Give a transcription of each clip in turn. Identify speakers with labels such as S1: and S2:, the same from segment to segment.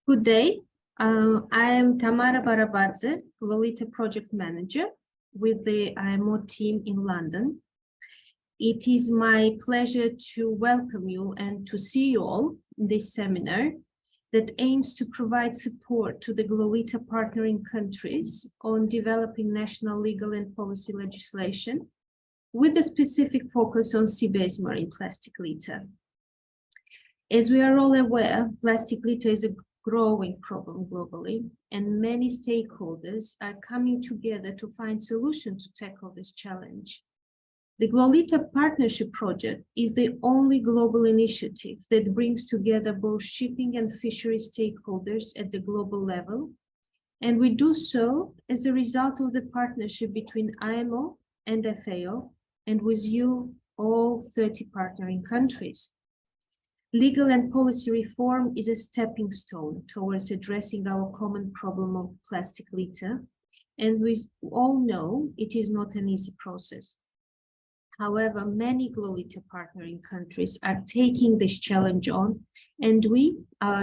S1: Good day. I am Tamara Barabadze, GloLitter Project Manager with the IMO team in London. It is my pleasure to welcome you and to see you all in this seminar that aims to provide support to the GloLitter partnering countries on developing national legal and policy legislation with a specific focus on sea-based marine plastic litter. As we are all aware, plastic litter is a growing problem globally, and many stakeholders are coming together to find solutions to tackle this challenge. The GloLitter Partnership project is the only global initiative that brings together both shipping and fishery stakeholders at the global level, and we do so as a result of the partnership between IMO and FAO, and with you, all 30 partnering countries. Legal and policy reform is a stepping stone towards addressing our common problem of plastic litter, and we all know it is not an easy process. However, many GloLitter partnering countries are taking this challenge on, and we,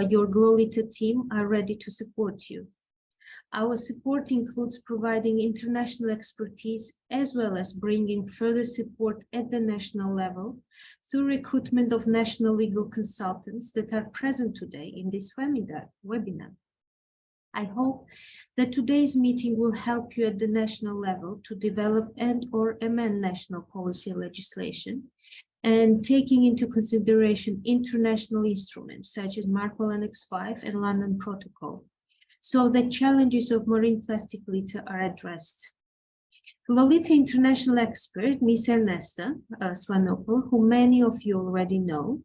S1: your GloLitter team, are ready to support you. Our support includes providing international expertise as well as bringing further support at the national level through recruitment of national legal consultants that are present today in this webinar. I hope that today's meeting will help you at the national level to develop and/or amend national policy and legislation, and taking into consideration international instruments such as MARPOL Annex 5 and London Protocol, so the challenges of marine plastic litter are addressed. GloLitter international expert, Ms. Ernesta Swanopoulos, who many of you already know,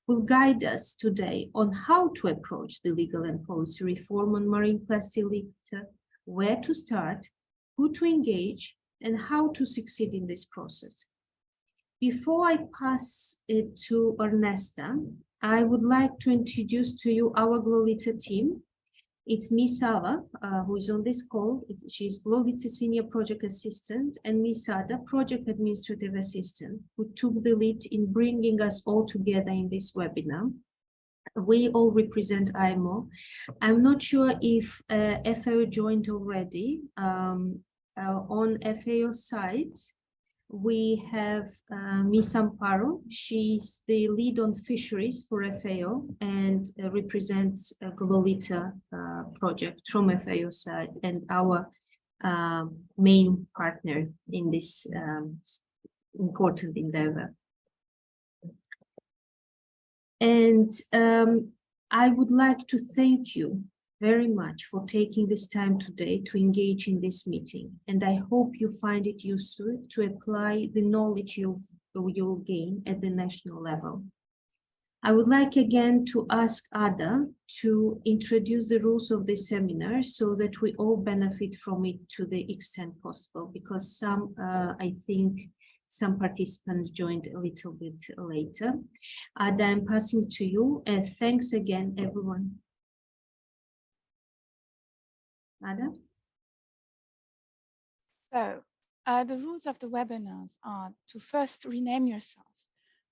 S1: will guide us today on how to approach the legal and policy reform on marine plastic litter, where to start, who to engage, and how to succeed in this process. Before I pass it to Ernesta, I would like to introduce to you our GloLitter team. It's Ms. Sava, who is on this call. She's GloLitter Senior Project Assistant, and Ms. Sada, Project Administrative Assistant, who took the lead in bringing us all together in this webinar. We all represent IMO. I'm not sure if FAO joined already. On FAO side, we have Ms. Amparo. She's the lead on fisheries for FAO and represents a GloLitter project from FAO side and our main partner in this important endeavor. And I would like to thank you very much for taking this time today to engage in this meeting. And I hope you find it useful to apply the knowledge you'll gain at the national level. I would like again to ask Ada to introduce the rules of this seminar so that we all benefit from it to the extent possible, because I think some participants joined a little bit later. Ada, I'm passing to you. Thanks again, everyone. Ada?
S2: So, the rules of the webinars are to first rename yourself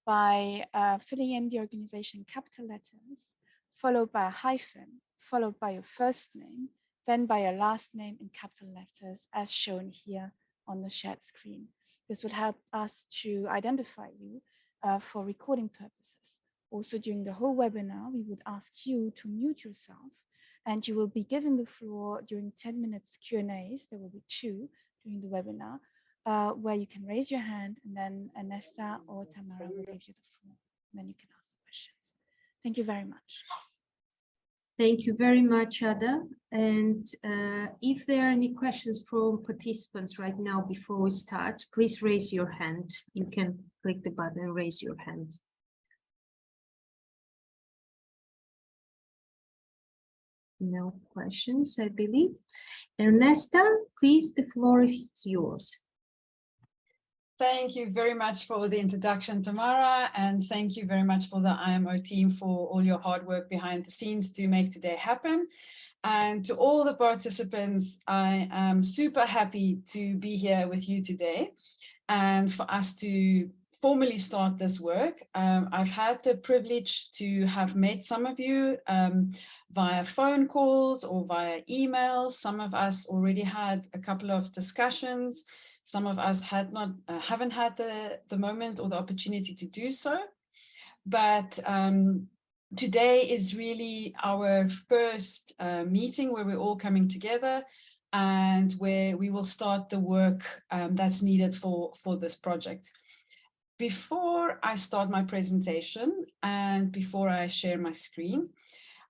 S2: by filling in the organization capital letters, followed by a hyphen, followed by your first name, then by your last name in capital letters, as shown here on the shared screen. This would help us to identify you for recording purposes. Also, during the whole webinar, we would ask you to mute yourself, and you will be given the floor during 10 minutes Q&As. There will be 2 during the webinar, where you can raise your hand, and then Ernesta or Tamara will give you the floor. And then you can ask the questions. Thank you very much.
S1: Thank you very much, Ada. And if there are any questions from participants right now before we start, please raise your hand. You can click the button and raise your hand. No questions, I believe. Ernesta, please, the floor is yours.
S3: Thank you very much for the introduction, Tamara, and thank you very much for the IMO team for all your hard work behind the scenes to make today happen. And to all the participants, I am super happy to be here with you today and for us to formally start this work, I've had the privilege to have met some of you via phone calls or via emails. Some of us already had a couple of discussions. Some of us haven't had the moment or the opportunity to do so. But today is really our first meeting where we're all coming together and where we will start the work that's needed for this project. Before I start my presentation and before I share my screen,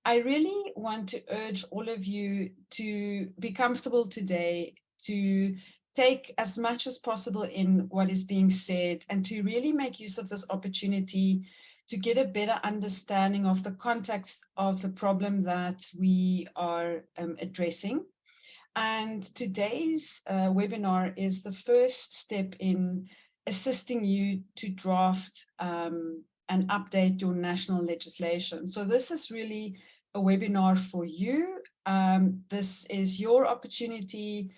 S3: I really want to urge all of you to be comfortable today, to take as much as possible in what is being said, and to really make use of this opportunity to get a better understanding of the context of the problem that we are addressing. And today's webinar is the first step in assisting you to draft and update your national legislation. So this is really a webinar for you. This is your opportunity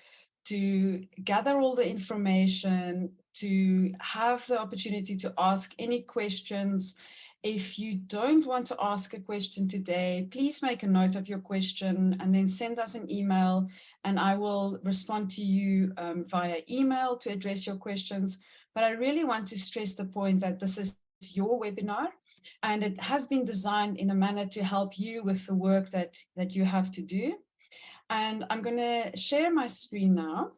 S3: to gather all the information, to have the opportunity to ask any questions. If you don't want to ask a question today, please make a note of your question and then send us an email, and I will respond to you via email to address your questions. But I really want to stress the point that this is your webinar, and it has been designed in a manner to help you with the work that you have to do. And I'm going to share my screen now.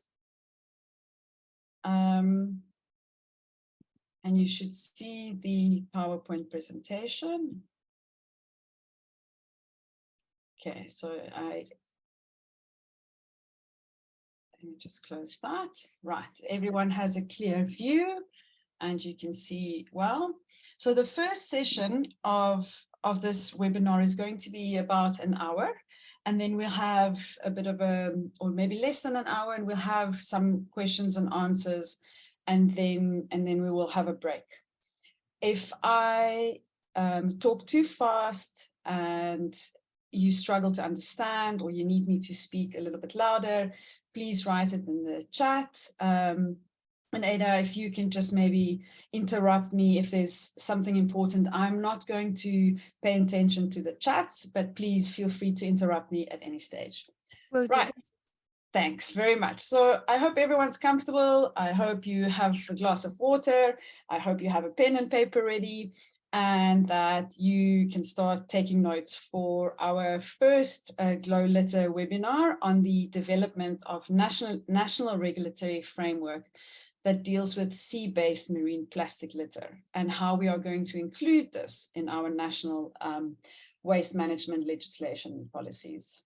S3: And you should see the PowerPoint presentation. Okay, so let me just close that. Right, everyone has a clear view and you can see well. So the first session of this webinar is going to be about an hour, and then we'll have a bit of or maybe less than an hour, and we'll have some questions and answers, and then we will have a break. If I talk too fast and you struggle to understand, or you need me to speak a little bit louder, please write it in the chat. And Ada, if you can just maybe interrupt me if there's something important. I'm not going to pay attention to the chats, but please feel free to interrupt me at any stage.
S2: Will do.
S3: Right. Thanks very much. So I hope everyone's comfortable. I hope you have a glass of water. I hope you have a pen and paper ready, and that you can start taking notes for our first GloLitter webinar on the development of national regulatory framework that deals with sea-based marine plastic litter, and how we are going to include this in our national waste management legislation and policies.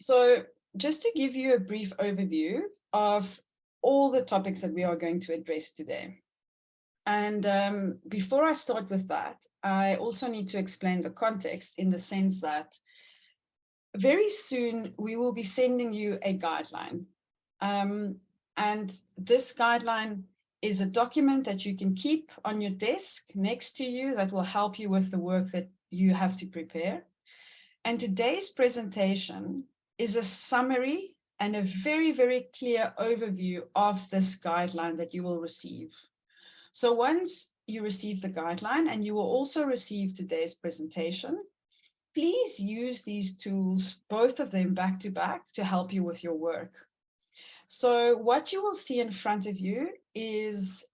S3: So just to give you a brief overview of all the topics that we are going to address today. And before I start with that, I also need to explain the context, in the sense that very soon we will be sending you a guideline. And this guideline is a document that you can keep on your desk next to you that will help you with the work that you have to prepare. And today's presentation is a summary and a very, very clear overview of this guideline that you will receive. So once you receive the guideline, and you will also receive today's presentation, please use these tools, both of them back to back, to help you with your work. So what you will see in front of you is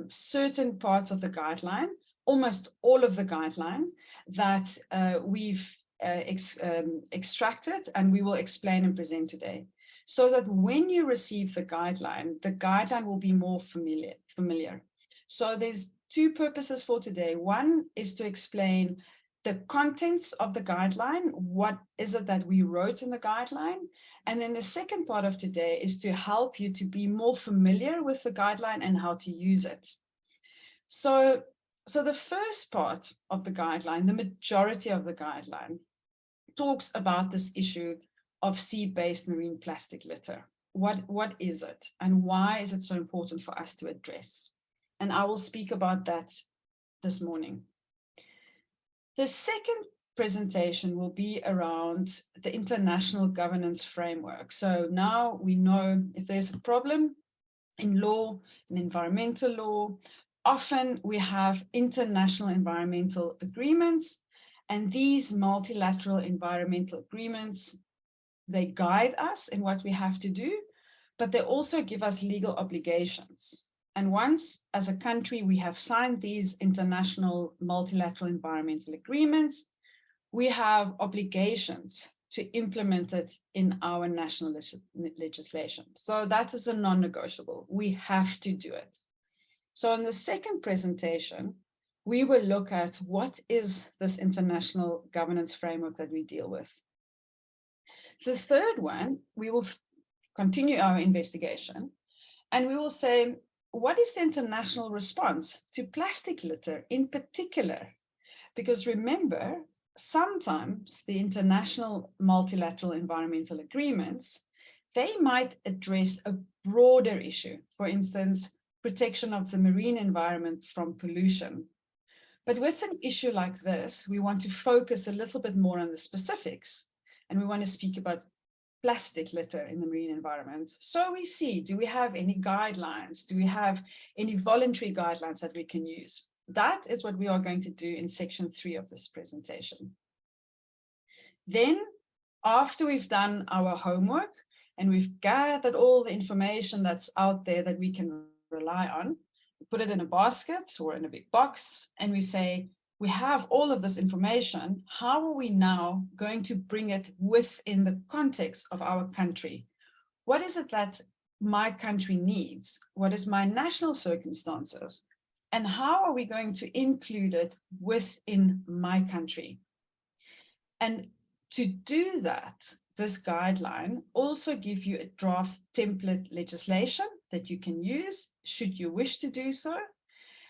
S3: certain parts of the guideline, almost all of the guideline that we've extracted, and we will explain and present today, so that when you receive the guideline will be more familiar. So there's two purposes for today. One is to explain the contents of the guideline. What is it that we wrote in the guideline? And then the second part of today is to help you to be more familiar with the guideline and how to use it. So the first part of the guideline, the majority of the guideline, talks about this issue of sea-based marine plastic litter. What is it, and why is it so important for us to address? And I will speak about that this morning. The second presentation will be around the international governance framework. So now we know if there's a problem in law, in environmental law, often we have international environmental agreements, and these multilateral environmental agreements, they guide us in what we have to do, but they also give us legal obligations. And once, as a country, we have signed these international multilateral environmental agreements, we have obligations to implement it in our national legislation. So that is a non-negotiable. We have to do it. So in the second presentation, we will look at what is this international governance framework that we deal with. The third one, we will continue our investigation, and we will say, what is the international response to plastic litter in particular? Because remember, sometimes the international multilateral environmental agreements, they might address a broader issue, for instance, protection of the marine environment from pollution. But with an issue like this, we want to focus a little bit more on the specifics, and we want to speak about plastic litter in the marine environment. So we see, do we have any guidelines? Do we have any voluntary guidelines that we can use? That is what we are going to do in section 3 of this presentation. Then, after we've done our homework and we've gathered all the information that's out there that we can rely on, we put it in a basket or in a big box, and we say, we have all of this information. How are we now going to bring it within the context of our country? What is it that my country needs? What is my national circumstances? And how are we going to include it within my country? And to do that, this guideline also gives you a draft template legislation that you can use should you wish to do so.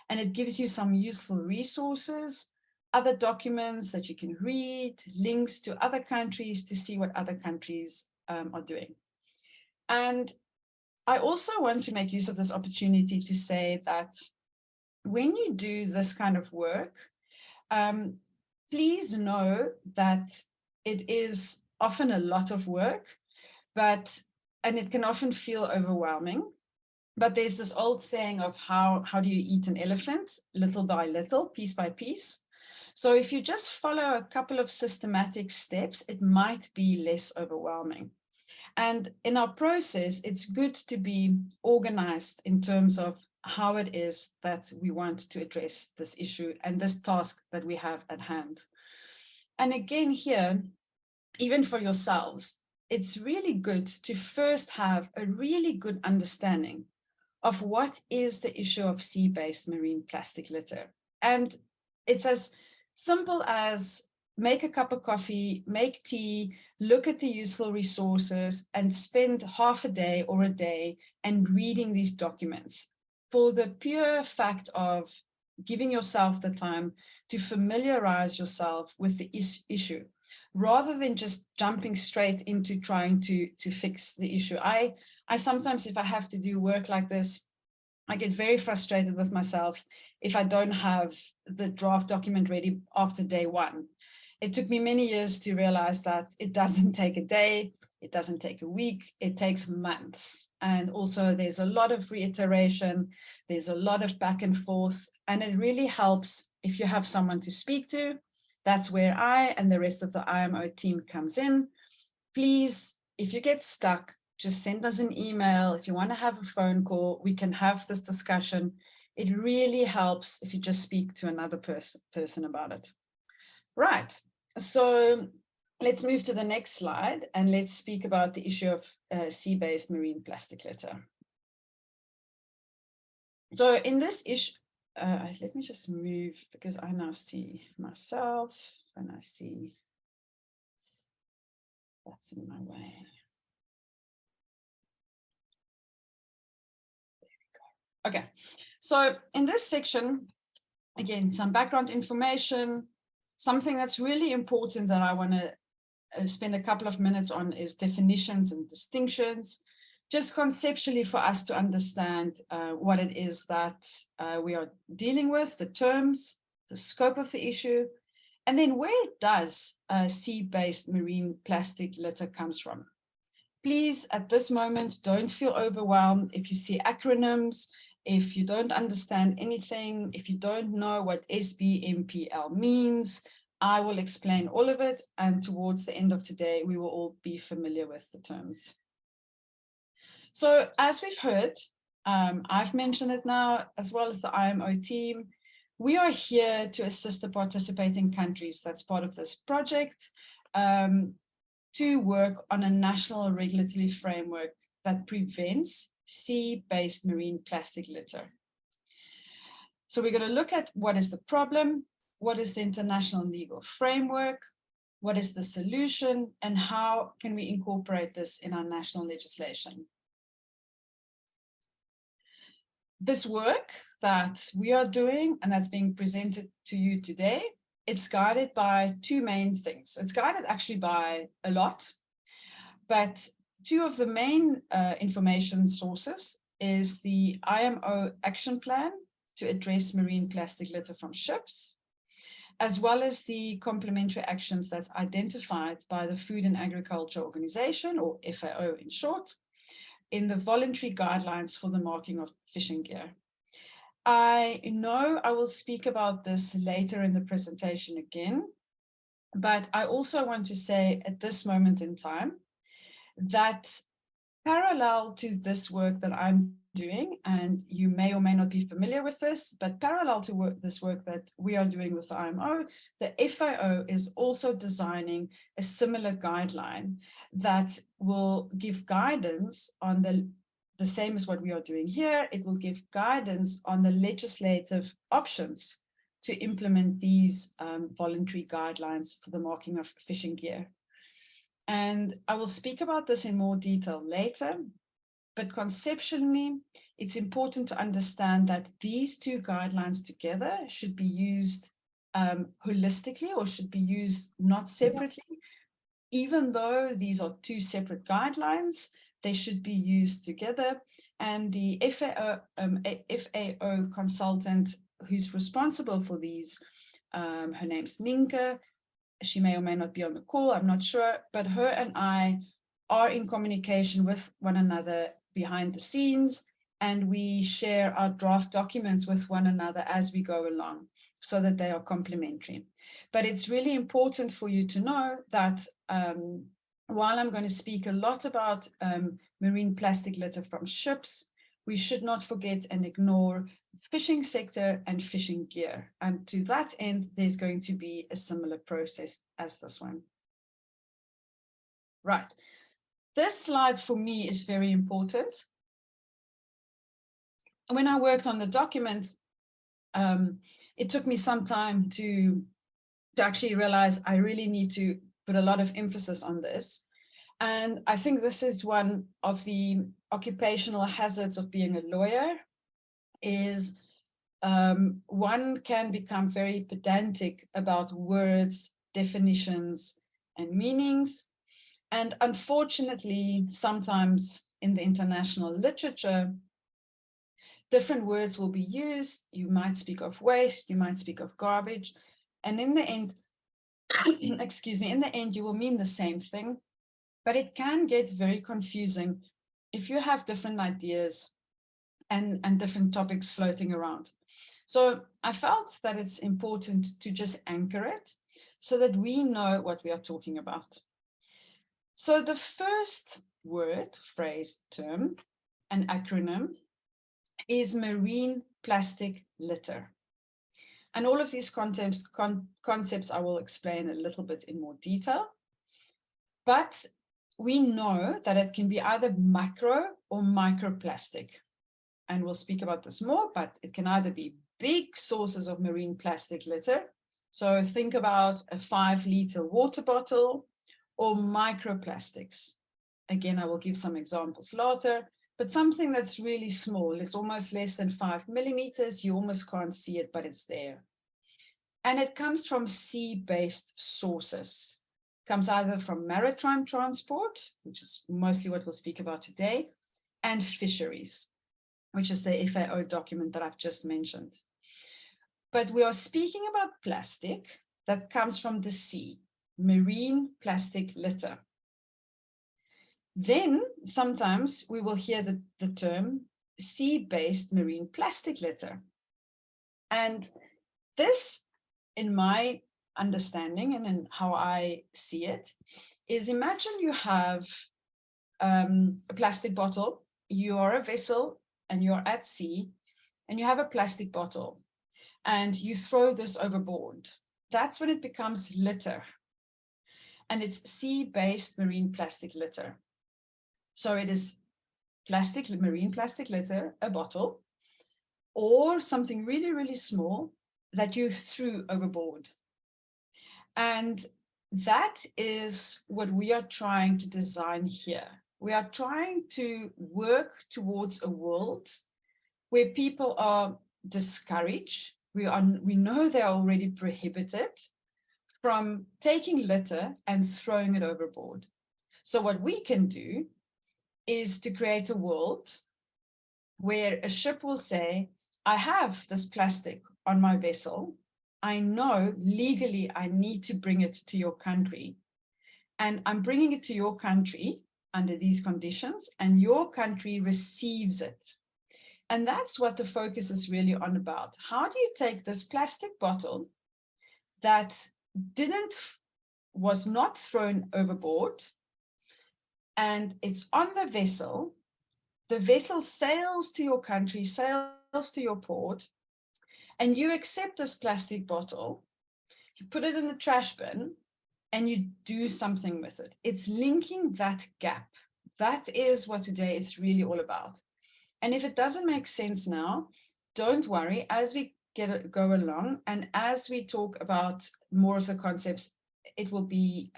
S3: And it gives you some useful resources, other documents that you can read, links to other countries to see what other countries are doing. And I also want to make use of this opportunity to say that when you do this kind of work, please know that it is often a lot of work, and it can often feel overwhelming. But there's this old saying of how do you eat an elephant? Little by little, piece by piece. So if you just follow a couple of systematic steps, it might be less overwhelming. And in our process, it's good to be organized in terms of how it is that we want to address this issue and this task that we have at hand. And again here, even for yourselves, it's really good to first have a really good understanding of what is the issue of sea-based marine plastic litter. And it's as simple as make a cup of coffee, make tea, look at the useful resources, and spend half a day or a day and reading these documents for the pure fact of giving yourself the time to familiarize yourself with the issue, rather than just jumping straight into trying to fix the issue. I sometimes, if I have to do work like this, I get very frustrated with myself if I don't have the draft document ready after day one. It took me many years to realize that it doesn't take a day, it doesn't take a week, it takes months. And also there's a lot of reiteration, there's a lot of back and forth, and it really helps if you have someone to speak to. That's where I and the rest of the IMO team comes in. Please, if you get stuck, just send us an email. If you want to have a phone call, we can have this discussion. It really helps if you just speak to another person about it. Right, so let's move to the next slide and let's speak about the issue of sea-based marine plastic litter. So in this issue, let me just move because I now see myself and I see that's in my way. Okay, so in this section, again, some background information. Something that's really important that I want to spend a couple of minutes on is definitions and distinctions, just conceptually for us to understand what it is that we are dealing with, the terms, the scope of the issue, And then where does sea-based marine plastic litter comes from? Please, at this moment, don't feel overwhelmed if you see acronyms, if you don't understand anything, if you don't know what SBMPL means. I will explain all of it, and towards the end of today, we will all be familiar with the terms. So as we've heard, I've mentioned it now, as well as the IMO team, we are here to assist the participating countries that's part of this project to work on a national regulatory framework that prevents sea-based marine plastic litter. So we're going to look at what is the problem, what is the international legal framework, what is the solution, and how can we incorporate this in our national legislation. This work that we are doing and that's being presented to you today, it's guided by two main things. It's guided actually by a lot, but two of the main information sources is the IMO action plan to address marine plastic litter from ships, as well as the complementary actions that's identified by the Food and Agriculture Organization, or FAO in short, in the voluntary guidelines for the marking of fishing gear. I know I will speak about this later in the presentation again, but I also want to say at this moment in time that parallel to this work that I'm doing, and you may or may not be familiar with this, but parallel to this work that we are doing with the IMO, the FAO is also designing a similar guideline that will give guidance on the same as what we are doing here. It will give guidance on the legislative options to implement these voluntary guidelines for the marking of fishing gear. And I will speak about this in more detail later, but conceptually, it's important to understand that these two guidelines together should be used holistically, or should be used not separately. Even though these are two separate guidelines, they should be used together. And the FAO consultant who's responsible for these, her name's Ninka. She may or may not be on the call, I'm not sure, but her and I are in communication with one another behind the scenes, and we share our draft documents with one another as we go along so that they are complementary. But it's really important for you to know that while I'm going to speak a lot about marine plastic litter from ships, we should not forget and ignore the fishing sector and fishing gear. And to that end, there's going to be a similar process as this one. Right. This slide for me is very important. When I worked on the document, it took me some time to actually realize I really need to put a lot of emphasis on this. And I think this is one of the occupational hazards of being a lawyer, is one can become very pedantic about words, definitions, and meanings. And unfortunately, sometimes in the international literature, different words will be used. You might speak of waste, you might speak of garbage. And in the end, excuse me, in the end, you will mean the same thing. But it can get very confusing if you have different ideas and different topics floating around. So I felt that it's important to just anchor it so that we know what we are talking about. So the first word, phrase, term, an acronym, is marine plastic litter. And all of these concepts I will explain a little bit in more detail. But we know that it can be either macro or microplastic. And we'll speak about this more, but it can either be big sources of marine plastic litter. So think about a 5-liter water bottle, or microplastics. Again, I will give some examples later, but something that's really small. It's almost less than 5 millimeters. You almost can't see it, but it's there. And it comes from sea-based sources. It comes either from maritime transport, which is mostly what we'll speak about today, and fisheries, which is the FAO document that I've just mentioned. But we are speaking about plastic, that comes from the sea, marine plastic litter. Then sometimes we will hear the term sea-based marine plastic litter. And this, in my understanding and in how I see it, is imagine you have a plastic bottle, you're a vessel and you're at sea, and you have a plastic bottle and you throw this overboard. That's when it becomes litter. And it's sea-based marine plastic litter. So it is plastic, marine plastic litter, a bottle, or something really, really small that you threw overboard. And that is what we are trying to design here. We are trying to work towards a world where people are discouraged. We know they are already prohibited from taking litter and throwing it overboard. So what we can do is to create a world where a ship will say, I have this plastic on my vessel. I know legally I need to bring it to your country. And I'm bringing it to your country under these conditions, and your country receives it. And that's what the focus is really on about. How do you take this plastic bottle that was not thrown overboard, and it's on the vessel sails to your country, sails to your port, and you accept this plastic bottle, you put it in the trash bin, and you do something with it. It's linking that gap. That is what today is really all about. And if it doesn't make sense now, don't worry. As we go along and as we talk about more of the concepts, it will be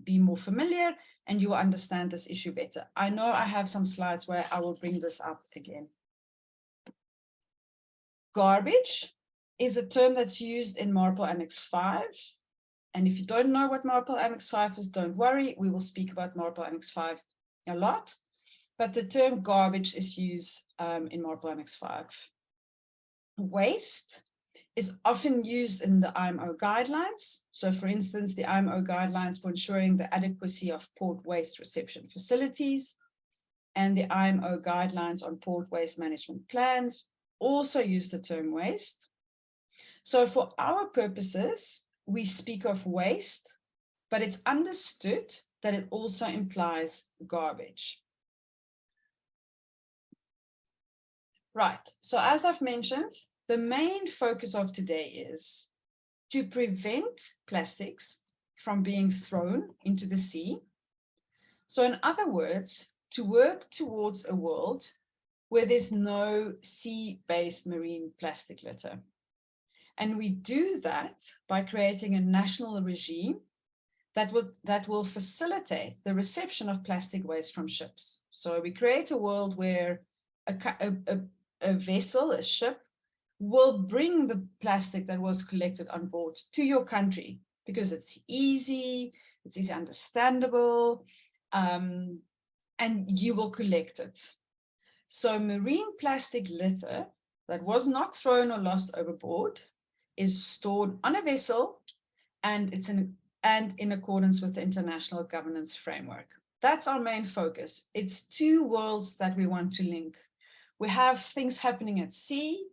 S3: more familiar and you will understand this issue better. I know I have some slides where I will bring this up again. Garbage is a term that's used in MARPL Annex 5. And if you don't know what MARPL Annex 5 is, don't worry. We will speak about MARPL Annex 5 a lot. But the term garbage is used in MARPL Annex 5. Waste is often used in the IMO guidelines. So for instance, the IMO guidelines for ensuring the adequacy of port waste reception facilities and the IMO guidelines on port waste management plans also use the term waste. So for our purposes, we speak of waste, but it's understood that it also implies garbage. Right, so as I've mentioned, the main focus of today is to prevent plastics from being thrown into the sea. So in other words, to work towards a world where there's no sea-based marine plastic litter. And we do that by creating a national regime that will facilitate the reception of plastic waste from ships. So we create a world where a vessel, a ship, will bring the plastic that was collected on board to your country because it's easy understandable, and you will collect it. So marine plastic litter that was not thrown or lost overboard is stored on a vessel, and in accordance with the international governance framework. That's our main focus. It's two worlds that we want to link. We have things happening at sea,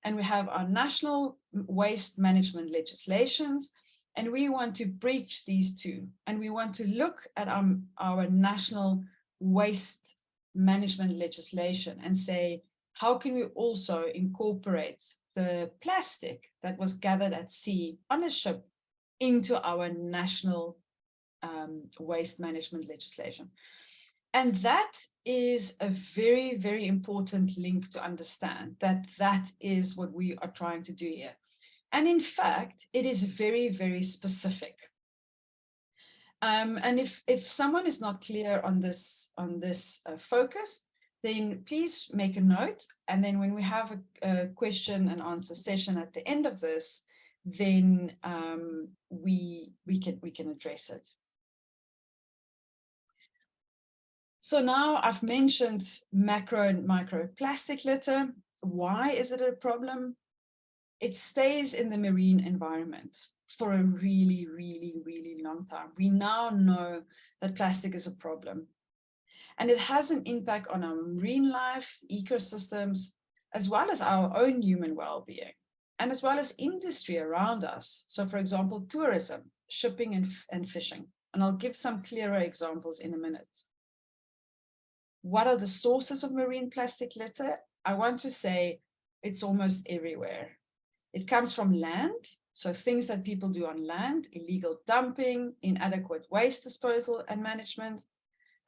S3: and we have our national waste management legislations, and we want to breach these two. And we want to look at our national waste management legislation and say, how can we also incorporate the plastic that was gathered at sea on a ship into our national waste management legislation? And that is a very, very important link to understand, that is what we are trying to do here. And in fact, it is very, very specific. And if someone is not clear on this focus, then please make a note. And then when we have a question and answer session at the end of this, then we can address it. So now I've mentioned macro and micro plastic litter. Why is it a problem? it stays in the marine environment for a really, really, really long time. We now know that plastic is a problem. And it has an impact on our marine life, ecosystems, as well as our own human well-being, and as well as industry around us. So for example, tourism, shipping and fishing. And I'll give some clearer examples in a minute. What are the sources of marine plastic litter? I want to say it's almost everywhere. It comes from land, so things that people do on land, illegal dumping, inadequate waste disposal and management,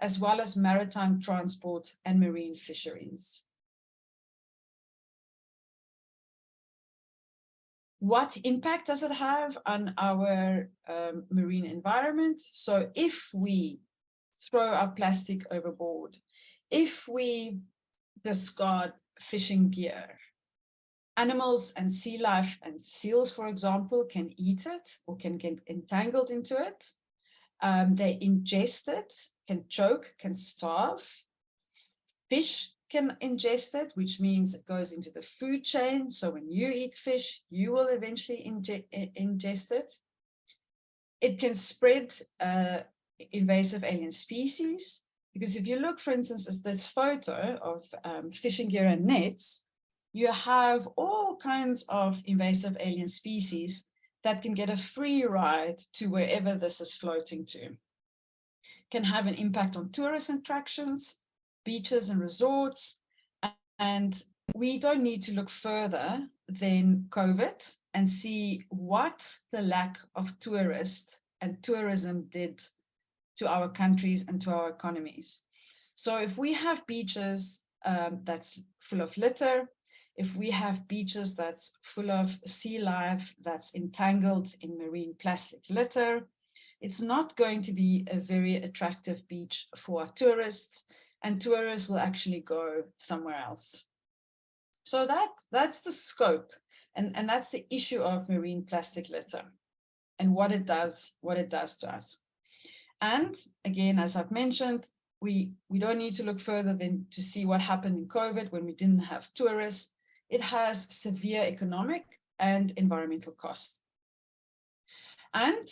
S3: as well as maritime transport and marine fisheries. What impact does it have on our marine environment? So if we throw our plastic overboard, if we discard fishing gear, animals and sea life and seals, for example, can eat it or can get entangled into it. They ingest it, can choke, can starve. Fish can ingest it, which means it goes into the food chain. So when you eat fish, you will eventually ingest it. It can spread invasive alien species, because if you look, for instance, at this photo of fishing gear and nets, you have all kinds of invasive alien species that can get a free ride to wherever this is floating to. Can have an impact on tourist attractions, beaches and resorts. And we don't need to look further than COVID and see what the lack of tourists and tourism did to our countries and to our economies. So if we have beaches that's full of litter, if we have beaches that's full of sea life that's entangled in marine plastic litter, it's not going to be a very attractive beach for our tourists, and tourists will actually go somewhere else. So that's the scope, and that's the issue of marine plastic litter and what it does to us. And again, as I've mentioned, we don't need to look further than to see what happened in COVID when we didn't have tourists. It has severe economic and environmental costs. And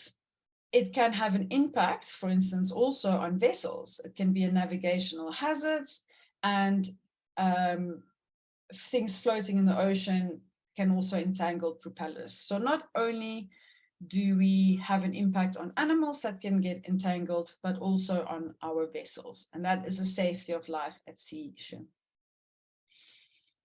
S3: it can have an impact, for instance, also on vessels. It can be a navigational hazards, and things floating in the ocean can also entangle propellers. So not only do we have an impact on animals that can get entangled, but also on our vessels. And that is a safety of life at sea issue.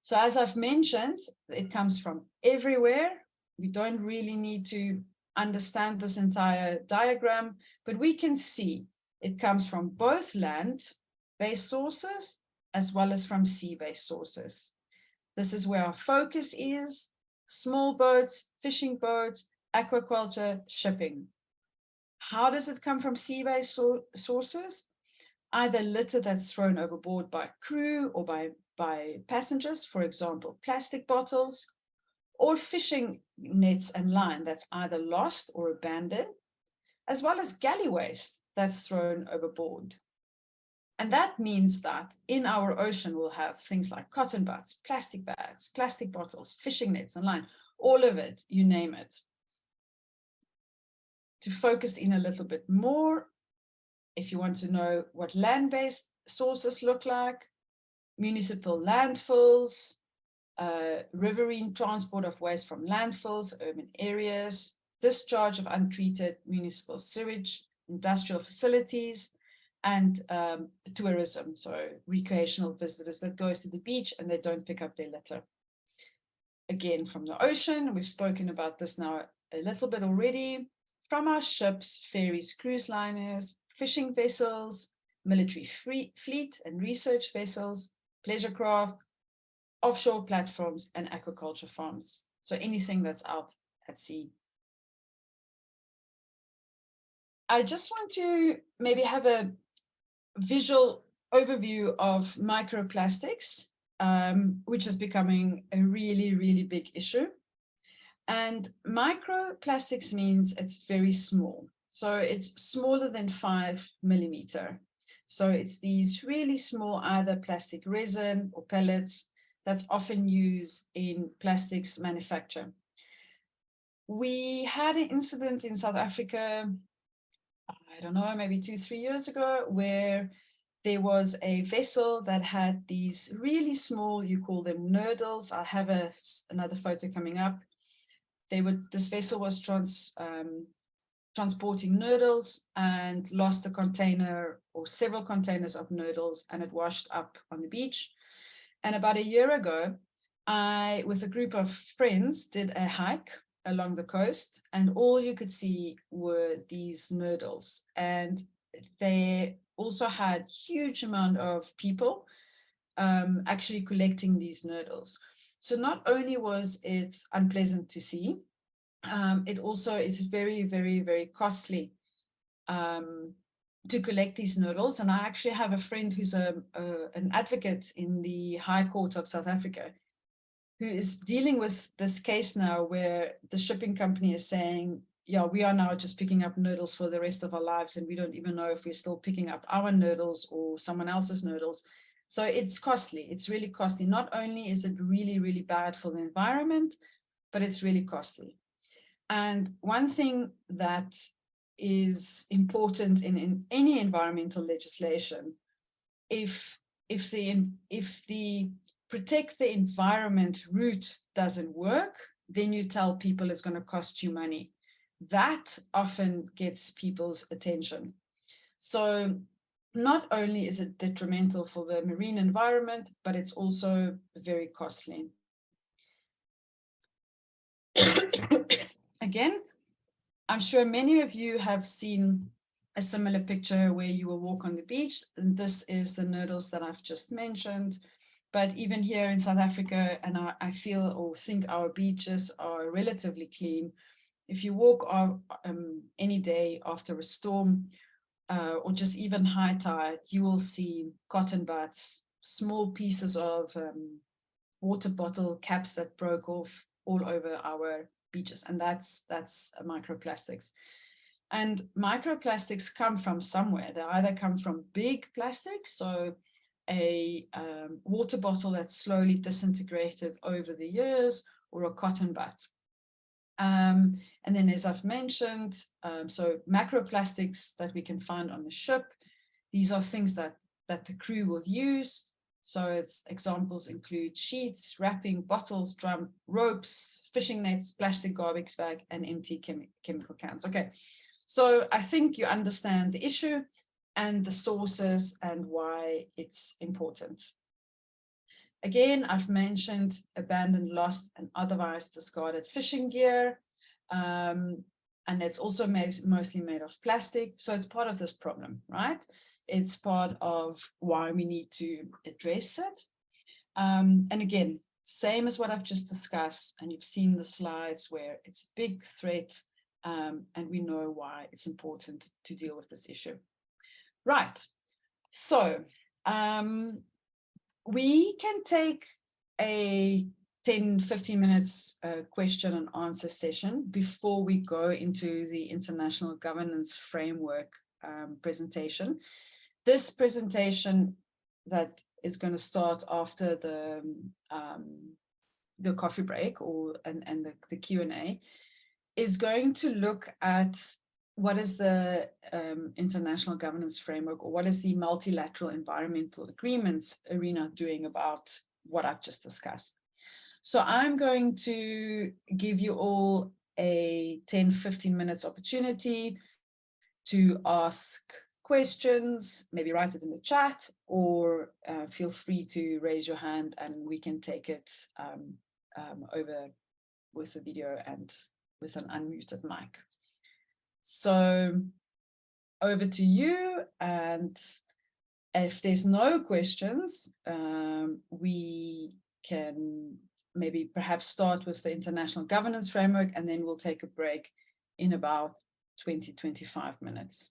S3: So as I've mentioned, it comes from everywhere. We don't really need to understand this entire diagram, but we can see it comes from both land-based sources as well as from sea-based sources. This is where our focus is: small boats, fishing boats, aquaculture, shipping. How does it come from sea-based sources? Either litter that's thrown overboard by crew or by passengers, for example, plastic bottles, or fishing nets and line that's either lost or abandoned, as well as galley waste that's thrown overboard. And that means that in our ocean, we'll have things like cotton buds, plastic bags, plastic bottles, fishing nets and line, all of it, you name it. To focus in a little bit more, if you want to know what land-based sources look like, municipal landfills, riverine transport of waste from landfills, urban areas, discharge of untreated municipal sewage, industrial facilities, and tourism, so recreational visitors that goes to the beach and they don't pick up their litter. Again, from the ocean, we've spoken about this now a little bit already, from our ships, ferries, cruise liners, fishing vessels, military fleet and research vessels, pleasure craft, offshore platforms, and aquaculture farms. So anything that's out at sea. I just want to maybe have a visual overview of microplastics, which is becoming a really, really big issue. And microplastics means it's very small. So it's smaller than 5 millimeter. So it's these really small, either plastic resin or pellets that's often used in plastics manufacture. We had an incident in South Africa, I don't know, maybe 2-3 years ago, where there was a vessel that had these really small, you call them nurdles. I have another photo coming up. This vessel was transporting nurdles and lost a container or several containers of nurdles, and it washed up on the beach. And about a year ago, I, with a group of friends, did a hike along the coast, and all you could see were these nurdles. And they also had huge amount of people actually collecting these nurdles. So not only was it unpleasant to see, it also is very, very, very costly to collect these nurdles. And I actually have a friend who's an advocate in the High Court of South Africa, who is dealing with this case now where the shipping company is saying, yeah, we are now just picking up nurdles for the rest of our lives, and we don't even know if we're still picking up our nurdles or someone else's nurdles. So it's costly. It's really costly. Not only is it really, really bad for the environment, but it's really costly. And one thing that is important in any environmental legislation, if the protect the environment route doesn't work, then you tell people it's going to cost you money. That often gets people's attention. So not only is it detrimental for the marine environment, but it's also very costly. Again, I'm sure many of you have seen a similar picture where you will walk on the beach, and this is the nurdles that I've just mentioned. But even here in South Africa, and I feel or think our beaches are relatively clean. If you walk any day after a storm or just even high tide, you will see cotton butts, small pieces of water bottle caps that broke off all over our beaches, and that's microplastics. And microplastics come from somewhere. They either come from big plastics, so a water bottle that's slowly disintegrated over the years, or a cotton bud. And then, as I've mentioned, so macroplastics that we can find on the ship. These are things that the crew will use. So its examples include sheets, wrapping, bottles, drum, ropes, fishing nets, plastic garbage bag, and empty chemical cans. Okay, so I think you understand the issue and the sources and why it's important. Again, I've mentioned abandoned, lost, and otherwise discarded fishing gear. And it's also mostly made of plastic. So it's part of this problem, right? It's part of why we need to address it. And again, same as what I've just discussed, and you've seen the slides where it's a big threat, and we know why it's important to deal with this issue. Right, so we can take a 10-15 minutes question and answer session before we go into the International Governance Framework presentation. This presentation that is going to start after the coffee break and the Q&A is going to look at what is the International Governance Framework, or what is the multilateral environmental agreements arena doing about what I've just discussed. So I'm going to give you all a 10-15 minutes opportunity to ask questions, maybe write it in the chat, or feel free to raise your hand and we can take it over with the video and with an unmuted mic. So over to you, and if there's no questions, we can maybe perhaps start with the International Governance Framework, and then we'll take a break in about 20-25 minutes.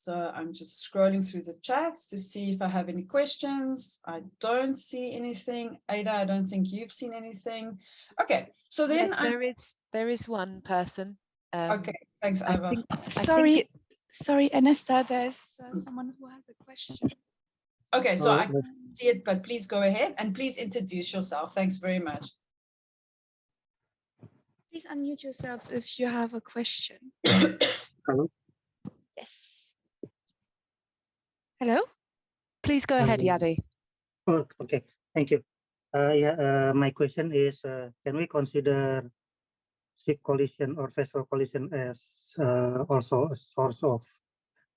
S3: So I'm just scrolling through the chats to see if I have any questions. I don't see anything. Ada, I don't think you've seen anything. Okay, so then
S4: there is one person.
S3: Okay, thanks, Ava.
S2: Sorry, Anesta, there's someone who has a question.
S3: Okay, so I
S4: Oh,
S3: can't see it, but please go ahead and please introduce yourself. Thanks very much.
S2: Please unmute yourselves if you have a question.
S4: hello.
S2: Yes. Hello?
S5: Please go ahead, Yadi.
S4: Oh, okay. Thank you. My question is, can we consider ship collision or vessel collision as also a source of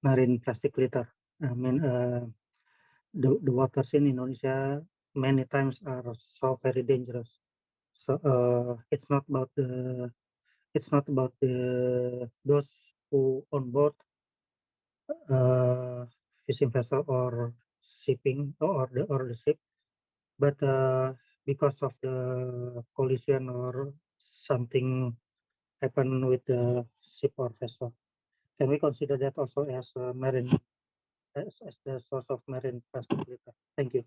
S4: marine plastic litter? I mean, the waters in Indonesia many times are so very dangerous. So it's not about those who on board fishing vessel or shipping or the ship, but because of the collision or something happen with the ship or vessel, can we consider that also as as the source of marine plastic litter? Thank you.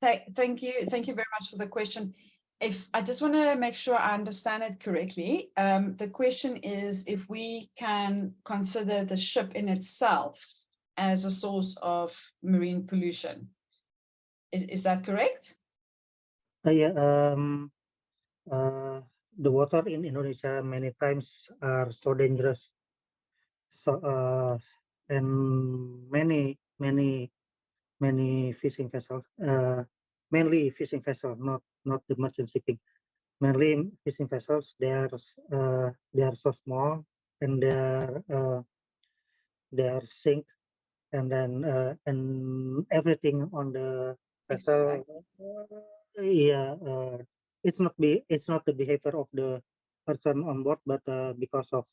S3: Thank you very much for the question. If I just want to make sure I understand it correctly, the question is if we can consider the ship in itself as a source of marine pollution. Is that correct?
S4: The water in Indonesia many times are so dangerous. So and many fishing vessels, mainly fishing vessels, not the merchant shipping. Mainly fishing vessels, they are so small and they are sink, and then and everything on the vessel. It's not the behavior of the person on board, but because of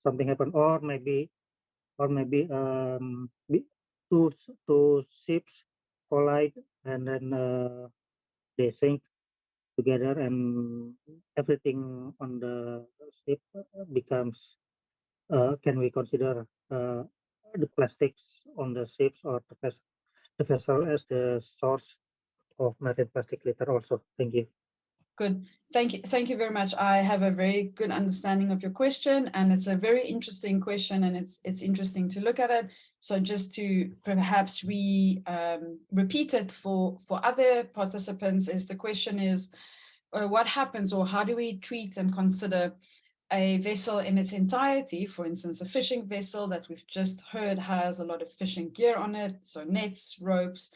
S4: something happened, or maybe two ships collide and then they sink together, and everything on the ship becomes. Can we consider the plastics on the ships or the vessel as the source of marine plastic litter also? Thank you.
S3: Good. Thank you very much. I have a very good understanding of your question, and it's a very interesting question, and it's interesting to look at it. So just to perhaps repeat it for other participants, is the question is what happens, or how do we treat and consider a vessel in its entirety? For instance, a fishing vessel that we've just heard has a lot of fishing gear on it, so nets, ropes.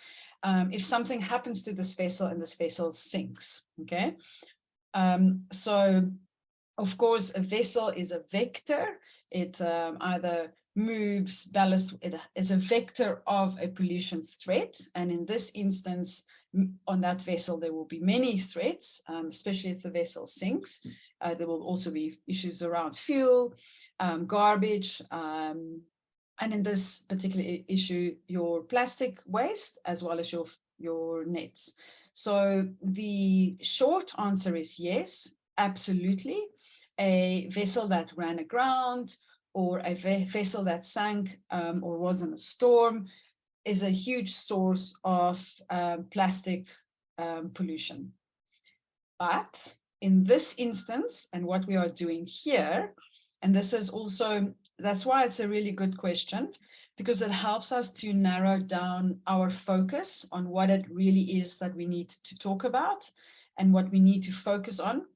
S3: If something happens to this vessel and this vessel sinks, okay? So, of course, a vessel is a vector. It either moves ballast, it is a vector of a pollution threat. And in this instance, on that vessel, there will be many threats, especially if the vessel sinks. There will also be issues around fuel, garbage, and in this particular issue, your plastic waste, as well as your nets. So the short answer is yes, absolutely. A vessel that ran aground or a vessel that sank or was in a storm is a huge source of plastic pollution. But in this instance, and what we are doing here, and this is also, that's why it's a really good question, because it helps us to narrow down our focus on what it really is that we need to talk about and what we need to focus on.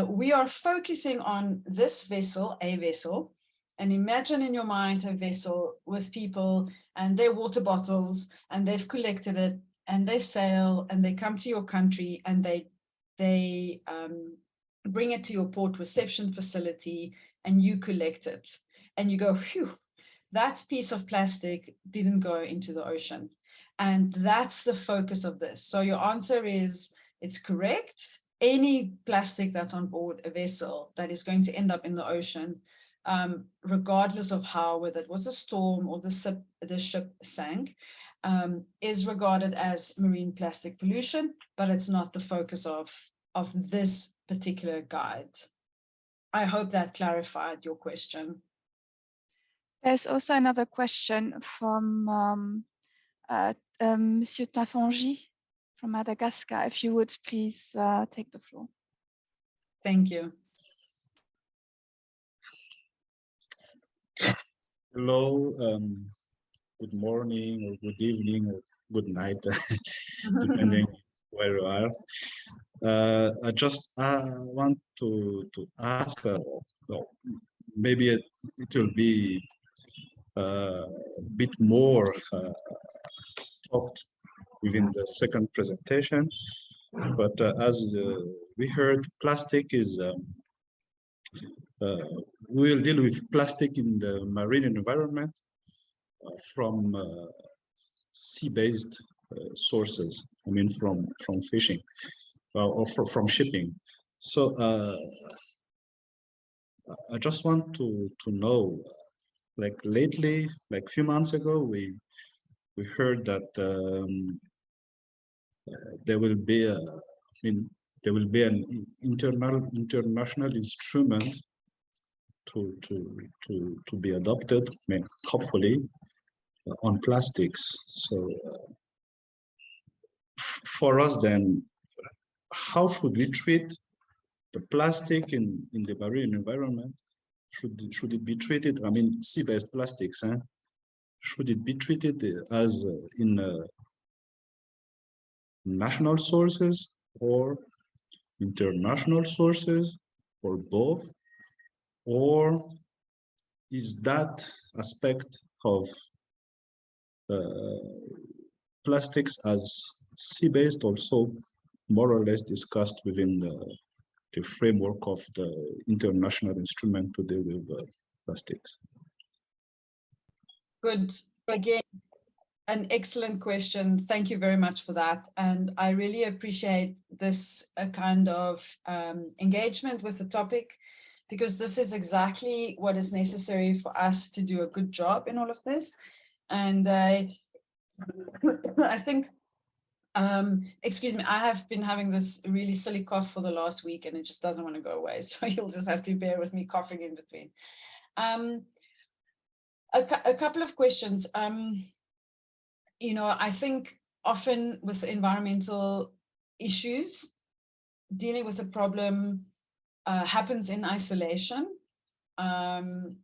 S3: We are focusing on this vessel, a vessel, and imagine in your mind a vessel with people and their water bottles, and they've collected it, and they sail, and they come to your country, and they bring it to your port reception facility, and you collect it, and you go, phew, that piece of plastic didn't go into the ocean. And that's the focus of this. So your answer is, it's correct. Any plastic that's on board a vessel that is going to end up in the ocean, regardless of whether it was a storm or the ship sank, is regarded as marine plastic pollution, but it's not the focus of this particular guide. I hope that clarified your question.
S2: There's also another question from Monsieur Tafangi from Madagascar. If you would please take the floor.
S3: Thank you.
S6: Hello, good morning or good evening or good night, depending where you are. I just want to ask, well, maybe it will be a bit more talked within the second presentation, but as we heard, plastic is, we'll deal with plastic in the marine environment from sea-based sources. I mean, from fishing or from shipping. So I just want to know, like lately, like a few months ago, we heard that there will be a, I mean, there will be an international instrument to be adopted. I mean, hopefully, on plastics. So for us, then, how should we treat the plastic in the marine environment? Should it be treated? I mean, sea-based plastics. Should it be treated as in national sources or international sources or both? Or is that aspect of plastics as sea-based also more or less discussed within the framework of the international instrument to deal with plastics?
S3: Good. Again, an excellent question. Thank you very much for that. And I really appreciate this kind of engagement with the topic, because this is exactly what is necessary for us to do a good job in all of this. And I think, excuse me, I have been having this really silly cough for the last week and it just doesn't want to go away. So you'll just have to bear with me coughing in between. A couple of questions. You know, I think often with environmental issues, dealing with a problem happens in isolation. And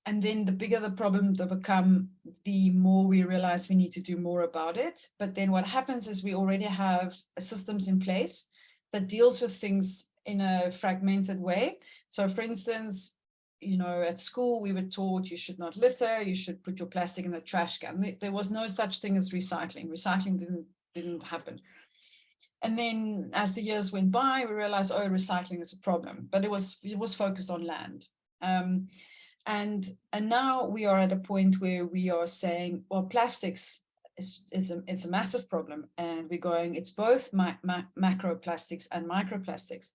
S3: then the bigger the problem they become, the more we realize we need to do more about it. But then what happens is we already have systems in place that deals with things in a fragmented way. So for instance, you know, at school, we were taught you should not litter, you should put your plastic in the trash can. There was no such thing as recycling. Recycling didn't happen. And then as the years went by, we realized, oh, recycling is a problem, but it was focused on land. And now we are at a point where we are saying, well, plastics it's a massive problem, and we're going, it's both macroplastics and microplastics.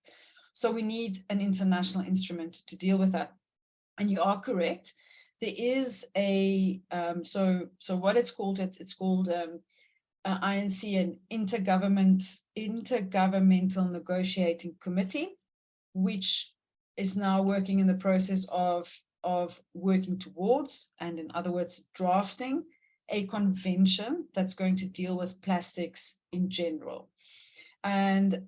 S3: So we need an international instrument to deal with that. And you are correct. There is a so what it's called INC, an intergovernmental negotiating committee, which is now working in the process of working towards, and in other words, drafting a convention that's going to deal with plastics in general. And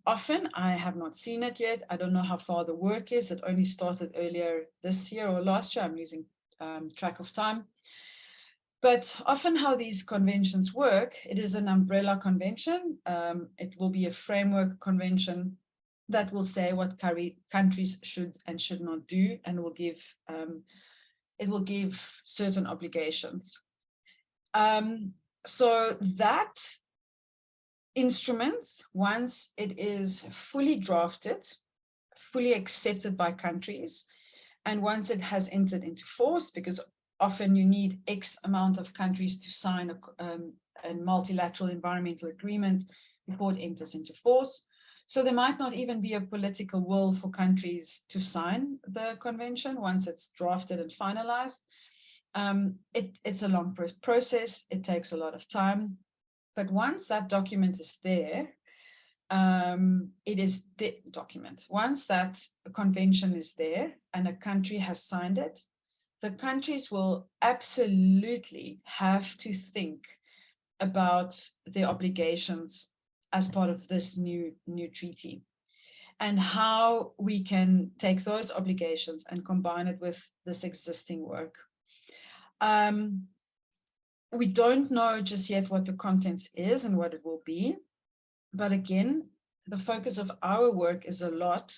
S3: often I have not seen it yet. I don't know how far the work is. It only started earlier this year or last year. I'm losing track of time. But often how these conventions work, it is an umbrella convention. It will be a framework convention that will say what countries should and should not do, and will give it will give certain obligations. So that instrument, once it is fully drafted, fully accepted by countries, and once it has entered into force, because often you need X amount of countries to sign a multilateral environmental agreement before it enters into force. So there might not even be a political will for countries to sign the convention once it's drafted and finalized. It's a long process. It takes a lot of time. But once that document is there, it is the document. Once that convention is there and a country has signed it, the countries will absolutely have to think about their obligations as part of this new treaty, and how we can take those obligations and combine it with this existing work. We don't know just yet what the contents is and what it will be. But again, the focus of our work is a lot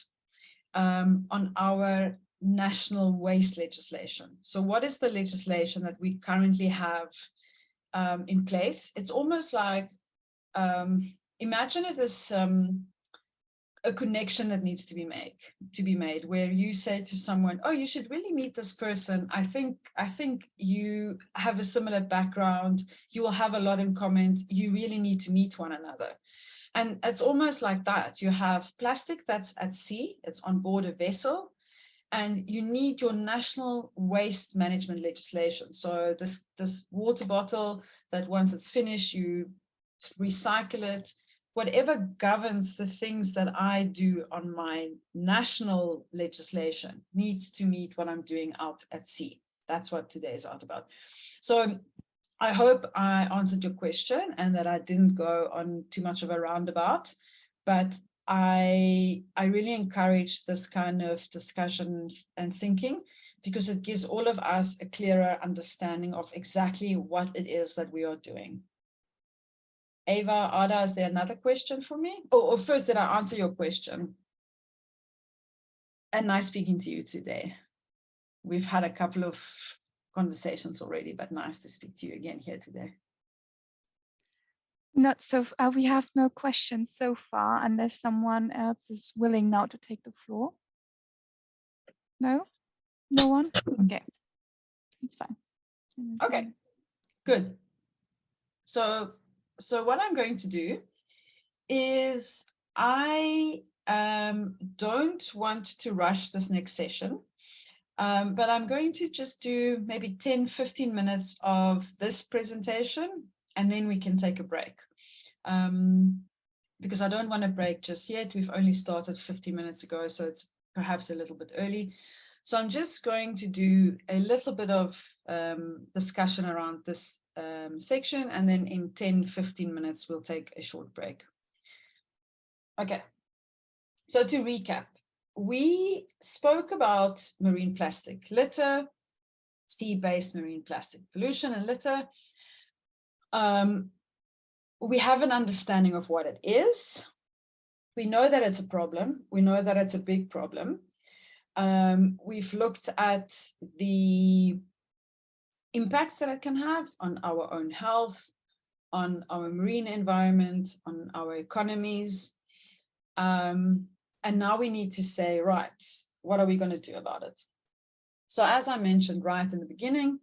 S3: on our national waste legislation. So what is the legislation that we currently have in place? It's almost like, imagine it as a connection that needs to be made, where you say to someone, oh, you should really meet this person. I think you have a similar background. You will have a lot in common. You really need to meet one another. And it's almost like that. You have plastic that's at sea, it's on board a vessel, and you need your national waste management legislation. So this water bottle that once it's finished, you recycle it. Whatever governs the things that I do on my national legislation needs to meet what I'm doing out at sea. That's what today is out about. So I hope I answered your question and that I didn't go on too much of a roundabout, but I really encourage this kind of discussion and thinking, because it gives all of us a clearer understanding of exactly what it is that we are doing. Ava, Ada, is there another question for me? Or first, did I answer your question? And nice speaking to you today. We've had a couple of conversations already, but nice to speak to you again here today.
S2: Not so. We have no questions so far, unless someone else is willing now to take the floor. No, no one. Okay, it's fine.
S3: Okay, good. So what I'm going to do is I don't want to rush this next session, but I'm going to just do maybe 10-15 minutes of this presentation, and then we can take a break. Because I don't want to break just yet. We've only started 50 minutes ago, so it's perhaps a little bit early. So I'm just going to do a little bit of discussion around this section, and then in 10-15 minutes, we'll take a short break. Okay, so to recap, we spoke about marine plastic litter, sea-based marine plastic pollution and litter. We have an understanding of what it is. We know that it's a problem. We know that it's a big problem. We've looked at the impacts that it can have on our own health, on our marine environment, on our economies. And now we need to say, right, what are we going to do about it? So as I mentioned right in the beginning,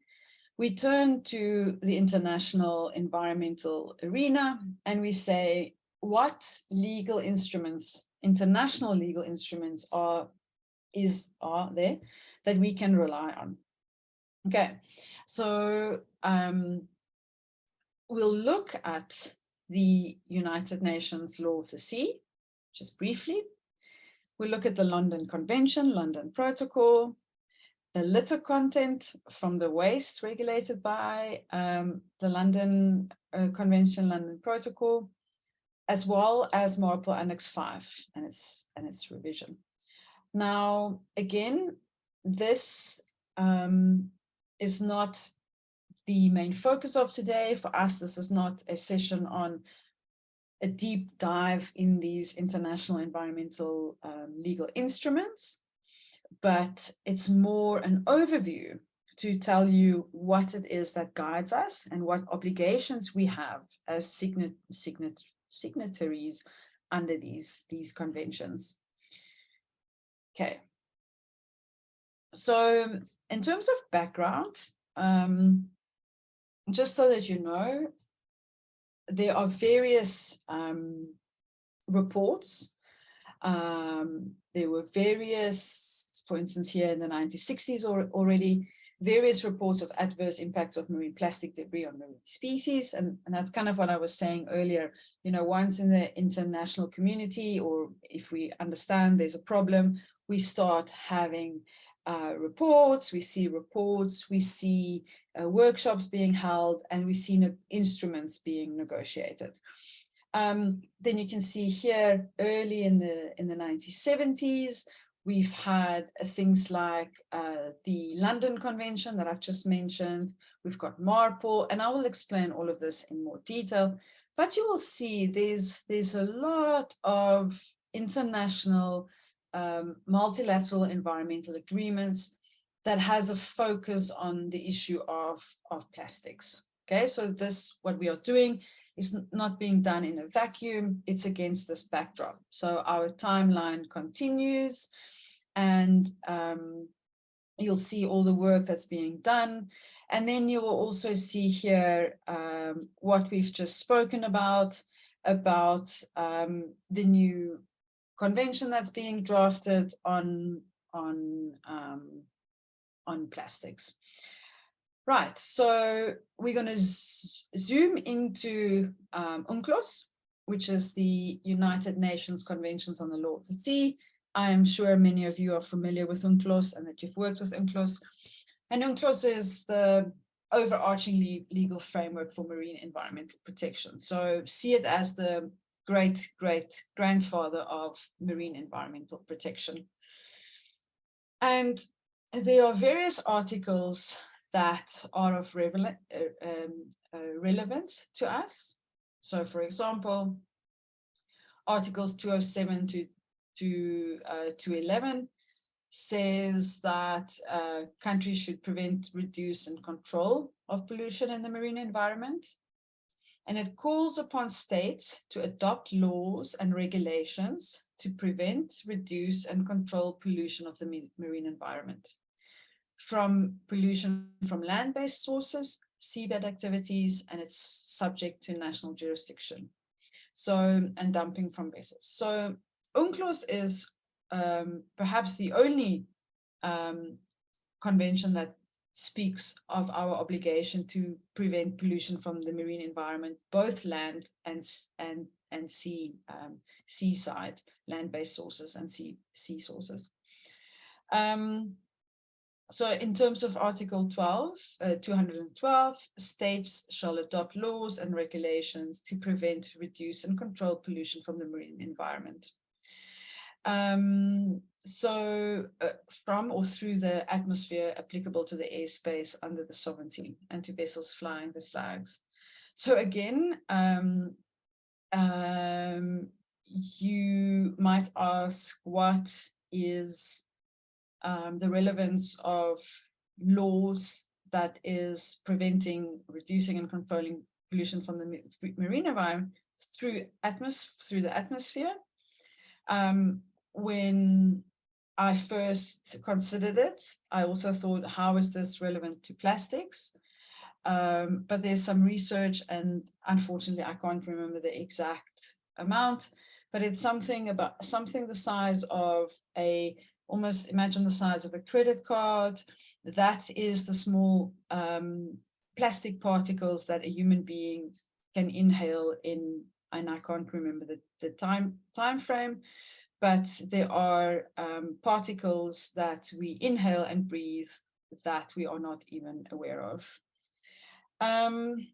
S3: we turn to the international environmental arena and we say, what legal instruments, international legal instruments are there that we can rely on? Okay, so we'll look at the United Nations Law of the Sea, just briefly. We'll look at the London Convention, London Protocol, the litter content from the waste regulated by the London Convention, London Protocol, as well as MARPOL Annex 5 and its revision. Now, again, this is not the main focus of today. For us, this is not a session on a deep dive in these international environmental legal instruments, but it's more an overview to tell you what it is that guides us and what obligations we have as signatories under these conventions. Okay. So in terms of background, just so that you know, there are various reports. There were various, for instance, here in the 1960s already, various reports of adverse impacts of marine plastic debris on marine species. And that's kind of what I was saying earlier. You know, once in the international community, or if we understand there's a problem, we start having reports, we see workshops being held, and we see instruments being negotiated. Then you can see here early in the 1970s, We've had things like the London Convention that I've just mentioned. We've got MARPOL, and I will explain all of this in more detail. But you will see there's a lot of international multilateral environmental agreements that has a focus on the issue of plastics. Okay, so this, what we are doing, is not being done in a vacuum. It's against this backdrop. So our timeline continues, and you'll see all the work that's being done. And then you will also see here what we've just spoken about the new convention that's being drafted on plastics. Right, so we're going to zoom into UNCLOS, which is the United Nations Conventions on the Law of the Sea. I am sure many of you are familiar with UNCLOS and that you've worked with UNCLOS. And UNCLOS is the overarching legal framework for marine environmental protection. So see it as the great-great-grandfather of marine environmental protection. And there are various articles that are of relevance to us. So, for example, Articles 207 to 211 says that countries should prevent, reduce, and control of pollution in the marine environment. And it calls upon states to adopt laws and regulations to prevent, reduce, and control pollution of the marine environment, from pollution from land-based sources, seabed activities, and it's subject to national jurisdiction. So, and dumping from vessels. So UNCLOS is perhaps the only convention that speaks of our obligation to prevent pollution from the marine environment, both land and sea, seaside, land-based sources and sea sources. So in terms of Article 212, states shall adopt laws and regulations to prevent, reduce, and control pollution from the marine environment. From or through the atmosphere applicable to the airspace under the sovereignty and to vessels flying the flags. So again, you might ask, what is the relevance of laws that is preventing, reducing, and controlling pollution from the marine environment through the atmosphere? When I first considered it, I also thought, how is this relevant to plastics? But there's some research, and unfortunately I can't remember the exact amount, but it's something the size of almost imagine the size of a credit card. That is the small plastic particles that a human being can inhale in, and I can't remember the time frame, but there are particles that we inhale and breathe that we are not even aware of. The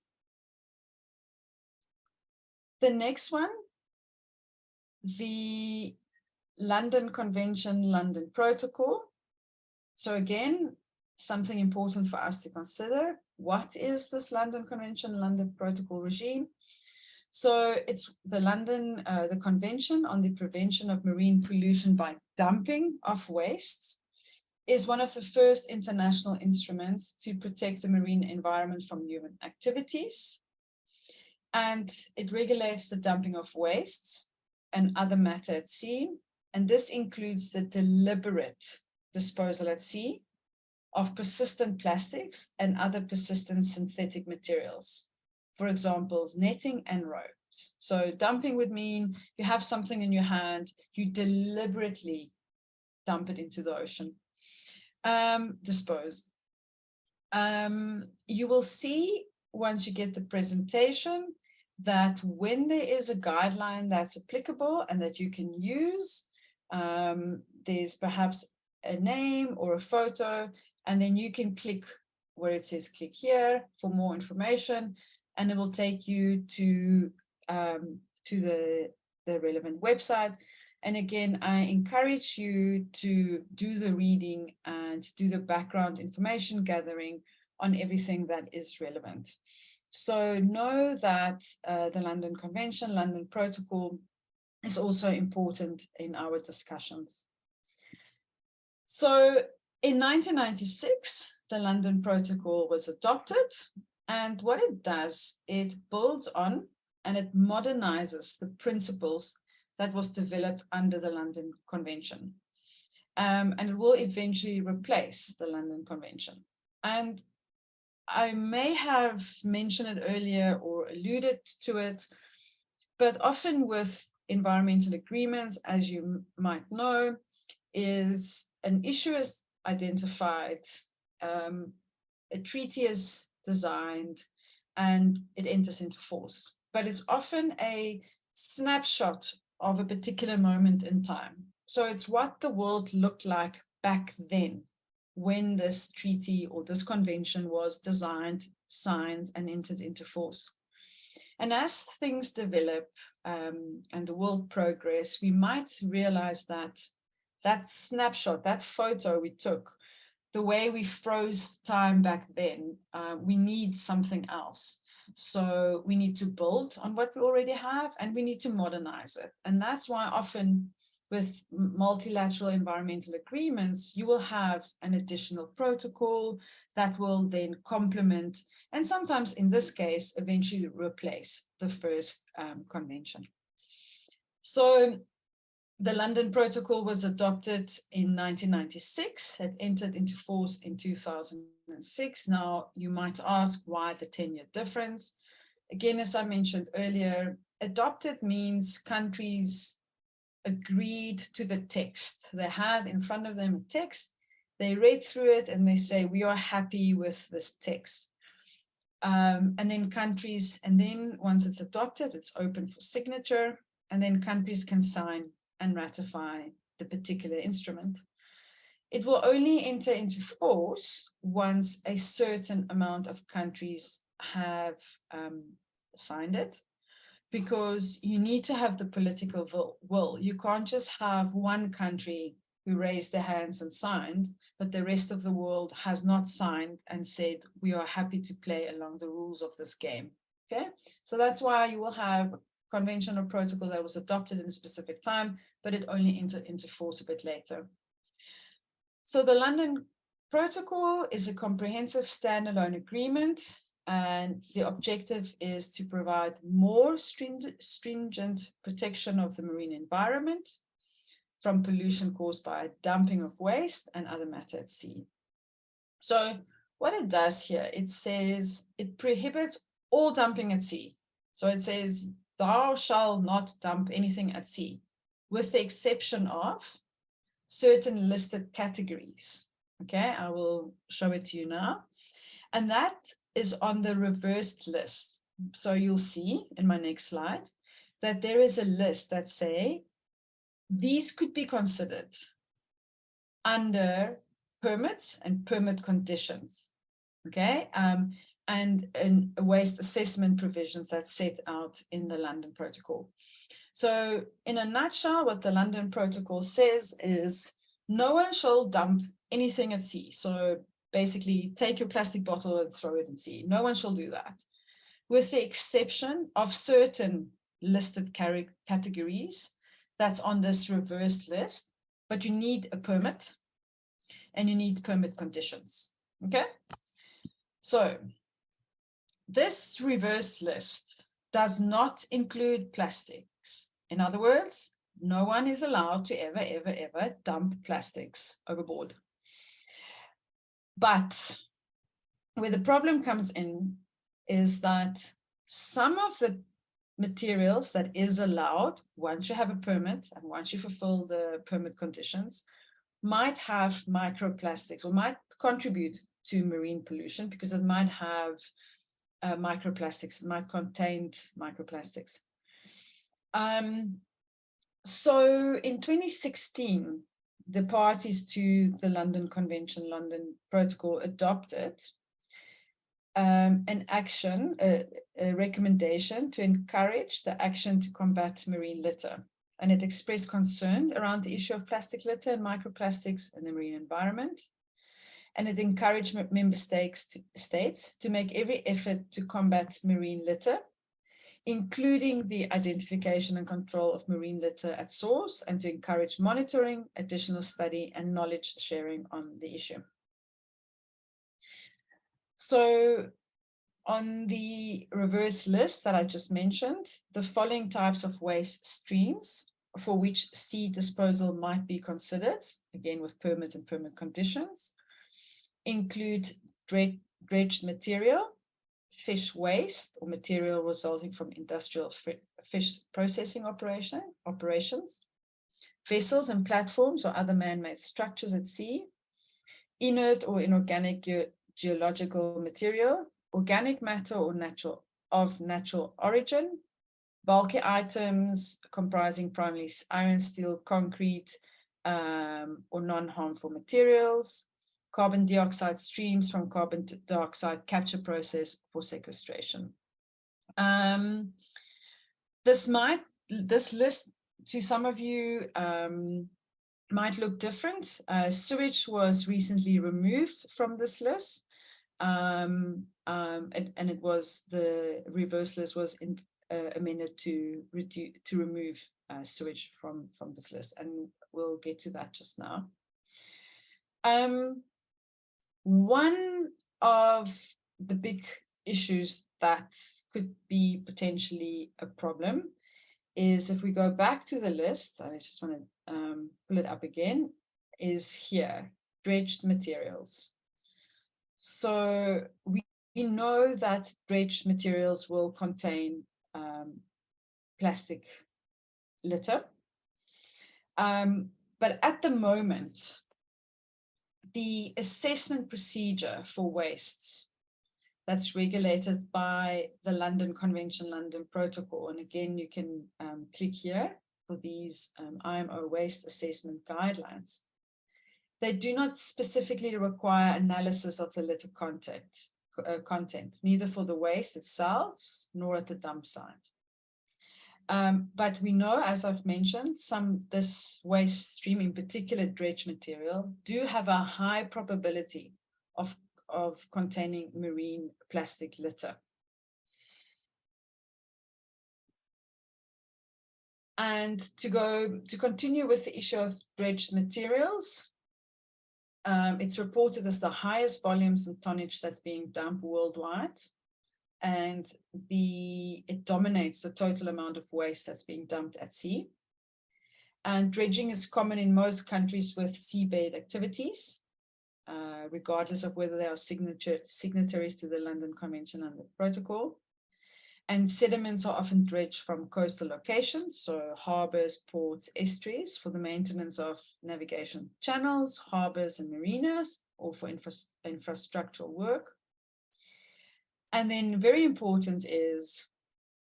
S3: next one, the London Convention, London Protocol. So again, something important for us to consider. What is this London Convention, London Protocol regime? So it's the Convention on the Prevention of Marine Pollution by Dumping of Wastes is one of the first international instruments to protect the marine environment from human activities. And it regulates the dumping of wastes and other matter at sea. And this includes the deliberate disposal at sea of persistent plastics and other persistent synthetic materials. For example, netting and ropes. So dumping would mean you have something in your hand, you deliberately dump it into the ocean. Dispose. You will see once you get the presentation that when there is a guideline that's applicable and that you can use, there's perhaps a name or a photo, and then you can click where it says click here for more information, and it will take you to the relevant website. And again, I encourage you to do the reading and do the background information gathering on everything that is relevant. So know that the London Convention, London Protocol is also important in our discussions. So in 1996, the London Protocol was adopted, and what it does, it builds on and it modernizes the principles that was developed under the London Convention. And it will eventually replace the London Convention. And I may have mentioned it earlier or alluded to it, but often with environmental agreements, as you might know, is an issue is identified, a treaty is designed, and it enters into force. But it's often a snapshot of a particular moment in time. So it's what the world looked like back then when this treaty or this convention was designed, signed, and entered into force. And as things develop and the world progress, we might realize that that snapshot, that photo we took, the way we froze time back then, we need something else. So we need to build on what we already have, and we need to modernize it. And that's why often with multilateral environmental agreements, you will have an additional protocol that will then complement, and sometimes in this case, eventually replace the first convention. So the London Protocol was adopted in 1996. It entered into force in 2006. Now, you might ask why the 10-year difference. Again, as I mentioned earlier, adopted means countries agreed to the text. They had in front of them a text. They read through it and they say, we are happy with this text. And then countries, and then once it's adopted, it's open for signature, and then countries can sign and ratify the particular instrument. It will only enter into force once a certain amount of countries have signed it, because you need to have the political will. You can't just have one country who raised their hands and signed, but the rest of the world has not signed and said, we are happy to play along the rules of this game. Okay, so that's why you will have convention or protocol that was adopted in a specific time, but it only entered into force a bit later. So the London Protocol is a comprehensive standalone agreement, and the objective is to provide more stringent protection of the marine environment from pollution caused by dumping of waste and other matter at sea. So what it does here, it says it prohibits all dumping at sea. So it says, thou shalt not dump anything at sea, with the exception of certain listed categories. Okay, I will show it to you now. And that is on the reversed list. So you'll see in my next slide that there is a list that say, these could be considered under permits and permit conditions. Okay, and waste assessment provisions that's set out in the London Protocol. So in a nutshell, what the London Protocol says is no one shall dump anything at sea. So basically take your plastic bottle and throw it in sea. No one shall do that, with the exception of certain listed categories that's on this reverse list, but you need a permit and you need permit conditions. Okay, so this reverse list does not include plastics. In other words, no one is allowed to ever dump plastics overboard. But where the problem comes in is that some of the materials that is allowed, once you have a permit and once you fulfill the permit conditions, might have microplastics or might contribute to marine pollution because it might have microplastics, it might contain microplastics. So in 2016, the parties to the London Convention, London Protocol adopted an action, a recommendation to encourage the action to combat marine litter. and it expressed concern around the issue of plastic litter and microplastics in the marine environment. And it encouraged member states to make every effort to combat marine litter, including the identification and control of marine litter at source, and to encourage monitoring, additional study, and knowledge sharing on the issue. So on the reverse list that I just mentioned, the following types of waste streams for which sea disposal might be considered, again with permit and permit conditions, include dredged material, fish waste or material resulting from industrial fish processing operations, vessels and platforms or other man-made structures at sea, inert or inorganic geological material, organic matter or natural origin, bulky items comprising primarily iron, steel, concrete, or non-harmful materials, carbon dioxide streams from carbon dioxide capture process for sequestration. This list to some of you might look different. Sewage was recently removed from this list, and it was the reverse list was amended to remove sewage from this list, and we'll get to that just now. One of the big issues that could be potentially a problem is if we go back to the list, I just want to pull it up again, is here, dredged materials. So we know that dredged materials will contain plastic litter. But at the moment, the assessment procedure for wastes that's regulated by the London Convention, London Protocol. And again, you can click here for these IMO waste assessment guidelines. They do not specifically require analysis of the litter content, neither for the waste itself nor at the dump site. But we know, as I've mentioned, this waste stream, in particular dredged material, do have a high probability of containing marine plastic litter. And to continue with the issue of dredged materials, it's reported as the highest volumes and tonnage that's being dumped worldwide. And it dominates the total amount of waste that's being dumped at sea. And dredging is common in most countries with seabed activities, regardless of whether they are signatories to the London Convention and the Protocol. And sediments are often dredged from coastal locations, so harbors, ports, estuaries, for the maintenance of navigation channels, harbors and marinas, or for infrastructural work. And then very important is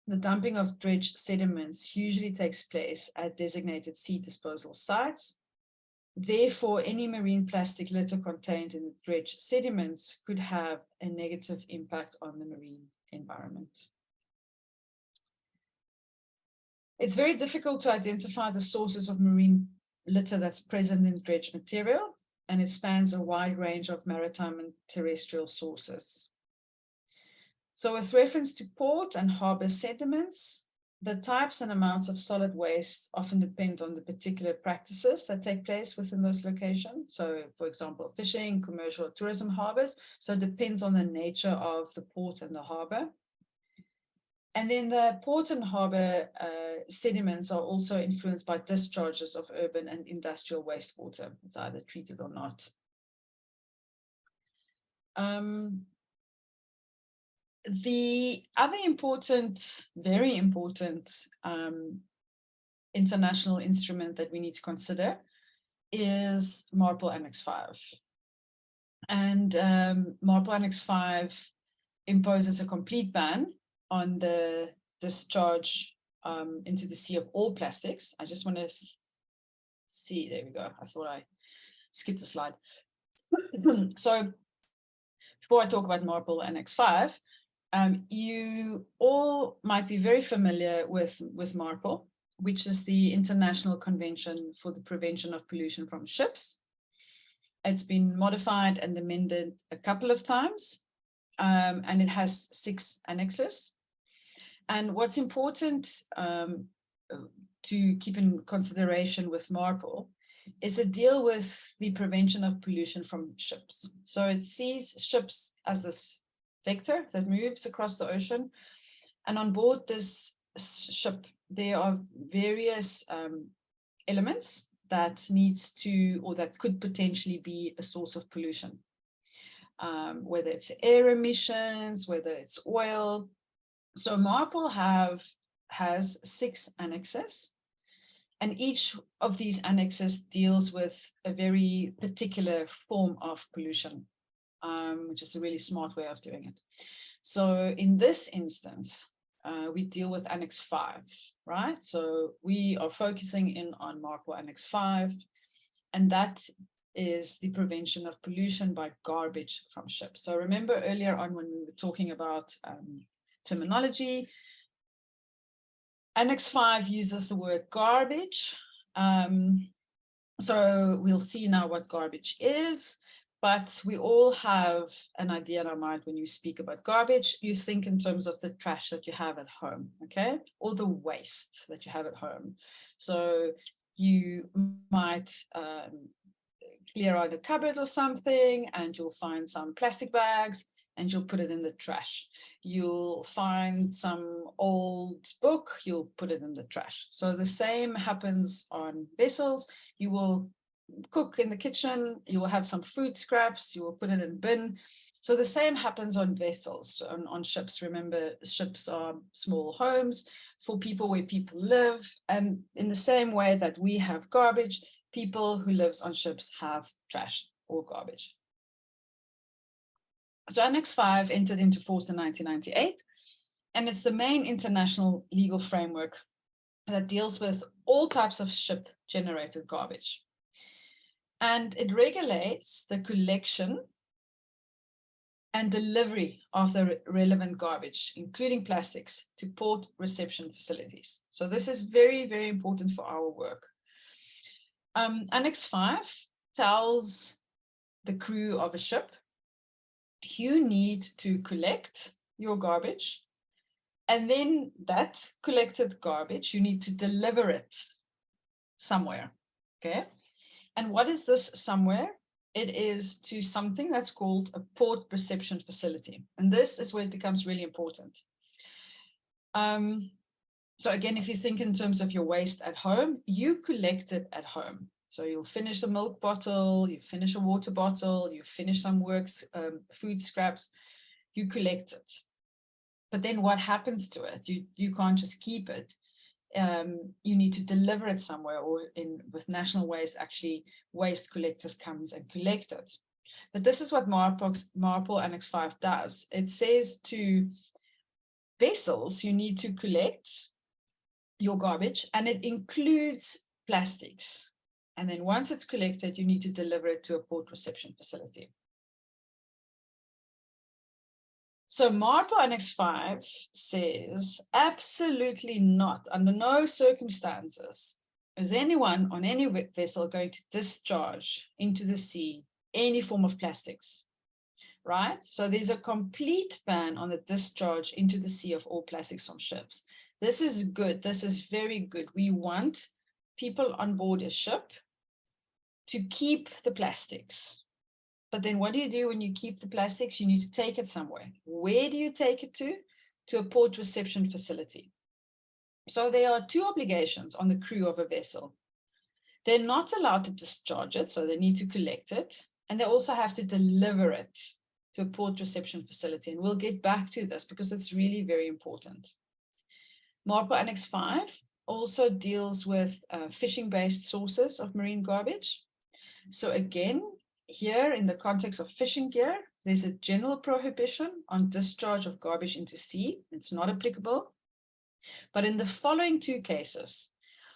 S3: the dumping of dredged sediments usually takes place at designated sea disposal sites. Therefore, any marine plastic litter contained in the dredged sediments could have a negative impact on the marine environment. It's very difficult to identify the sources of marine litter that's present in dredged material, and it spans a wide range of maritime and terrestrial sources. So with reference to port and harbor sediments, the types and amounts of solid waste often depend on the particular practices that take place within those locations. So for example, fishing, commercial or tourism harbors. So it depends on the nature of the port and the harbor. And then the port and harbor sediments are also influenced by discharges of urban and industrial wastewater. It's either treated or not. The other important, very important international instrument that we need to consider is MARPOL Annex 5. And MARPOL Annex 5 imposes a complete ban on the discharge into the sea of all plastics. I just want to see, there we go. I thought I skipped a slide. So before I talk about MARPOL Annex 5, you all might be very familiar with MARPOL. which is the International Convention for the Prevention of Pollution from Ships. It's been modified and amended a couple of times, and it has 6 annexes. And what's important to keep in consideration with MARPOL is a deal with the prevention of pollution from ships. So it sees ships as this vector that moves across the ocean. And on board this ship, there are various elements that needs to, or that could potentially be a source of pollution. Whether it's air emissions, whether it's oil. So MARPOL has 6 annexes. And each of these annexes deals with a very particular form of pollution, which is a really smart way of doing it. So in this instance, we deal with Annex 5, right? So we are focusing in on MARPOL Annex 5, and that is the prevention of pollution by garbage from ships. So remember earlier on when we were talking about terminology, Annex 5 uses the word garbage. So we'll see now what garbage is, but we all have an idea in our mind when you speak about garbage. You think in terms of the trash that you have at home, okay? Or the waste that you have at home. So you might clear out a cupboard or something, and you'll find some plastic bags, and you'll put it in the trash. You'll find some old book, you'll put it in the trash. So the same happens on vessels. You will cook in the kitchen, you will have some food scraps, you will put it in a bin. So the same happens on vessels, on ships. Remember, ships are small homes for people where people live. And in the same way that we have garbage, people who live on ships have trash or garbage. So Annex 5 entered into force in 1998, and it's the main international legal framework that deals with all types of ship-generated garbage. And it regulates the collection and delivery of the relevant garbage, including plastics, to port reception facilities. So this is very, very important for our work. Annex 5 tells the crew of a ship, you need to collect your garbage, and then that collected garbage, you need to deliver it somewhere, okay? And what is this somewhere? It is to something that's called a port reception facility. And this is where it becomes really important. So again, if you think in terms of your waste at home, you collect it at home. So you'll finish a milk bottle, you finish a water bottle, you finish some works, food scraps, you collect it. But then what happens to it? You can't just keep it. You need to deliver it somewhere, or with National Waste, actually waste collectors comes and collect it. But this is what MARPOL Annex 5 does. It says to vessels, you need to collect your garbage, and it includes plastics. And then once it's collected, you need to deliver it to a port reception facility. So MARPOL Annex 5 says absolutely not, under no circumstances, is anyone on any vessel going to discharge into the sea any form of plastics, right? So there's a complete ban on the discharge into the sea of all plastics from ships. This is good. This is very good. We want people on board a ship to keep the plastics. But then what do you do when you keep the plastics? You need to take it somewhere. Where do you take it to? To a port reception facility. So there are 2 obligations on the crew of a vessel. They're not allowed to discharge it, so they need to collect it. And they also have to deliver it to a port reception facility. And we'll get back to this because it's really very important. MARPOL Annex 5 also deals with fishing-based sources of marine garbage. So again, here in the context of fishing gear, there's a general prohibition on discharge of garbage into sea. It's not applicable. But in the following 2 cases,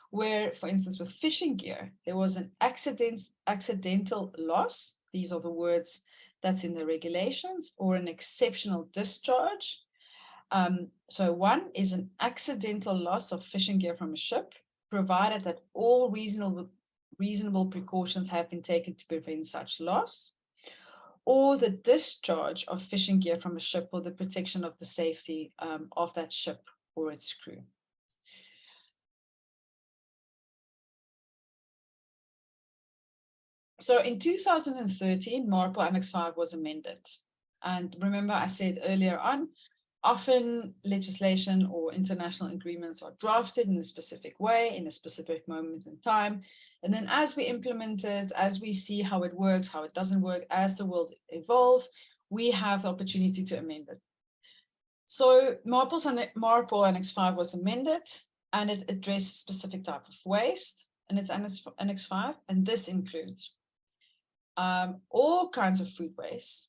S3: where, for instance, with fishing gear, there was an accidental loss, these are the words that's in the regulations, or an exceptional discharge. So one is an accidental loss of fishing gear from a ship, provided that all reasonable precautions have been taken to prevent such loss, or the discharge of fishing gear from a ship for the protection of the safety of that ship or its crew. So in 2013, MARPOL Annex 5 was amended. And remember, I said earlier on, often legislation or international agreements are drafted in a specific way, in a specific moment in time. And then as we implement it, as we see how it works, how it doesn't work, as the world evolves, we have the opportunity to amend it. So MARPOL Annex 5 was amended, and it addresses a specific type of waste, and it's Annex 5, and this includes all kinds of food waste,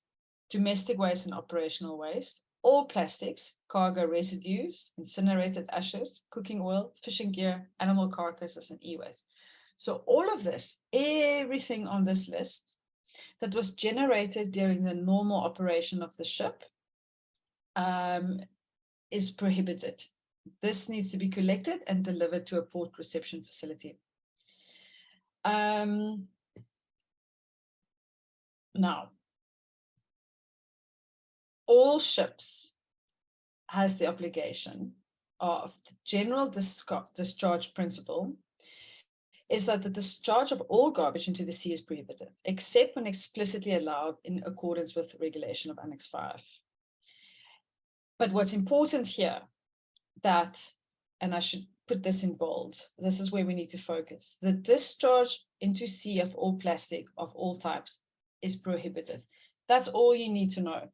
S3: domestic waste and operational waste, all plastics, cargo residues, incinerated ashes, cooking oil, fishing gear, animal carcasses, and e-waste. So all of this, everything on this list that was generated during the normal operation of the ship is prohibited. This needs to be collected and delivered to a port reception facility. Now, all ships has the obligation of the general discharge principle is that the discharge of all garbage into the sea is prohibited, except when explicitly allowed in accordance with the regulation of Annex 5. But what's important here that, and I should put this in bold, this is where we need to focus, the discharge into sea of all plastic of all types is prohibited. That's all you need to know,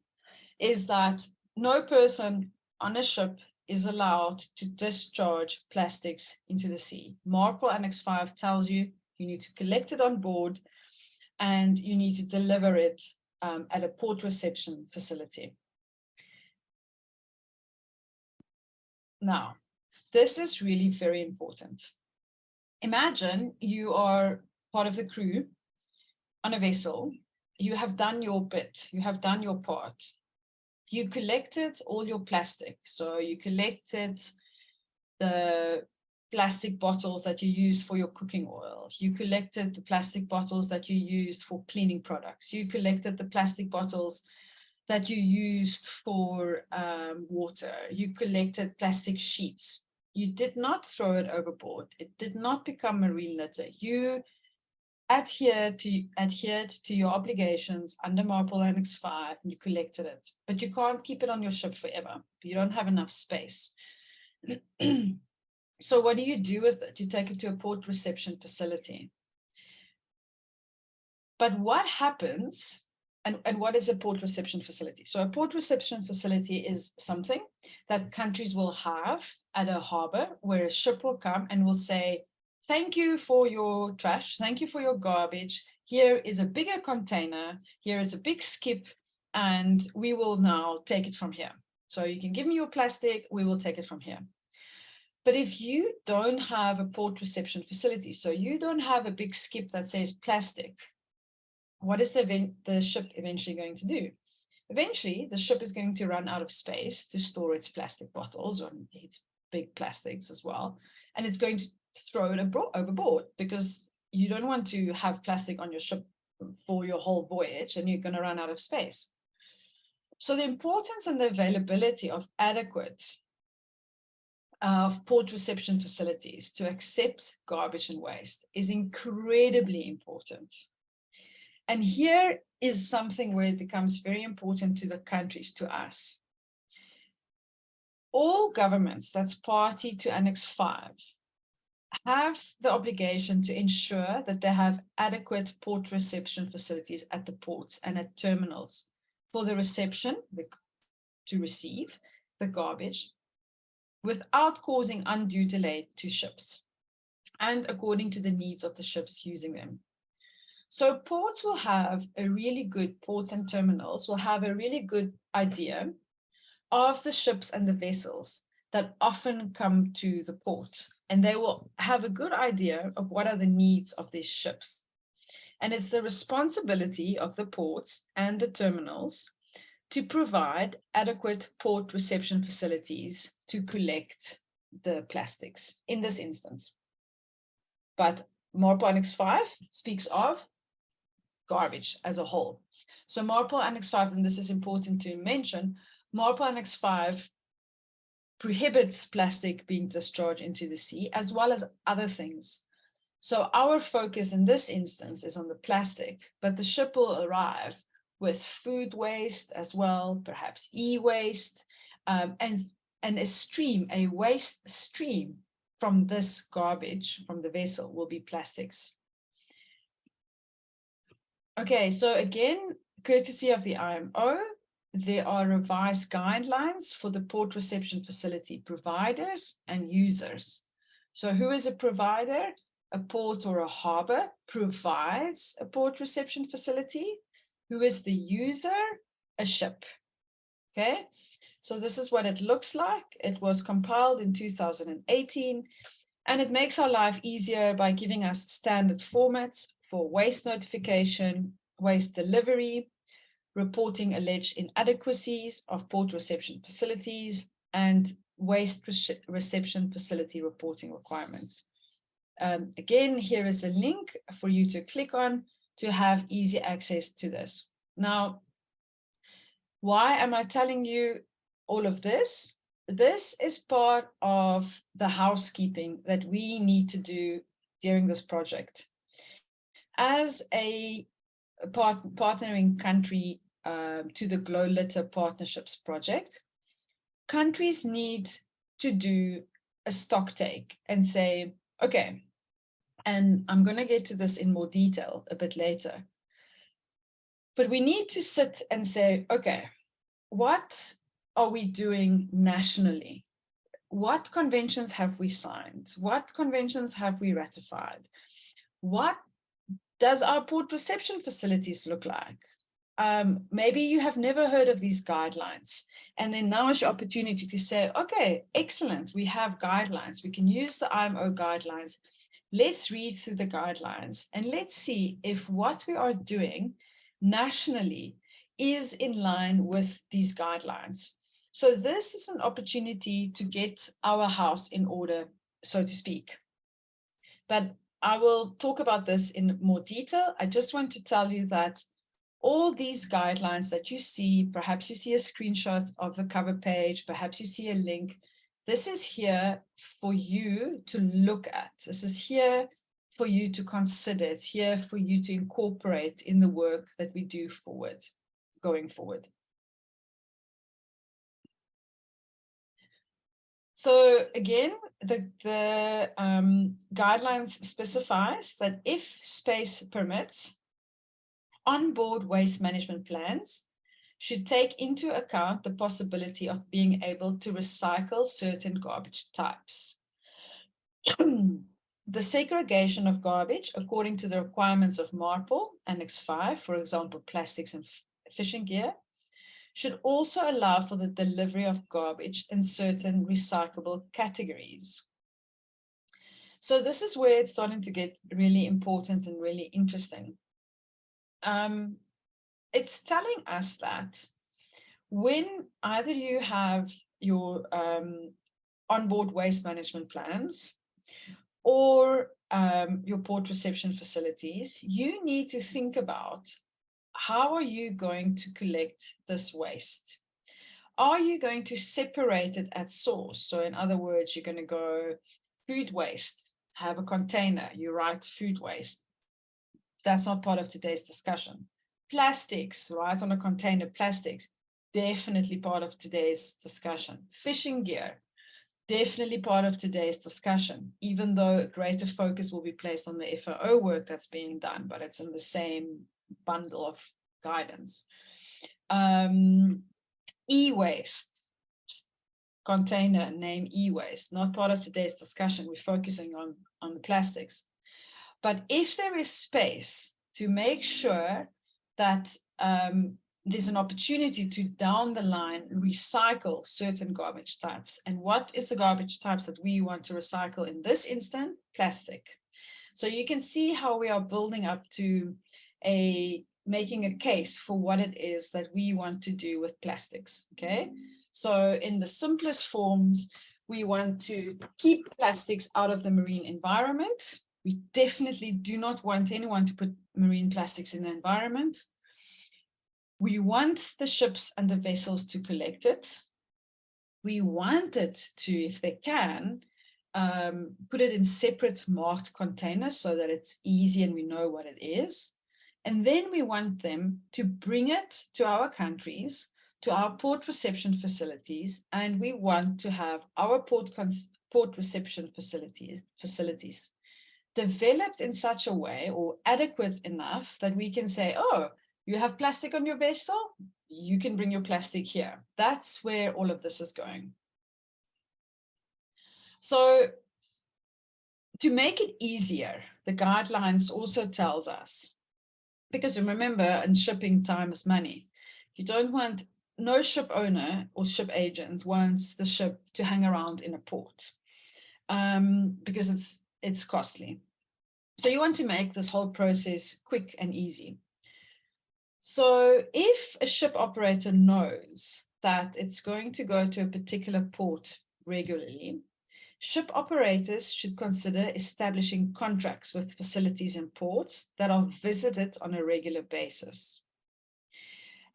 S3: is that no person on a ship is allowed to discharge plastics into the sea. MARPOL Annex 5 tells you you need to collect it on board and you need to deliver it at a port reception facility. Now, this is really very important. Imagine you are part of the crew on a vessel. You have done your bit, you have done your part. You collected all your plastic. So you collected the plastic bottles that you use for your cooking oil. You collected the plastic bottles that you used for cleaning products. You collected the plastic bottles that you used for water. You collected plastic sheets. You did not throw it overboard. It did not become marine litter. You adhered to your obligations under MARPOL Annex 5, and you collected it. But you can't keep it on your ship forever. You don't have enough space. So what do you do with it? You take it to a port reception facility. But what happens, and what is a port reception facility? So a port reception facility is something that countries will have at a harbor where a ship will come and will say, thank you for your trash. Thank you for your garbage. Here is a bigger container. Here is a big skip, and we will now take it from here. So you can give me your plastic. We will take it from here. But if you don't have a port reception facility, so you don't have a big skip that says plastic, what is the ship eventually going to do? Eventually, the ship is going to run out of space to store its plastic bottles or its big plastics as well. And it's going to throw it overboard because you don't want to have plastic on your ship for your whole voyage and you're going to run out of space. So the importance and the availability of adequate port reception facilities to accept garbage and waste is incredibly important. And here is something where it becomes very important to the countries, to us. All governments that's party to Annex 5 have the obligation to ensure that they have adequate port reception facilities at the ports and at terminals for the reception, to receive the garbage without causing undue delay to ships and according to the needs of the ships using them. So ports will have a really good, ports and terminals will have a really good idea of the ships and the vessels that often come to the port. And they will have a good idea of what are the needs of these ships. And it's the responsibility of the ports and the terminals to provide adequate port reception facilities to collect the plastics in this instance. but MARPOL Annex 5 speaks of garbage as a whole. So MARPOL Annex 5, and this is important to mention, MARPOL Annex 5 prohibits plastic being discharged into the sea, as well as other things. So our focus in this instance is on the plastic, but the ship will arrive with food waste as well, perhaps e-waste, and a waste stream from this garbage from the vessel will be plastics. Okay, so again, courtesy of the IMO, there are revised guidelines for the port reception facility providers and users. So who is a provider? A port or a harbor provides a port reception facility. Who is the user? A ship. Okay, so this is what it looks like. It was compiled in 2018, and it makes our life easier by giving us standard formats for waste notification, waste delivery, reporting alleged inadequacies of port reception facilities, and waste reception facility reporting requirements. Again, here is a link for you to click on to have easy access to this. Now, why am I telling you all of this? This is part of the housekeeping that we need to do during this project. As a partnering country to the GloLitter Partnerships project, countries need to do a stock take and say, okay, and I'm going to get to this in more detail a bit later, but we need to sit and say, okay, what are we doing nationally? What conventions have we signed? What conventions have we ratified? What does our port reception facilities look like? Maybe you have never heard of these guidelines. And then now is your opportunity to say, okay, excellent, we have guidelines. We can use the IMO guidelines. Let's read through the guidelines and let's see if what we are doing nationally is in line with these guidelines. So this is an opportunity to get our house in order, so to speak. But I will talk about this in more detail. I just want to tell you that all these guidelines that you see, perhaps you see a screenshot of the cover page, perhaps you see a link. This is here for you to look at. This is here for you to consider. It's here for you to incorporate in the work that we do going forward. So again, the guidelines specifies that if space permits, onboard waste management plans should take into account the possibility of being able to recycle certain garbage types. The segregation of garbage, according to the requirements of MARPOL Annex 5, for example, plastics and fishing gear, should also allow for the delivery of garbage in certain recyclable categories. So this is where it's starting to get really important and really interesting. It's telling us that when either you have your onboard waste management plans or your port reception facilities, you need to think about how are you going to collect this waste? Are you going to separate it at source? So in other words, you're going to go food waste, have a container, you write food waste. That's not part of today's discussion. Plastics, right, on a container, plastics, definitely part of today's discussion. Fishing gear, definitely part of today's discussion, even though a greater focus will be placed on the FAO work that's being done, but it's in the same bundle of guidance. E-waste, container name e-waste, not part of today's discussion. We're focusing on the plastics. But if there is space to make sure that there's an opportunity to down the line recycle certain garbage types. And what is the garbage types that we want to recycle in this instant? Plastic. So you can see how we are building up to making a case for what it is that we want to do with plastics, okay? So in the simplest forms, we want to keep plastics out of the marine environment. We definitely do not want anyone to put marine plastics in the environment. We want the ships and the vessels to collect it. We want it to, if they can, put it in separate marked containers so that it's easy and we know what it is. And then we want them to bring it to our countries, to our port reception facilities, and we want to have our port reception facilities developed in such a way or adequate enough that we can say, oh, you have plastic on your vessel, you can bring your plastic here. That's where all of this is going. So to make it easier, the guidelines also tells us, because remember, in shipping, time is money. You don't want, no ship owner or ship agent wants the ship to hang around in a port because it's costly. So you want to make this whole process quick and easy. So if a ship operator knows that it's going to go to a particular port regularly, ship operators should consider establishing contracts with facilities and ports that are visited on a regular basis.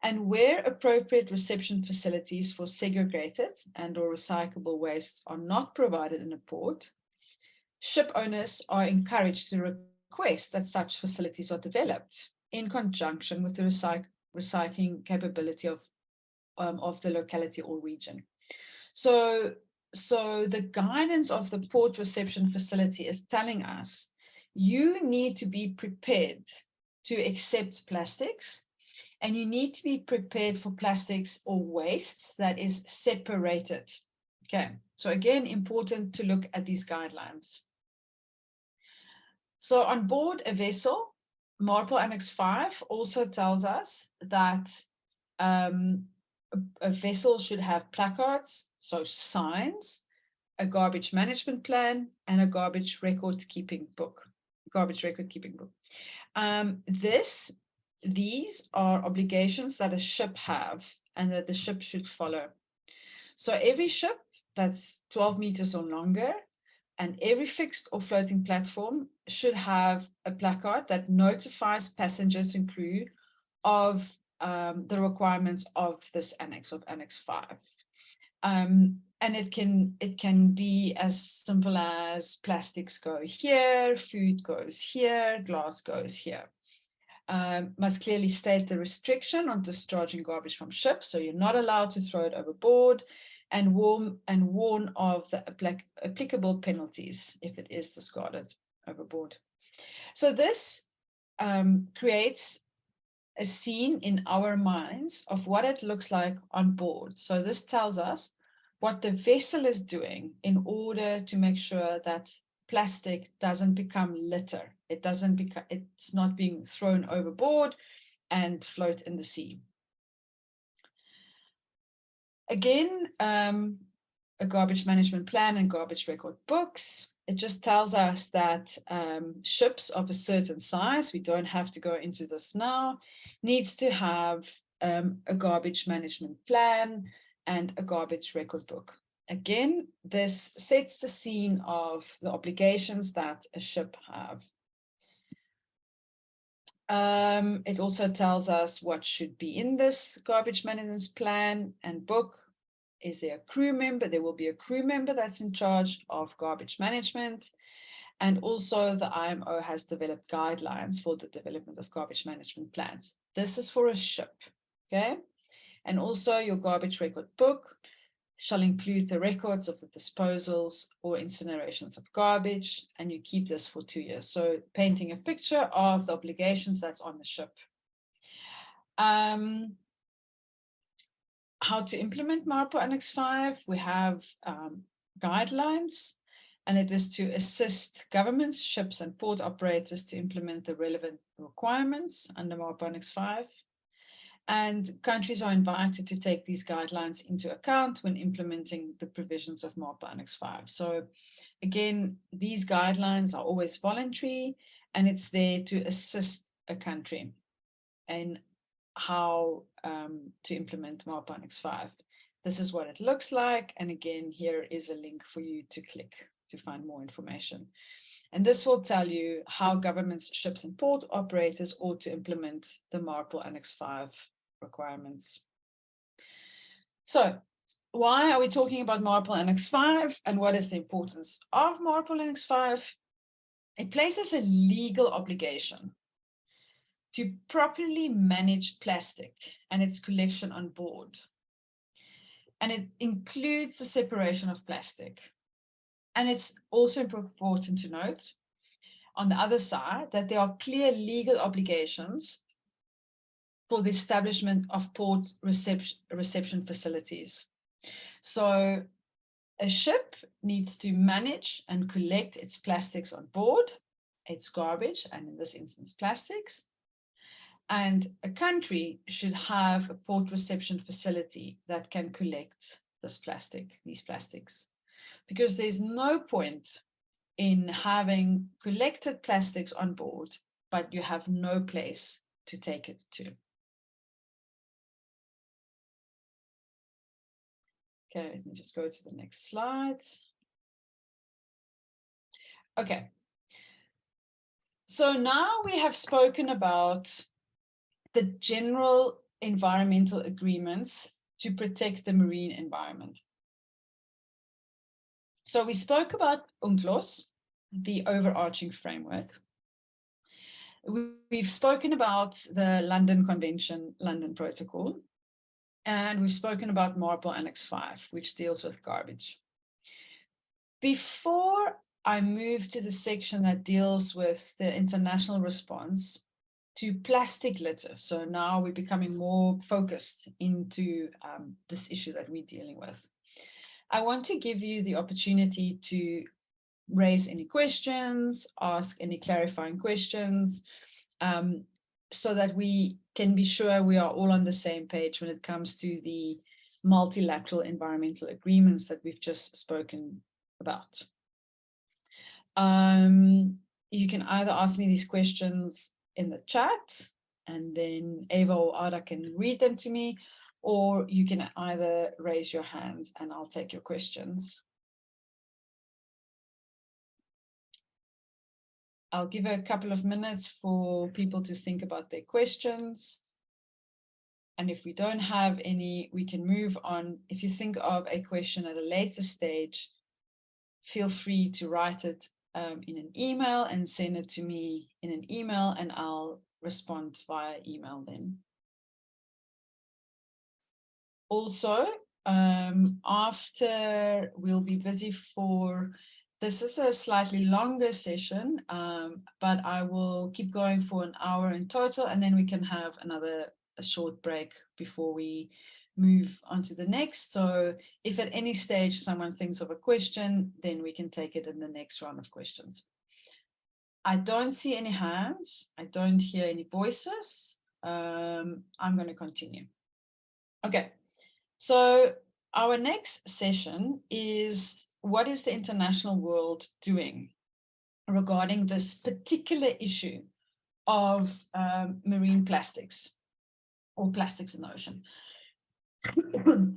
S3: And where appropriate reception facilities for segregated and or recyclable wastes are not provided in a port, ship owners are encouraged to request that such facilities are developed in conjunction with the recycling capability of the locality or region. So the guidance of the port reception facility is telling us you need to be prepared to accept plastics, and you need to be prepared for plastics or wastes that is separated. Okay, so again, important to look at these guidelines. So on board a vessel, MARPOL Annex 5 also tells us that a vessel should have placards, so signs, a garbage management plan, and a garbage record keeping book. These are obligations that a ship have and that the ship should follow. So every ship that's 12 meters or longer and every fixed or floating platform should have a placard that notifies passengers and crew of the requirements of this annex, of Annex 5. And it can be as simple as plastics go here, food goes here, glass goes here. Must clearly state the restriction on discharging garbage from ships, so you're not allowed to throw it overboard, and warn of the applicable penalties if it is discarded overboard. So this creates a scene in our minds of what it looks like on board. So this tells us what the vessel is doing in order to make sure that plastic doesn't become litter. It's not being thrown overboard and float in the sea. Again, a garbage management plan and garbage record books. It just tells us that ships of a certain size, we don't have to go into this now, needs to have a garbage management plan and a garbage record book. Again, this sets the scene of the obligations that a ship have. It also tells us what should be in this garbage management plan and book. Is there a crew member? There will be a crew member that's in charge of garbage management. And also the IMO has developed guidelines for the development of garbage management plans. This is for a ship, okay? And also your garbage record book shall include the records of the disposals or incinerations of garbage, and you keep this for 2 years. So painting a picture of the obligations that's on the ship. How to implement MARPOL Annex 5, we have guidelines, and it is to assist governments, ships, and port operators to implement the relevant requirements under MARPOL Annex 5. And countries are invited to take these guidelines into account when implementing the provisions of MARPOL Annex 5. So again, these guidelines are always voluntary, and it's there to assist a country in how to implement MARPOL Annex 5. This is what it looks like. And again, here is a link for you to click to find more information. And this will tell you how governments, ships, and port operators ought to implement the MARPOL Annex 5 requirements. So, why are we talking about MARPOL Annex 5, and what is the importance of MARPOL Annex 5? It places a legal obligation to properly manage plastic and its collection on board. And it includes the separation of plastic. And it's also important to note on the other side that there are clear legal obligations for the establishment of port reception facilities. So a ship needs to manage and collect its plastics on board, its garbage, and in this instance, plastics. And a country should have a port reception facility that can collect these plastics. Because there's no point in having collected plastics on board, but you have no place to take it to. Okay, let me just go to the next slide. Okay. So now we have spoken about the general environmental agreements to protect the marine environment. So we spoke about UNCLOS, the overarching framework. We've spoken about the London Convention, London Protocol, and we've spoken about MARPOL Annex 5, which deals with garbage. Before I move to the section that deals with the international response to plastic litter, so now we're becoming more focused into this issue that we're dealing with, I want to give you the opportunity to raise any questions, ask any clarifying questions, so that we can be sure we are all on the same page when it comes to the multilateral environmental agreements that we've just spoken about. You can either ask me these questions in the chat, and then Eva or Ada can read them to me, or you can either raise your hands and I'll take your questions. I'll give a couple of minutes for people to think about their questions. And if we don't have any, we can move on. If you think of a question at a later stage, feel free to write it in an email and send it to me in an email, and I'll respond via email then. Also, after we'll be busy for, this is a slightly longer session, but I will keep going for an hour in total, and then we can have a short break before we move on to the next. So if at any stage someone thinks of a question, then we can take it in the next round of questions. I don't see any hands. I don't hear any voices. I'm going to continue. Okay, so our next session is, what is the international world doing regarding this particular issue of marine plastics or plastics in the ocean?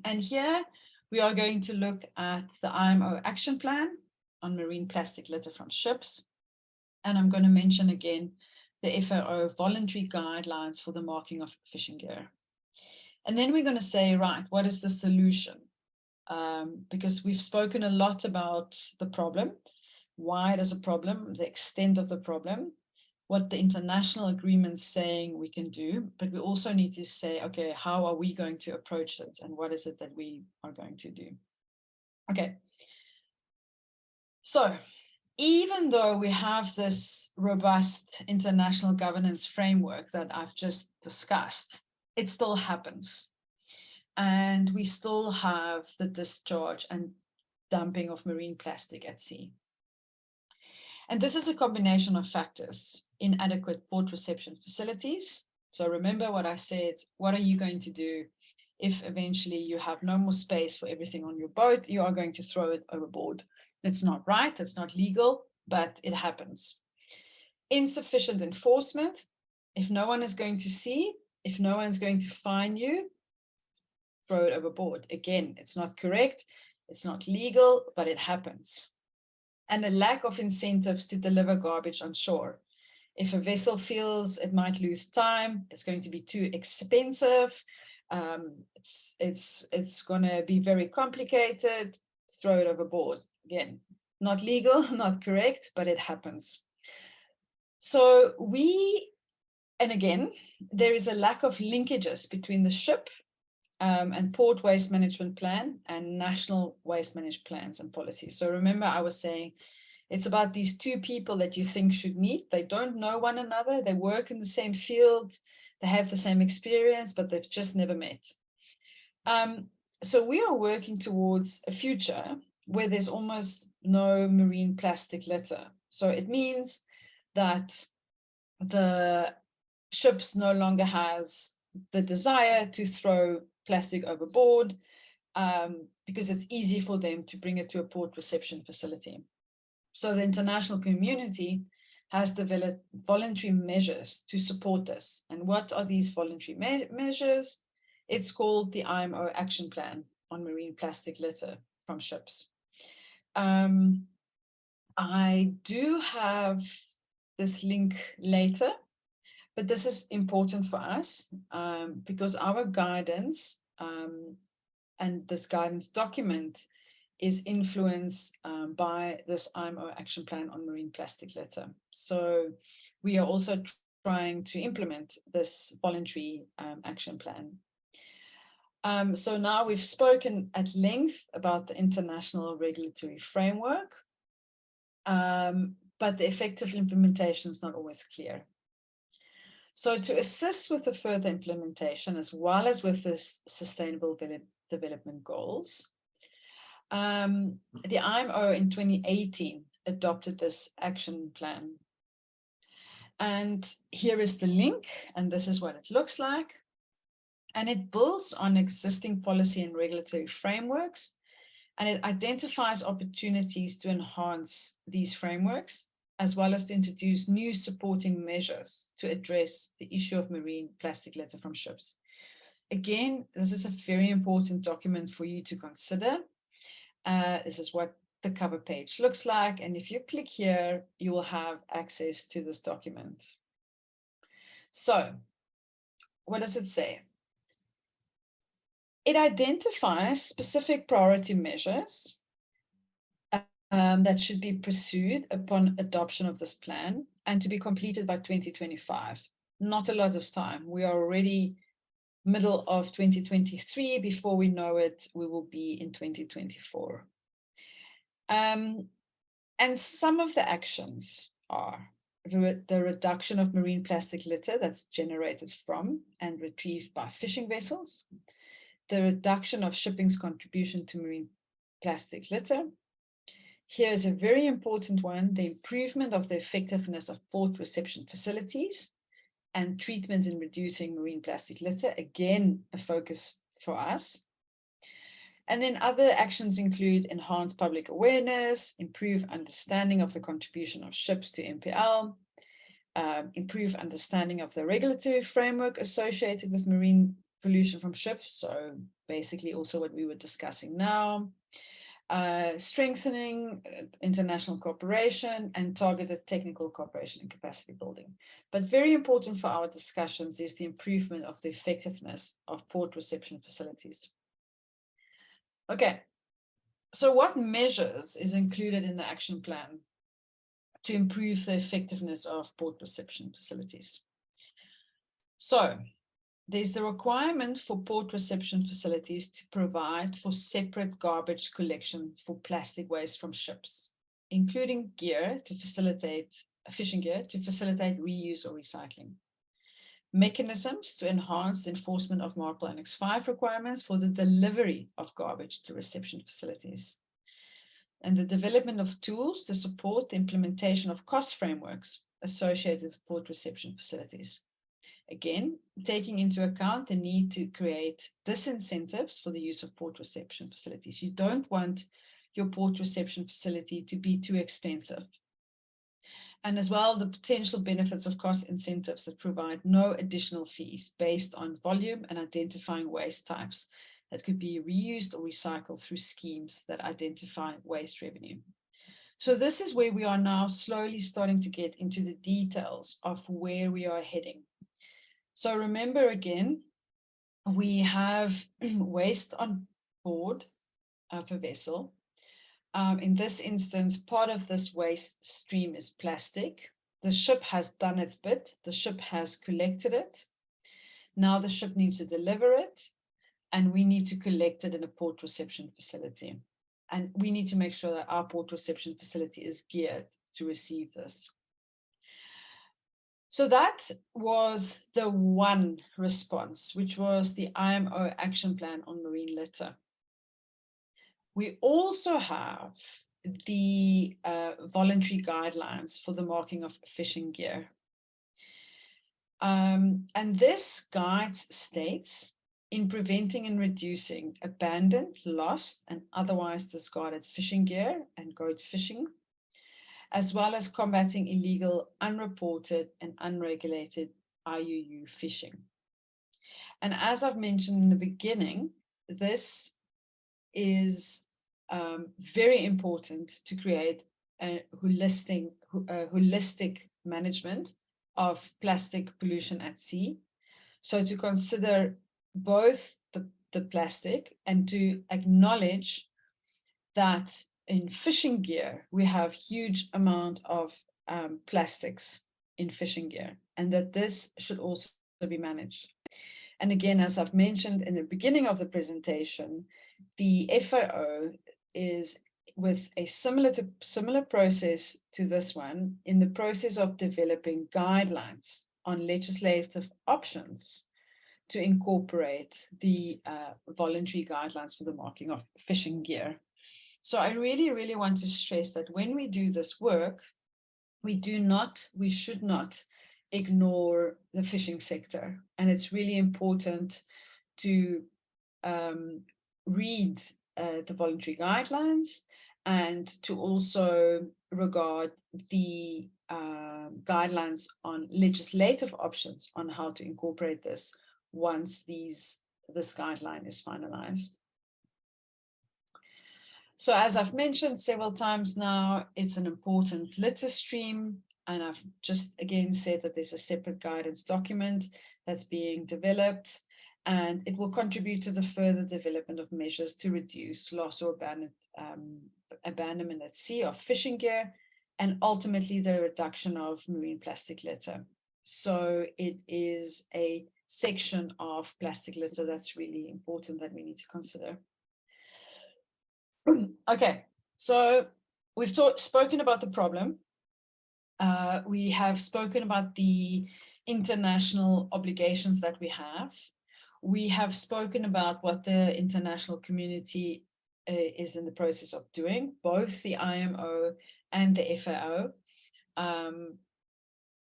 S3: And here we are going to look at the IMO action plan on marine plastic litter from ships. And I'm going to mention again the FAO voluntary guidelines for the marking of fishing gear. And then we're going to say, right, what is the solution? Because we've spoken a lot about the problem, why it is a problem, the extent of the problem, what the international agreement's saying we can do, but we also need to say, okay, how are we going to approach it, and what is it that we are going to do? Okay. So even though we have this robust international governance framework that I've just discussed, it still happens. And we still have the discharge and dumping of marine plastic at sea. And this is a combination of factors: inadequate port reception facilities. So remember what I said, what are you going to do if eventually you have no more space for everything on your boat? You are going to throw it overboard. It's not right, it's not legal, but it happens. Insufficient enforcement. If no one is going to see, if no one's going to fine you, throw it overboard. Again, it's not correct, it's not legal, but it happens. and a lack of incentives to deliver garbage on shore. If a vessel feels it might lose time, it's going to be too expensive, it's going to be very complicated, throw it overboard. Again, not legal, not correct, but it happens. So and again, there is a lack of linkages between the ship and port waste management plan and national waste management plans and policies. So remember, I was saying it's about these two people that you think should meet. They don't know one another. They work in the same field. They have the same experience, but they've just never met. So we are working towards a future where there's almost no marine plastic litter. So it means that the ships no longer has the desire to throw plastic overboard because it's easy for them to bring it to a port reception facility. So the international community has developed voluntary measures to support this. And what are these voluntary measures? It's called the IMO Action Plan on Marine Plastic Litter from Ships. I do have this link later, but this is important for us because our guidance and this guidance document is influenced by this IMO Action Plan on Marine Plastic Litter. So we are also trying to implement this voluntary action plan. So now we've spoken at length about the international regulatory framework, but the effective implementation is not always clear. So to assist with the further implementation, as well as with the sustainable development goals, the IMO in 2018 adopted this action plan. And here is the link, and this is what it looks like. And it builds on existing policy and regulatory frameworks, and it identifies opportunities to enhance these frameworks, as well as to introduce new supporting measures to address the issue of marine plastic litter from ships. Again, this is a very important document for you to consider. This is what the cover page looks like. And if you click here, you will have access to this document. So what does it say? It identifies specific priority measures that should be pursued upon adoption of this plan and to be completed by 2025. Not a lot of time. We are already middle of 2023. Before we know it, we will be in 2024. And some of the actions are the reduction of marine plastic litter that's generated from and retrieved by fishing vessels, the reduction of shipping's contribution to marine plastic litter. Here's a very important one, the improvement of the effectiveness of port reception facilities and treatment in reducing marine plastic litter, again, a focus for us. And then other actions include enhanced public awareness, improve understanding of the contribution of ships to MPL, improve understanding of the regulatory framework associated with marine pollution from ships. So basically also what we were discussing now. Strengthening international cooperation and targeted technical cooperation and capacity building. But very important for our discussions is the improvement of the effectiveness of port reception facilities. Okay, so what measures is included in the action plan to improve the effectiveness of port reception facilities? So there's the requirement for port reception facilities to provide for separate garbage collection for plastic waste from ships, including gear to facilitate, fishing gear to facilitate reuse or recycling. Mechanisms to enhance the enforcement of MARPOL Annex 5 requirements for the delivery of garbage to reception facilities. And the development of tools to support the implementation of cost frameworks associated with port reception facilities. Again, taking into account the need to create disincentives for the use of port reception facilities. You don't want your port reception facility to be too expensive. And as well, the potential benefits of cost incentives that provide no additional fees based on volume and identifying waste types that could be reused or recycled through schemes that identify waste revenue. So this is where we are now slowly starting to get into the details of where we are heading. So remember again, we have waste on board of a vessel. In this instance, part of this waste stream is plastic. The ship has done its bit. The ship has collected it. Now the ship needs to deliver it, and we need to collect it in a port reception facility. And we need to make sure that our port reception facility is geared to receive this. So that was the one response, which was the IMO Action Plan on Marine Litter. We also have the voluntary guidelines for the marking of fishing gear. And this guides states in preventing and reducing abandoned, lost, and otherwise discarded fishing gear and goat fishing, as well as combating illegal, unreported, and unregulated IUU fishing. And as I've mentioned in the beginning, this is very important to create a holistic management of plastic pollution at sea. So to consider both the plastic and to acknowledge that in fishing gear, we have huge amount of plastics in fishing gear, and that this should also be managed. And again, as I've mentioned in the beginning of the presentation, the FAO is with a similar process to this one in the process of developing guidelines on legislative options to incorporate the voluntary guidelines for the marking of fishing gear. So I really, really want to stress that when we do this work, we should not ignore the fishing sector. And it's really important to read the voluntary guidelines and to also regard the guidelines on legislative options on how to incorporate this once this guideline is finalized. So as I've mentioned several times now, it's an important litter stream. And I've just again said that there's a separate guidance document that's being developed, and it will contribute to the further development of measures to reduce loss or abandonment at sea of fishing gear, and ultimately the reduction of marine plastic litter. So it is a section of plastic litter that's really important that we need to consider. Okay, so we've spoken about the problem. We have spoken about the international obligations that we have. We have spoken about what the international community is in the process of doing, both the IMO and the FAO.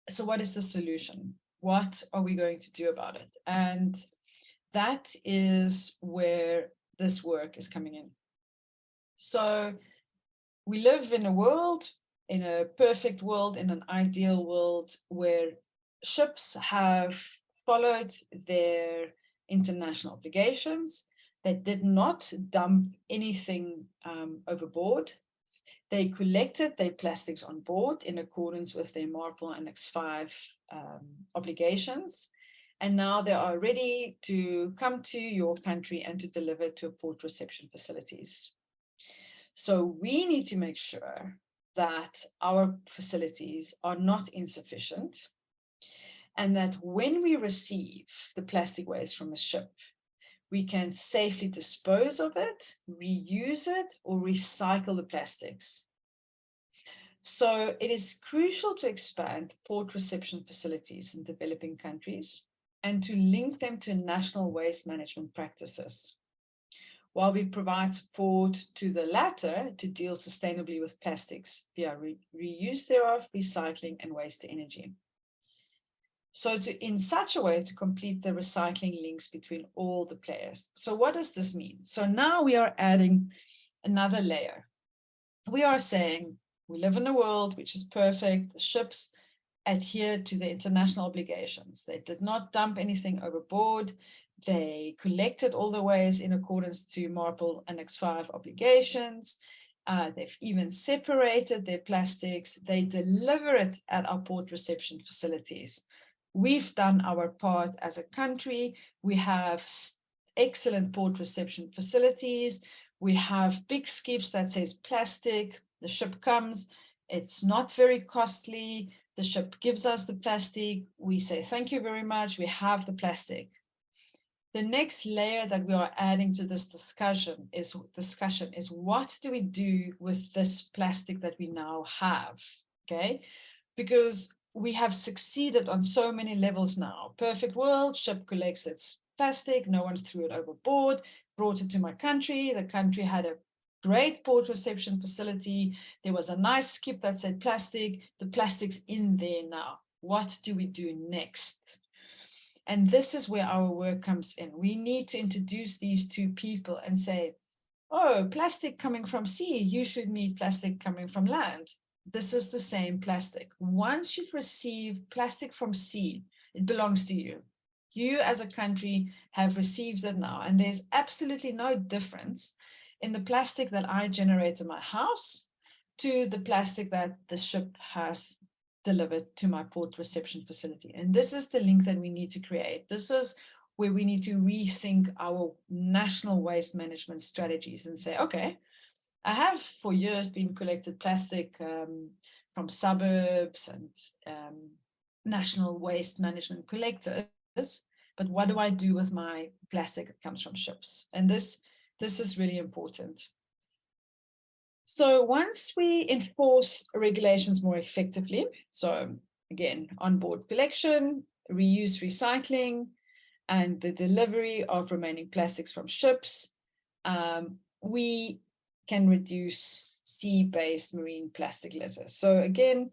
S3: So what is the solution? What are we going to do about it? And that is where this work is coming in. So we live in a world, in a perfect world, in an ideal world where ships have followed their international obligations. They did not dump anything overboard. They collected their plastics on board in accordance with their MARPOL Annex 5 obligations. And now they are ready to come to your country and to deliver to port reception facilities. So we need to make sure that our facilities are not insufficient, and that when we receive the plastic waste from a ship, we can safely dispose of it, reuse it, or recycle the plastics. So it is crucial to expand port reception facilities in developing countries and to link them to national waste management practices, while we provide support to the latter to deal sustainably with plastics via reuse thereof, recycling, and waste to energy. So in such a way to complete the recycling links between all the players. So what does this mean? So now we are adding another layer. We are saying we live in a world which is perfect. The ships adhere to the international obligations. They did not dump anything overboard. They collected all the waste in accordance to MARPOL Annex 5 obligations. They've even separated their plastics. They deliver it at our port reception facilities. We've done our part as a country. We have excellent port reception facilities. We have big skips that says plastic. The ship comes. It's not very costly. The ship gives us the plastic. We say, thank you very much. We have the plastic. The next layer that we are adding to this discussion is what do we do with this plastic that we now have, okay? Because we have succeeded on so many levels now. Perfect world, ship collects its plastic, no one threw it overboard, brought it to my country. The country had a great port reception facility. There was a nice skip that said plastic. The plastic's in there now. What do we do next? And this is where our work comes in. We need to introduce these two people and say, oh, plastic coming from sea, you should meet plastic coming from land. This is the same plastic. Once you've received plastic from sea, it belongs to you. You as a country have received it now. And there's absolutely no difference in the plastic that I generate in my house to the plastic that the ship has delivered to my port reception facility. And this is the link that we need to create. This is where we need to rethink our national waste management strategies and say, okay, I have for years been collected plastic from suburbs and national waste management collectors, but what do I do with my plastic that comes from ships? And this is really important. So once we enforce regulations more effectively, so again, onboard collection, reuse, recycling, and the delivery of remaining plastics from ships, we can reduce sea-based marine plastic litter. So again,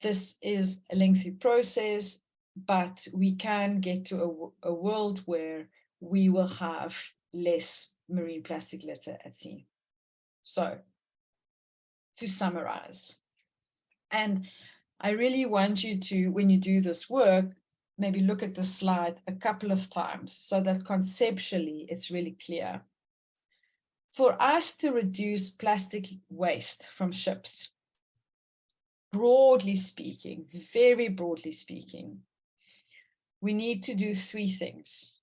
S3: this is a lengthy process, but we can get to a world where we will have less marine plastic litter at sea. So to summarize, and I really want you to, when you do this work, maybe look at the slide a couple of times so that conceptually it's really clear. For us to reduce plastic waste from ships, broadly speaking, very broadly speaking, we need to do three things.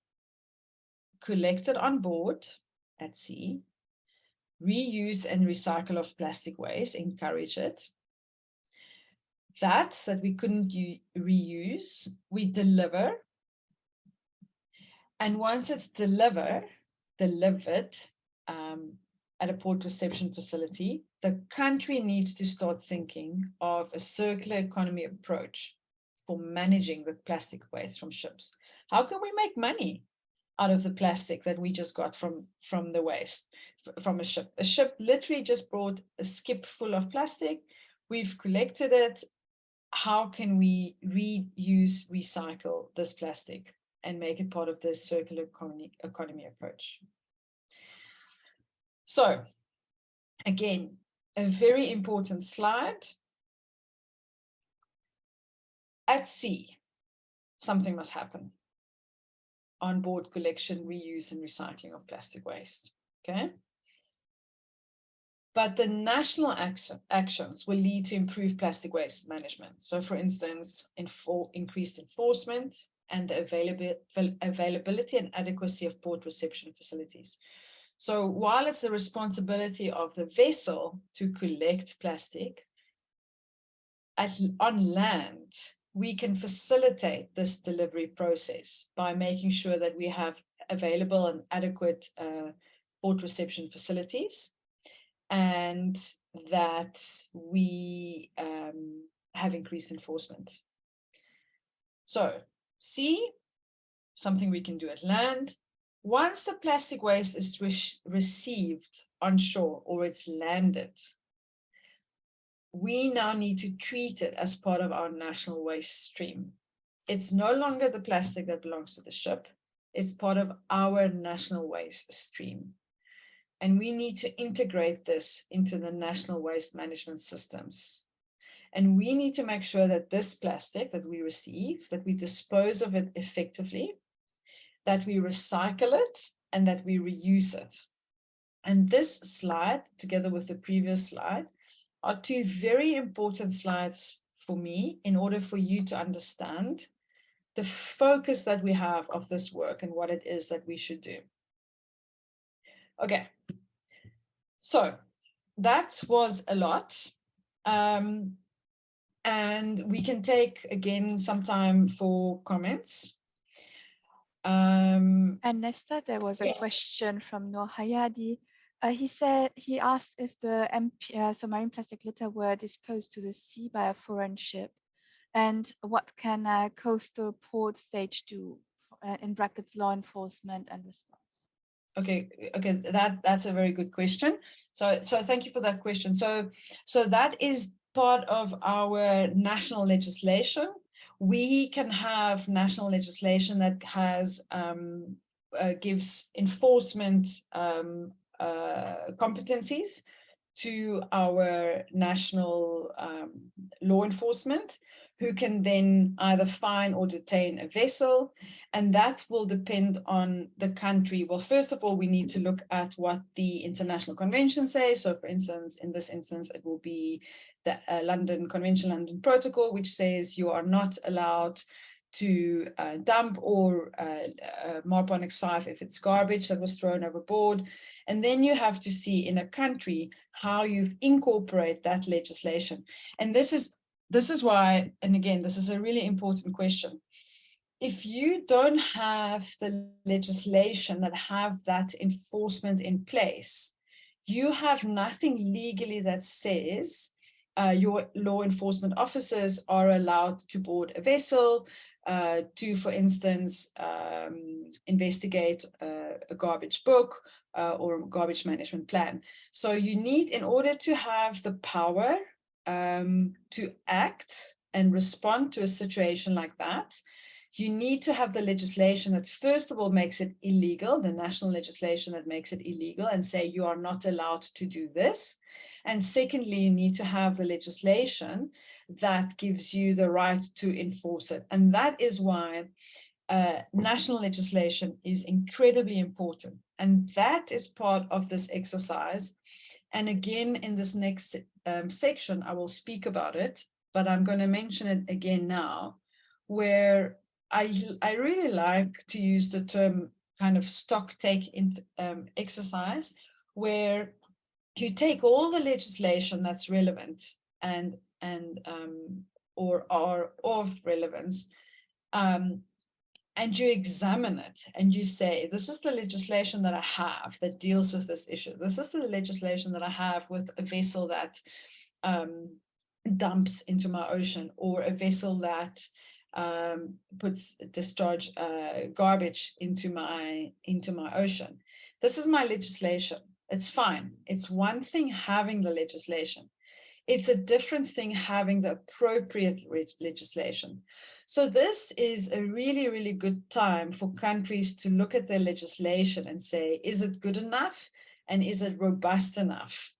S3: Collect it on board at sea, reuse and recycle of plastic waste, encourage it. That we couldn't reuse, we deliver. And once it's delivered at a port reception facility, the country needs to start thinking of a circular economy approach for managing the plastic waste from ships. How can we make money out of the plastic that we just got from the waste from a ship? A ship literally just brought a skip full of plastic. We've collected it. How can we reuse, recycle this plastic and make it part of this circular economy approach? So again, a very important slide. At sea, something must happen. Onboard collection, reuse, and recycling of plastic waste, okay? But the national actions will lead to improved plastic waste management. So for instance, increased enforcement and the availability and adequacy of port reception facilities. So while it's the responsibility of the vessel to collect plastic, on land, we can facilitate this delivery process by making sure that we have available and adequate port reception facilities, and that we have increased enforcement. So, sea, something we can do at land. Once the plastic waste is received on shore or it's landed, we now need to treat it as part of our national waste stream. It's no longer the plastic that belongs to the ship. It's part of our national waste stream. And we need to integrate this into the national waste management systems. And we need to make sure that this plastic that we receive, that we dispose of it effectively, that we recycle it, and that we reuse it. And this slide, together with the previous slide, are two very important slides for me in order for you to understand the focus that we have of this work and what it is that we should do. Okay, so that was a lot. And we can take again some time for comments.
S2: And Nesta, there was a
S3: Yes.
S2: question from Noor Hayadi. He asked if the so marine plastic litter were disposed to the sea by a foreign ship, and what can a coastal port stage do, in brackets, law enforcement and response.
S3: Okay, that's a very good question. So thank you for that question. So that is part of our national legislation. We can have national legislation that has gives enforcement competencies to our national law enforcement, who can then either fine or detain a vessel, and that will depend on the country. Well, first of all, we need to look at what the international convention says. So for instance, in this instance, it will be the London Convention, London Protocol, which says you are not allowed to dump or MARPOL Annex 5 if it's garbage that was thrown overboard. And then you have to see in a country how you incorporate that legislation. And this is why, and again, this is a really important question. If you don't have the legislation that have that enforcement in place, you have nothing legally that says your law enforcement officers are allowed to board a vessel to, for instance, investigate a garbage book or a garbage management plan. So you need, in order to have the power to act and respond to a situation like that, you need to have the legislation that first of all makes it illegal, the national legislation that makes it illegal, and say you are not allowed to do this. And secondly, you need to have the legislation that gives you the right to enforce it. And that is why national legislation is incredibly important. And that is part of this exercise. And again, in this next section, I will speak about it, but I'm going to mention it again now, where I really like to use the term kind of stock take exercise, where you take all the legislation that's relevant and or are of relevance, and you examine it and you say, this is the legislation that I have that deals with this issue. This is the legislation that I have with a vessel that dumps into my ocean, or a vessel that discharge garbage into my ocean. This is my legislation. It's fine. It's one thing having the legislation. It's a different thing having the appropriate legislation. So this is a really, really good time for countries to look at their legislation and say, is it good enough? And is it robust enough?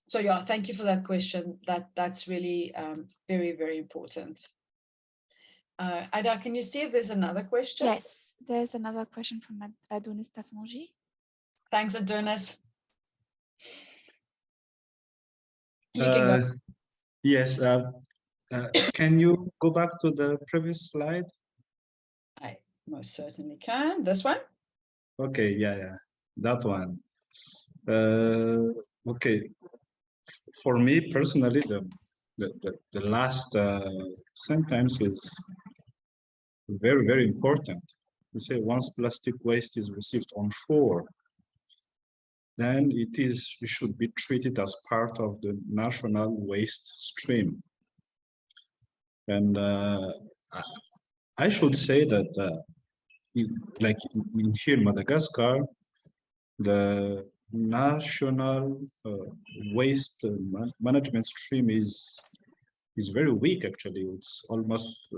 S3: So yeah, thank you for that question. That's really very, very important. Ada, can you see if there's another question?
S2: Yes, there's another question from Adonis Tafangi.
S3: Thanks, Adonis. You can go.
S6: Yes. Can you go back to the previous slide?
S3: I most certainly can. This one?
S6: Okay, yeah, that one. Okay, for me personally, the last sentence is very, very important. You say once plastic waste is received on shore, then it should be treated as part of the national waste stream. And I should say that like in here in Madagascar, the national waste management stream is very weak. Actually, it's almost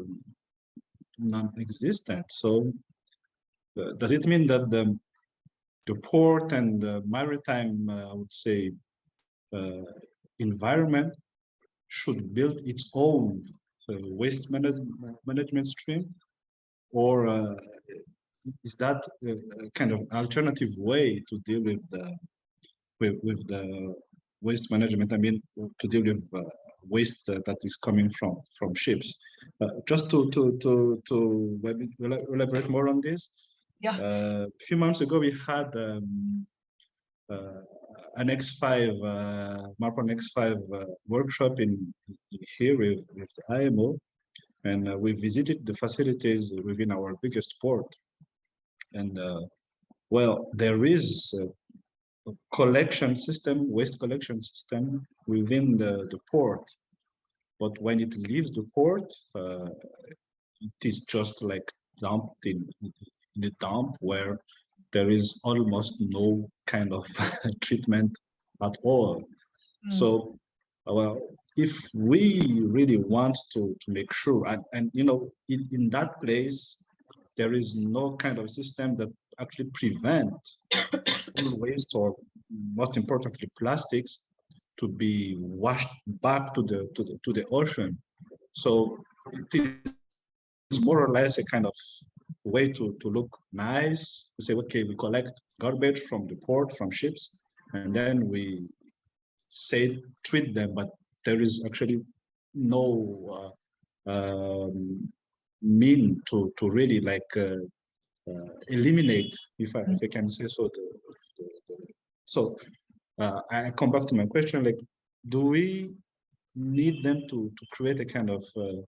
S6: non-existent. So does it mean that the port and the maritime, I would say, environment should build its own waste management stream, or is that a kind of alternative way to deal with the waste management? I mean, to deal with waste that is coming from ships. Just to elaborate more on this.
S3: Yeah.
S6: A few months ago, we had an X5, Marcon X5 workshop here with the IMO, and we visited the facilities within our biggest port. And well, there is a collection system, waste collection system within the port, but when it leaves the port, it is just like dumped in a dump where there is almost no kind of treatment at all. So, well, if we really want to make sure, and you know, in that place, there is no kind of system that actually prevent all waste, or most importantly, plastics, to be washed back to the ocean. So it is more or less a kind of way to look nice. We say, okay, we collect garbage from the port, from ships, and then we say treat them, but there is actually no mean to really like eliminate, if I can say so. So I come back to my question: like, do we need them to create a kind of a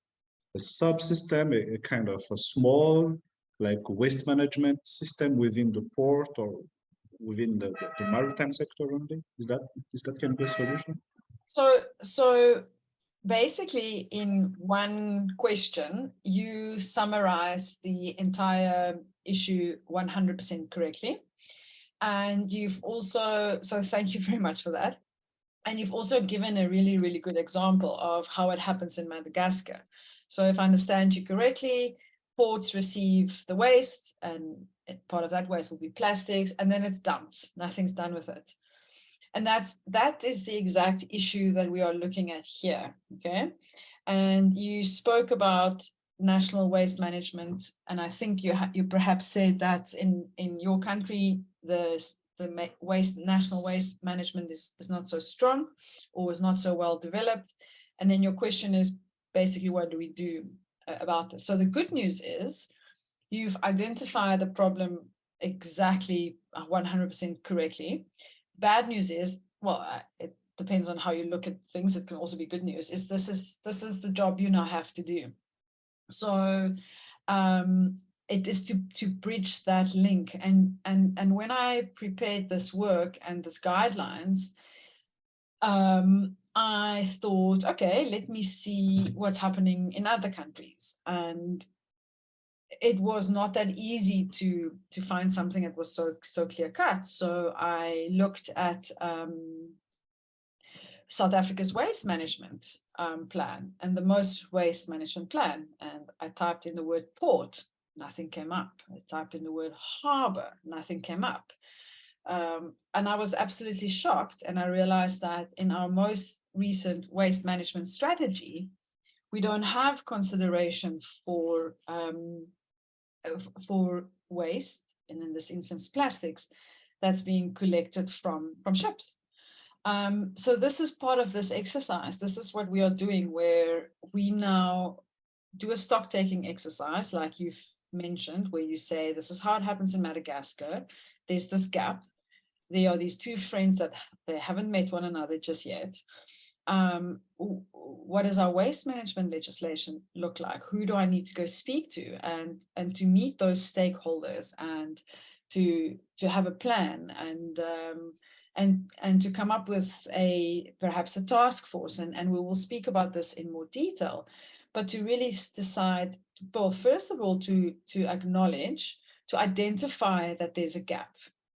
S6: subsystem, a kind of a small like waste management system within the port or within the maritime sector only? Is that can be a solution?
S3: So basically, in one question, you summarize the entire issue 100% correctly. And you've also, so thank you very much for that. And you've also given a really, really good example of how it happens in Madagascar. So if I understand you correctly, ports receive the waste, and part of that waste will be plastics, and then it's dumped. Nothing's done with it. And that is the exact issue that we are looking at here, okay? And you spoke about national waste management, and I think you perhaps said that in your country, the national waste management is not so strong, or is not so well developed. And then your question is basically, what do we do about this? So the good news is you've identified the problem exactly 100% correctly. Bad news is, well, it depends on how you look at things. It can also be good news. Is this is the job you now have to do. So it is to bridge that link. And when I prepared this work and this guidelines, I thought, okay, let me see what's happening in other countries. And it was not that easy to find something that was so clear cut. So I looked at South Africa's waste management plan, and the most waste management plan. And I typed in the word port, nothing came up. I typed in the word harbor, nothing came up. And I was absolutely shocked. And I realized that in our most recent waste management strategy, we don't have consideration for waste, and in this instance, plastics, that's being collected from ships. So this is part of this exercise. This is what we are doing, where we now do a stock taking exercise, like you've mentioned, where you say, this is how it happens in Madagascar. There's this gap. There are these two friends that they haven't met one another just yet. What does our waste management legislation look like? Who do I need to go speak to, and to meet those stakeholders, and to have a plan, and to come up with perhaps a task force, and we will speak about this in more detail, but to really decide, well, first of all, to acknowledge, to identify that there's a gap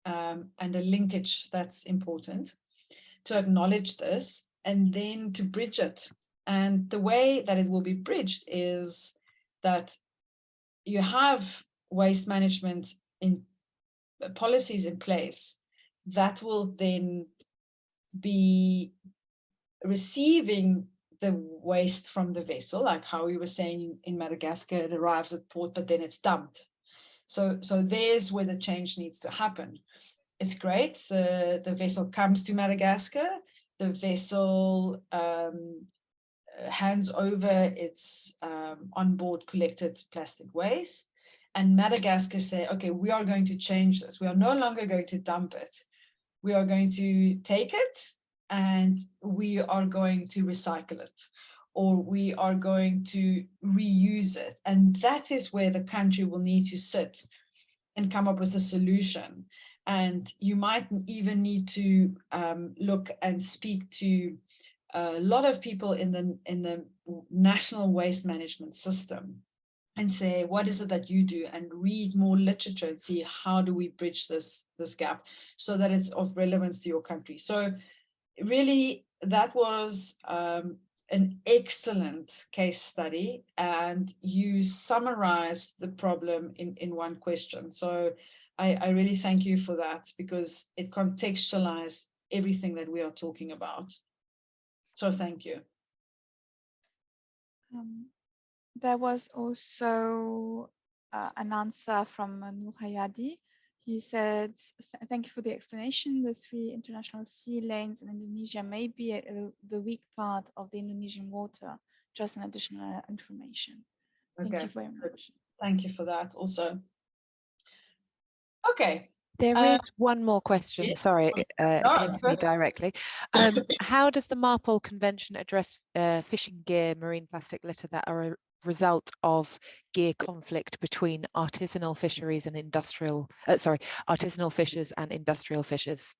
S3: and a linkage that's important, to acknowledge this, and then to bridge it. And the way that it will be bridged is that you have waste management in policies in place that will then be receiving the waste from the vessel, like how we were saying in Madagascar, it arrives at port, but then it's dumped. So there's where the change needs to happen. It's great. The vessel comes to Madagascar. The vessel hands over its onboard collected plastic waste. And Madagascar say, okay, we are going to change this. We are no longer going to dump it. We are going to take it and we are going to recycle it, or we are going to reuse it. And that is where the country will need to sit and come up with a solution. And you might even need to look and speak to a lot of people in the national waste management system and say, what is it that you do, and read more literature and see how do we bridge this gap so that it's of relevance to your country. So really, that was an excellent case study, and you summarized the problem in one question. So I really thank you for that, because it contextualized everything that we are talking about. So thank you.
S2: There was also an answer from Noor Hayadi. He said, thank you for the explanation. The 3 international sea lanes in Indonesia may be the weak part of the Indonesian water. Just an additional information. Thank you very much.
S3: Thank you for that also. Okay.
S5: There is one more question.
S3: Yes.
S5: Sorry, it came to me directly. How does the MARPOL Convention address fishing gear, marine plastic litter that are a result of gear conflict between artisanal fisheries and artisanal fishers and industrial fishers?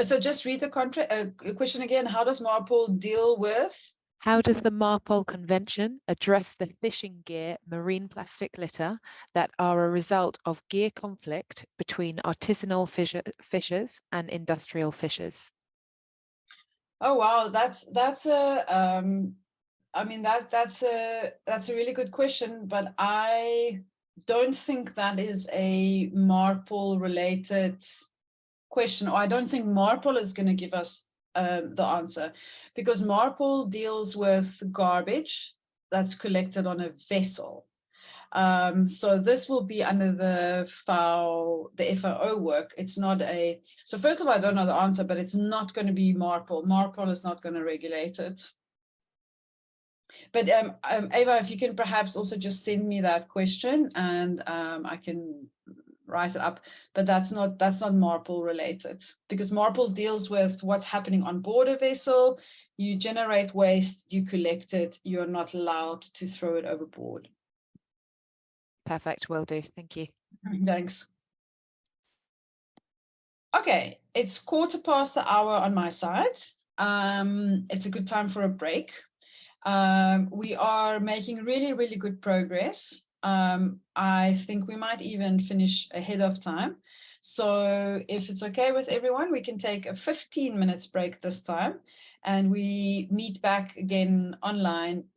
S3: So just read the question again. How does MARPOL deal with?
S5: How does the MARPOL Convention address the fishing gear, marine plastic litter that are a result of gear conflict between artisanal fishers and industrial fishers?
S3: Oh wow, that's a I mean that's a really good question, but I don't think that is a MARPOL related question, or I don't think MARPOL is going to give us the answer, because MARPOL deals with garbage that's collected on a vessel. So this will be under the FAO work. It's not a, so first of all, I don't know the answer, but it's not going to be MARPOL. MARPOL is not going to regulate it. But Ava, if you can perhaps also just send me that question, and I can write it up, but that's not MARPOL related, because MARPOL deals with what's happening on board a vessel. You generate waste, you collect it, you're not allowed to throw it overboard.
S5: Perfect, will do. Thank you.
S3: Thanks. Okay, it's 1/4 on my side. It's a good time for a break. We are making really, really good progress. I think we might even finish ahead of time. So if it's okay with everyone, we can take a 15 minutes break this time, and we meet back again online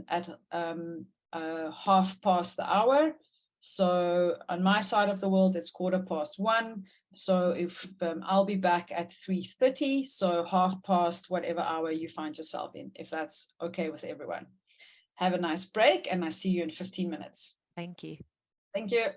S3: at 1/2. So on my side of the world, it's 1/4. So if I'll be back at 3:30, so 1/2 whatever hour you find yourself in, if that's okay with everyone. Have a nice break, and I see you in 15 minutes.
S5: Thank you.
S3: Thank you.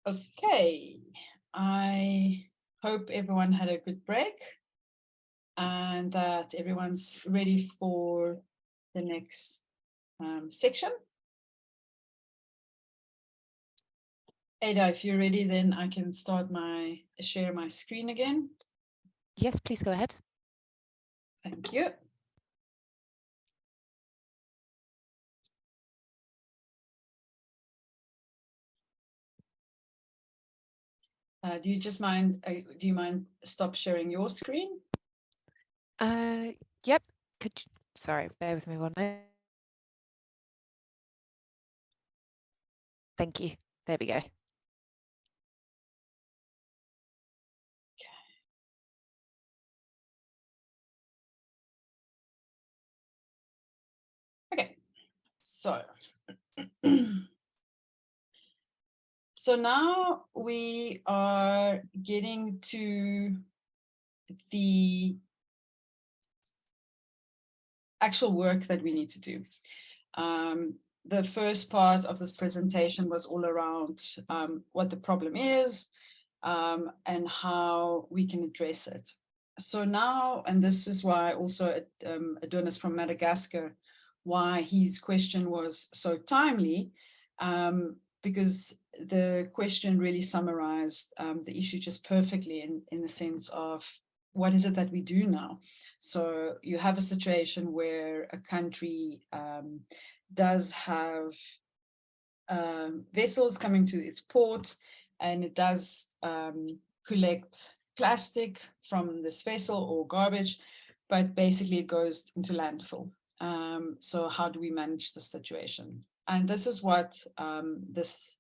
S3: Okay, I hope everyone had a good break and that everyone's ready for the next section. Ada, if you're ready, then I can share my screen again.
S5: Yes, please go ahead.
S3: Thank you. Do you mind stop sharing your screen?
S5: Yep. Sorry, bear with me one moment. Thank you. There we go.
S3: Okay, so so now we are getting to the actual work that we need to do. The first part of this presentation was all around what the problem is and how we can address it. So now, and this is why also Adonis from Madagascar, why his question was so timely, because the question really summarized the issue just perfectly in the sense of what is it that we do now? So you have a situation where a country does have vessels coming to its port, and it does collect plastic from this vessel or garbage, but basically it goes into landfill. So how do we manage the situation? And this is what this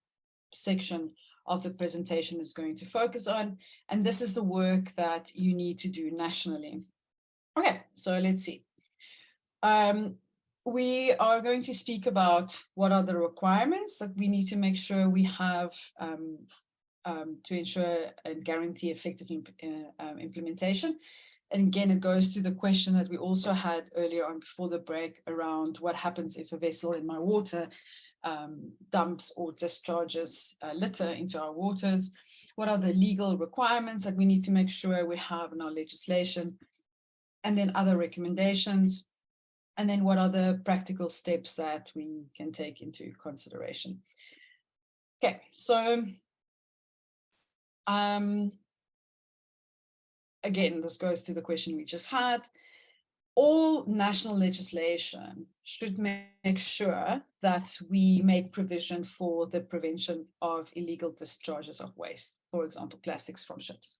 S3: section of the presentation is going to focus on. And this is the work that you need to do nationally. Okay, so let's see. We are going to speak about what are the requirements that we need to make sure we have to ensure and guarantee effective implementation. And again, it goes to the question that we also had earlier on before the break around what happens if a vessel in my water dumps or discharges litter into our waters. What are the legal requirements that we need to make sure we have in our legislation? And then other recommendations. And then what are the practical steps that we can take into consideration? Okay, so again, this goes to the question we just had. All national legislation should make sure that we make provision for the prevention of illegal discharges of waste, for example, plastics from ships.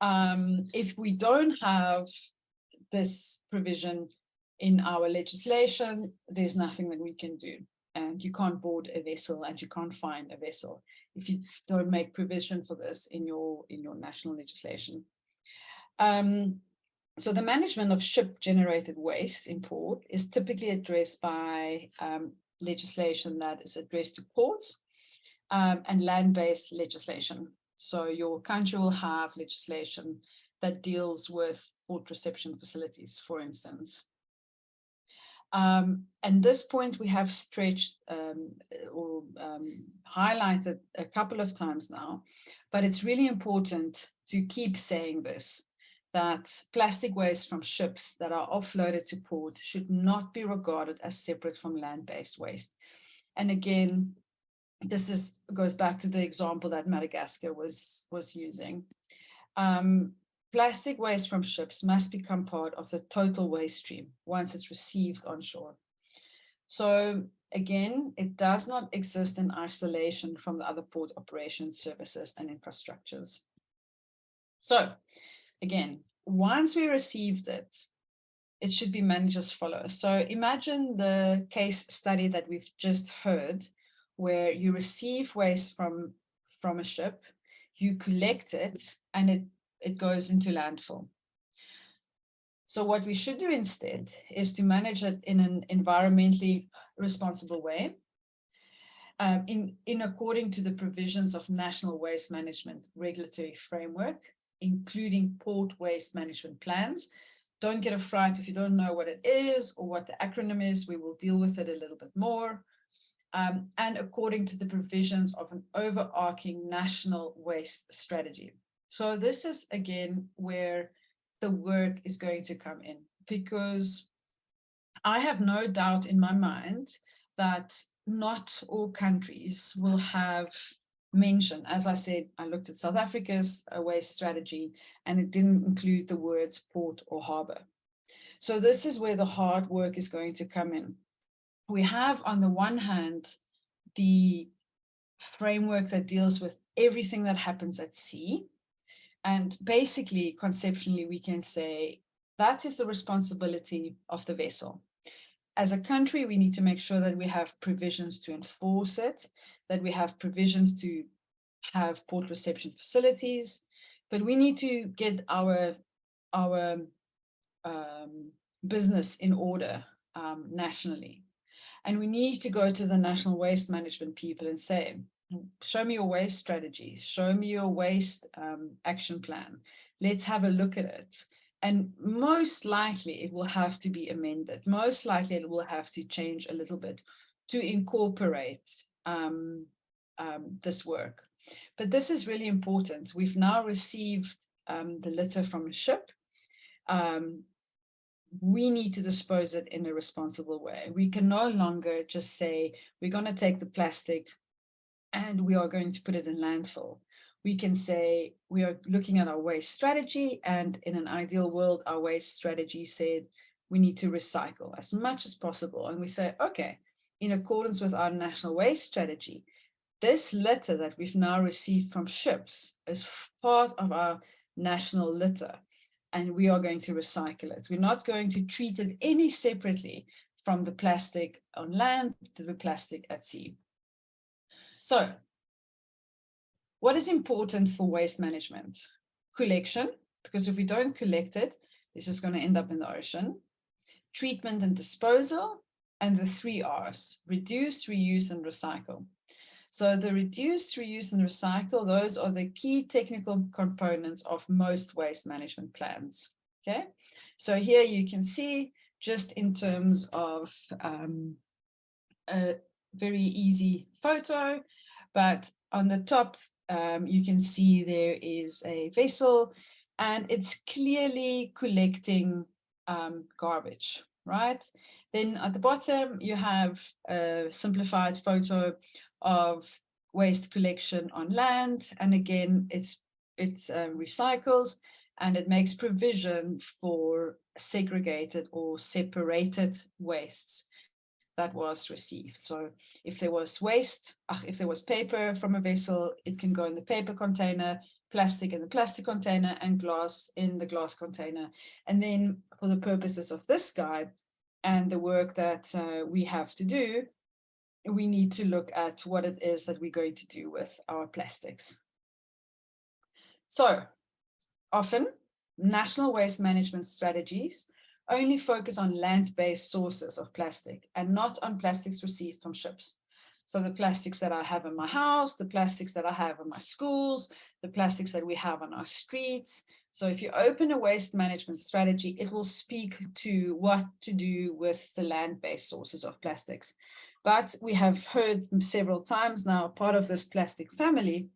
S3: If we don't have this provision in our legislation, there's nothing that we can do. And you can't board a vessel and you can't find a vessel if you don't make provision for this in your national legislation. So the management of ship-generated waste in port is typically addressed by legislation that is addressed to ports and land-based legislation. So your country will have legislation that deals with port reception facilities, for instance. And this point we have stretched or highlighted a couple of times now, but it's really important to keep saying this, that plastic waste from ships that are offloaded to port should not be regarded as separate from land-based waste. And again, this goes back to the example that Madagascar was using. Plastic waste from ships must become part of the total waste stream once it's received on shore. So again, it does not exist in isolation from the other port operations, services, and infrastructures. So again, once we received it, it should be managed as follows. So imagine the case study that we've just heard, where you receive waste from a ship, you collect it, and it goes into landfill. So what we should do instead is to manage it in an environmentally responsible way, in according to the provisions of National Waste Management Regulatory Framework, including port waste management plans. Don't get a fright if you don't know what it is or what the acronym is. We will deal with it a little bit more. and according to the provisions of an overarching national waste strategy. So this is again where the work is going to come in, because I have no doubt in my mind that not all countries will have mention. As I said, I looked at South Africa's waste strategy and it didn't include the words port or harbor. So this is where the hard work is going to come in. We have on the one hand the framework that deals with everything that happens at sea. And basically, conceptually, we can say that is the responsibility of the vessel. As a country, we need to make sure that we have provisions to enforce it, that we have provisions to have port reception facilities, but we need to get our business in order nationally. And we need to go to the national waste management people and say, show me your waste strategy, show me your waste action plan. Let's have a look at it. And most likely it will have to be amended. Most likely it will have to change a little bit to incorporate this work. But this is really important. We've now received the litter from a ship. We need to dispose it in a responsible way. We can no longer just say, we're going to take the plastic and we are going to put it in landfill. We can say, we are looking at our waste strategy, and in an ideal world, our waste strategy said we need to recycle as much as possible. And we say, okay, in accordance with our national waste strategy, this litter that we've now received from ships is part of our national litter, and we are going to recycle it. We're not going to treat it any separately from the plastic on land to the plastic at sea. So, what is important for waste management? Collection, because if we don't collect it, it's just going to end up in the ocean. Treatment and disposal, and the 3 R's, reduce, reuse, and recycle. So the reduce, reuse, and recycle, those are the key technical components of most waste management plans. Okay, so here you can see, just in terms of a very easy photo, but on the top, you can see there is a vessel and it's clearly collecting garbage, right? Then at the bottom, you have a simplified photo of waste collection on land. And again, it recycles and it makes provision for segregated or separated wastes that was received. So if there was waste, if there was paper from a vessel, it can go in the paper container, plastic in the plastic container, and glass in the glass container. And then for the purposes of this guide and the work that we have to do, we need to look at what it is that we're going to do with our plastics. So often, national waste management strategies only focus on land-based sources of plastic and not on plastics received from ships. So the plastics that I have in my house, the plastics that I have in my schools, the plastics that we have on our streets. So if you open a waste management strategy, it will speak to what to do with the land-based sources of plastics. But we have heard several times now, part of this plastic family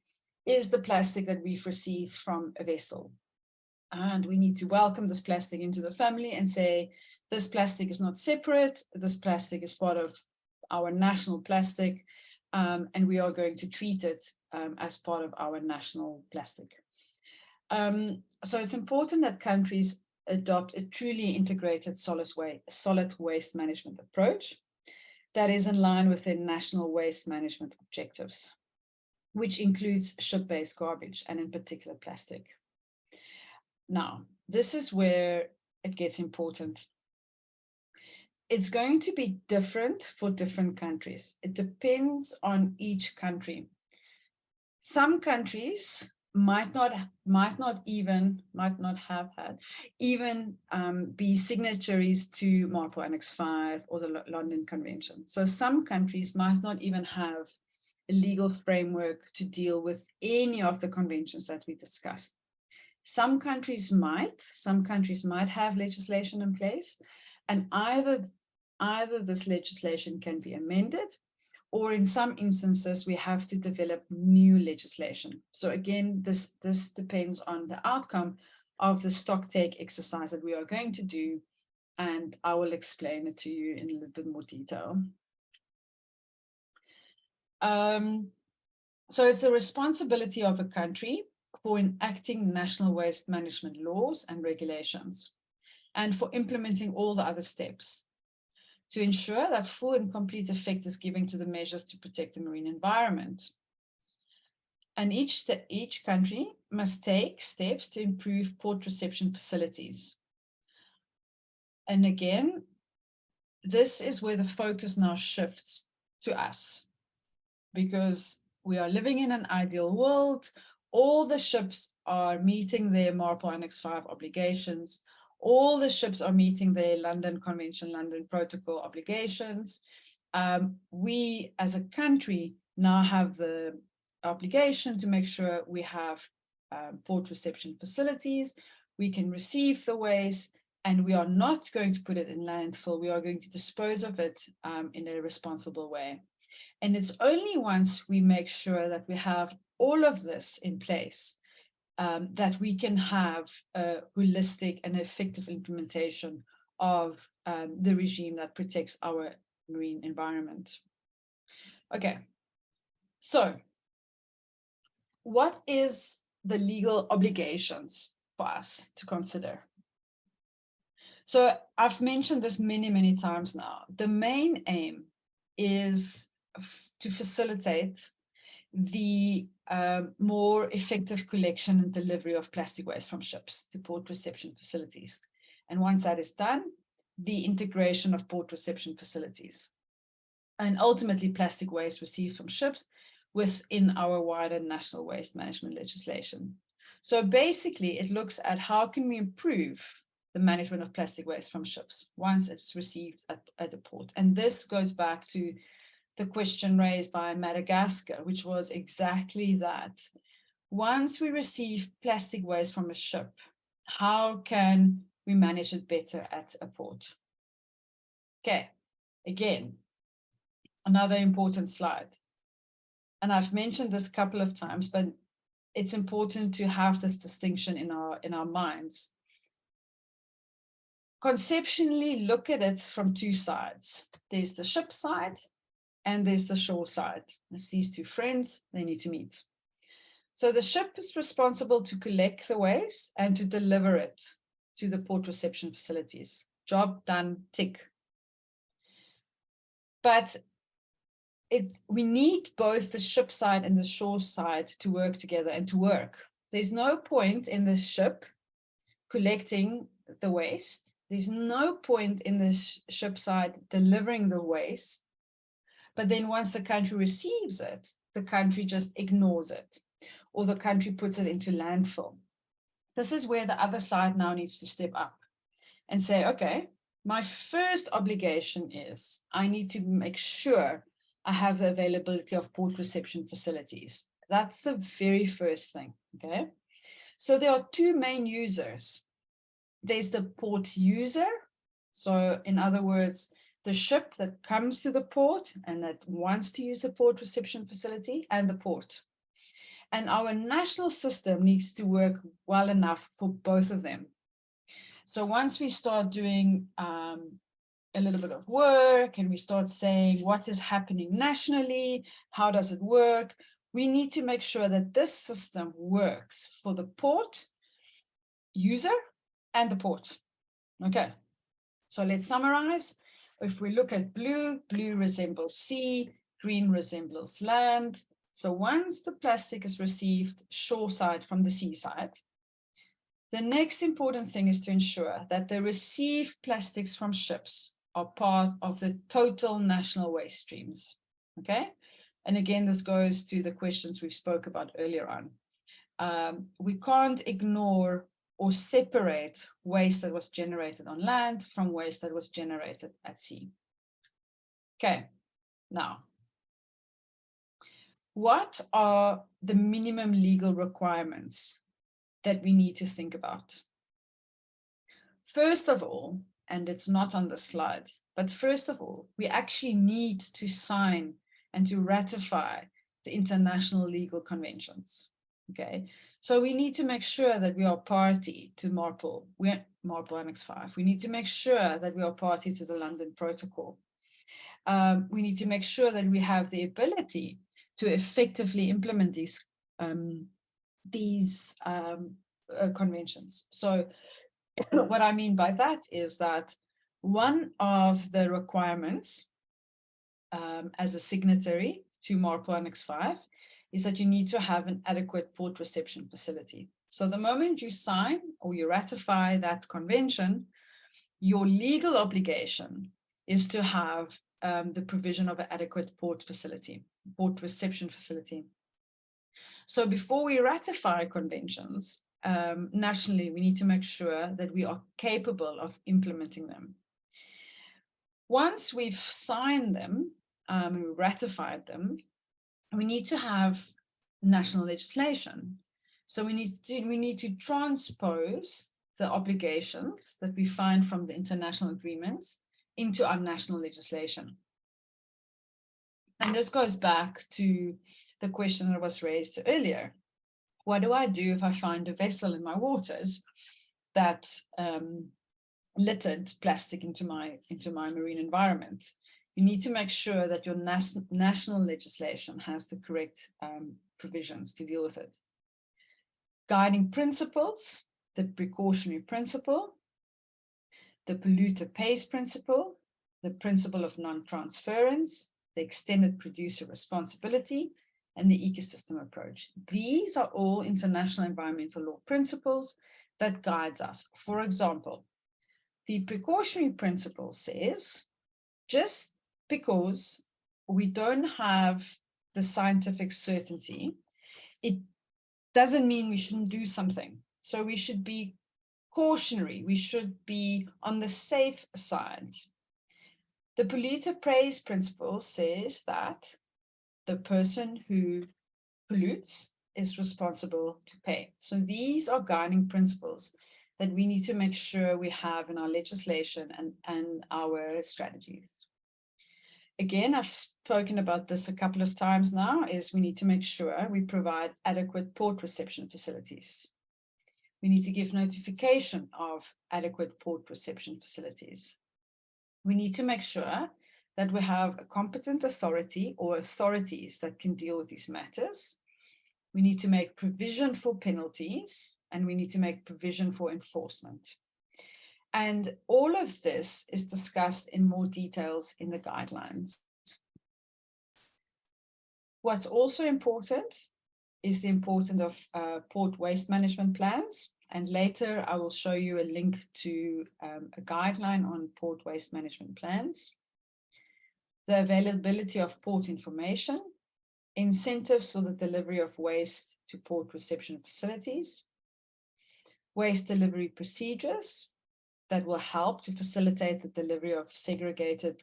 S3: is the plastic that we've received from a vessel. And we need to welcome this plastic into the family and say, this plastic is not separate. This plastic is part of our national plastic, and we are going to treat it as part of our national plastic. So it's important that countries adopt a truly integrated solid waste management approach that is in line with their national waste management objectives, which includes ship-based garbage and in particular plastic. Now, this is where it gets important. It's going to be different for different countries. It depends on each country. Some countries might not have had even be signatories to MARPOL Annex 5 or the London Convention. So some countries might not even have a legal framework to deal with any of the conventions that we discussed. Some countries might have legislation in place, and either this legislation can be amended or in some instances, we have to develop new legislation. So again, this depends on the outcome of the stock take exercise that we are going to do, and I will explain it to you in a little bit more detail. So it's the responsibility of a country for enacting national waste management laws and regulations, and for implementing all the other steps to ensure that full and complete effect is given to the measures to protect the marine environment. And each country must take steps to improve port reception facilities. And again, this is where the focus now shifts to us, because we are living in an ideal world. All the ships are meeting their MARPOL Annex 5 obligations. All the ships are meeting their London Convention, London Protocol obligations. We as a country now have the obligation to make sure we have port reception facilities. We can receive the waste, and we are not going to put it in landfill. We are going to dispose of it in a responsible way. And it's only once we make sure that we have all of this in place that we can have a holistic and effective implementation of the regime that protects our marine environment. Okay, so what is the legal obligations for us to consider? So I've mentioned this many, many times now. The main aim is to facilitate the more effective collection and delivery of plastic waste from ships to port reception facilities. And once that is done, the integration of port reception facilities, and ultimately plastic waste received from ships within our wider national waste management legislation. So basically, it looks at how can we improve the management of plastic waste from ships once it's received at a port. And this goes back to the question raised by Madagascar, which was exactly that. Once we receive plastic waste from a ship, how can we manage it better at a port? Okay, again, another important slide. And I've mentioned this a couple of times, but it's important to have this distinction in our minds. Conceptually, look at it from two sides. There's the ship side, and there's the shore side. It's these two friends, they need to meet. So the ship is responsible to collect the waste and to deliver it to the port reception facilities. Job done, tick. But we need both the ship side and the shore side to work together and to work. There's no point in the ship collecting the waste. There's no point in the ship side delivering the waste. But then once the country receives it, the country just ignores it, or the country puts it into landfill. This is where the other side now needs to step up and say, okay, my first obligation is I need to make sure I have the availability of port reception facilities. That's the very first thing, okay? So there are two main users. There's the port user. So in other words, the ship that comes to the port and that wants to use the port reception facility, and the port. And our national system needs to work well enough for both of them. So once we start doing a little bit of work and we start saying what is happening nationally, how does it work, we need to make sure that this system works for the port user and the port. Okay, so let's summarize. If we look at blue, blue resembles sea, green resembles land. So once the plastic is received shoreside from the seaside, the next important thing is to ensure that the received plastics from ships are part of the total national waste streams, okay? And again, this goes to the questions we spoke about earlier on. We can't ignore or separate waste that was generated on land from waste that was generated at sea. Okay, now, what are the minimum legal requirements that we need to think about? First of all, and it's not on the slide, but first of all, we actually need to sign and to ratify the international legal conventions. Okay, so we need to make sure that we are party to MARPOL. We're MARPOL Annex 5. We need to make sure that we are party to the London Protocol. We need to make sure that we have the ability to effectively implement these conventions. So what I mean by that is that one of the requirements as a signatory to MARPOL Annex 5 is that you need to have an adequate port reception facility. So the moment you sign or you ratify that convention, your legal obligation is to have the provision of an adequate port reception facility. So before we ratify conventions, nationally, we need to make sure that we are capable of implementing them. Once we've signed them, we ratified them, we need to have national legislation. So we need to transpose the obligations that we find from the international agreements into our national legislation. And this goes back to the question that was raised earlier. What do I do if I find a vessel in my waters that littered plastic into my marine environment? You need to make sure that your national legislation has the correct provisions to deal with it. Guiding principles, the precautionary principle, the polluter pays principle, the principle of non-transference, the extended producer responsibility, and the ecosystem approach. These are all international environmental law principles that guides us. For example, the precautionary principle says, just because we don't have the scientific certainty, it doesn't mean we shouldn't do something. So we should be cautionary. We should be on the safe side. The polluter pays principle says that the person who pollutes is responsible to pay. So these are guiding principles that we need to make sure we have in our legislation and our strategies. Again, I've spoken about this a couple of times now, is we need to make sure we provide adequate port reception facilities. We need to give notification of adequate port reception facilities. We need to make sure that we have a competent authority or authorities that can deal with these matters. We need to make provision for penalties, and we need to make provision for enforcement. And all of this is discussed in more details in the guidelines. What's also important is the importance of port waste management plans. And later I will show you a link to a guideline on port waste management plans. The availability of port information, incentives for the delivery of waste to port reception facilities, waste delivery procedures that will help to facilitate the delivery of segregated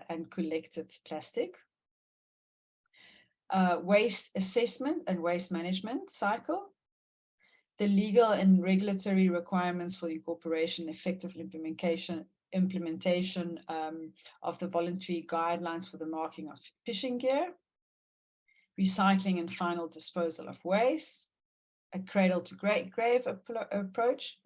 S3: and collected plastic, waste assessment and waste management cycle, the legal and regulatory requirements for the incorporation, effective implementation of the voluntary guidelines for the marking of fishing gear, recycling and final disposal of waste, a cradle-to-grave approach,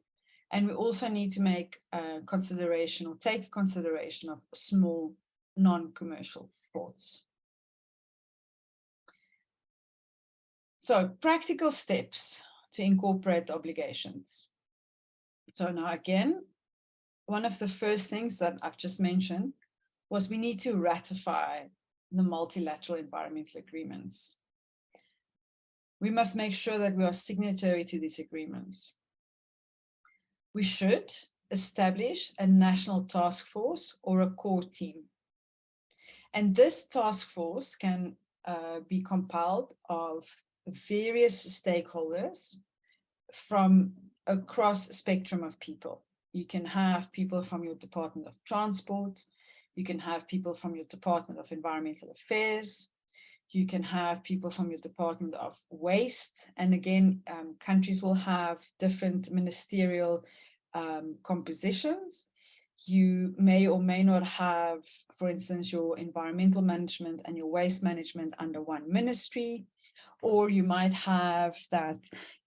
S3: and we also need to make consideration or take consideration of small non-commercial ports. So practical steps to incorporate obligations. So now again, one of the first things that I've just mentioned was we need to ratify the multilateral environmental agreements. We must make sure that we are signatory to these agreements. We should establish a national task force or a core team. And this task force can be compiled of various stakeholders from across a spectrum of people. You can have people from your Department of Transport. You can have people from your Department of Environmental Affairs. You can have people from your Department of Waste. And again, countries will have different ministerial compositions. You may or may not have, for instance, your environmental management and your waste management under one ministry, or you might have that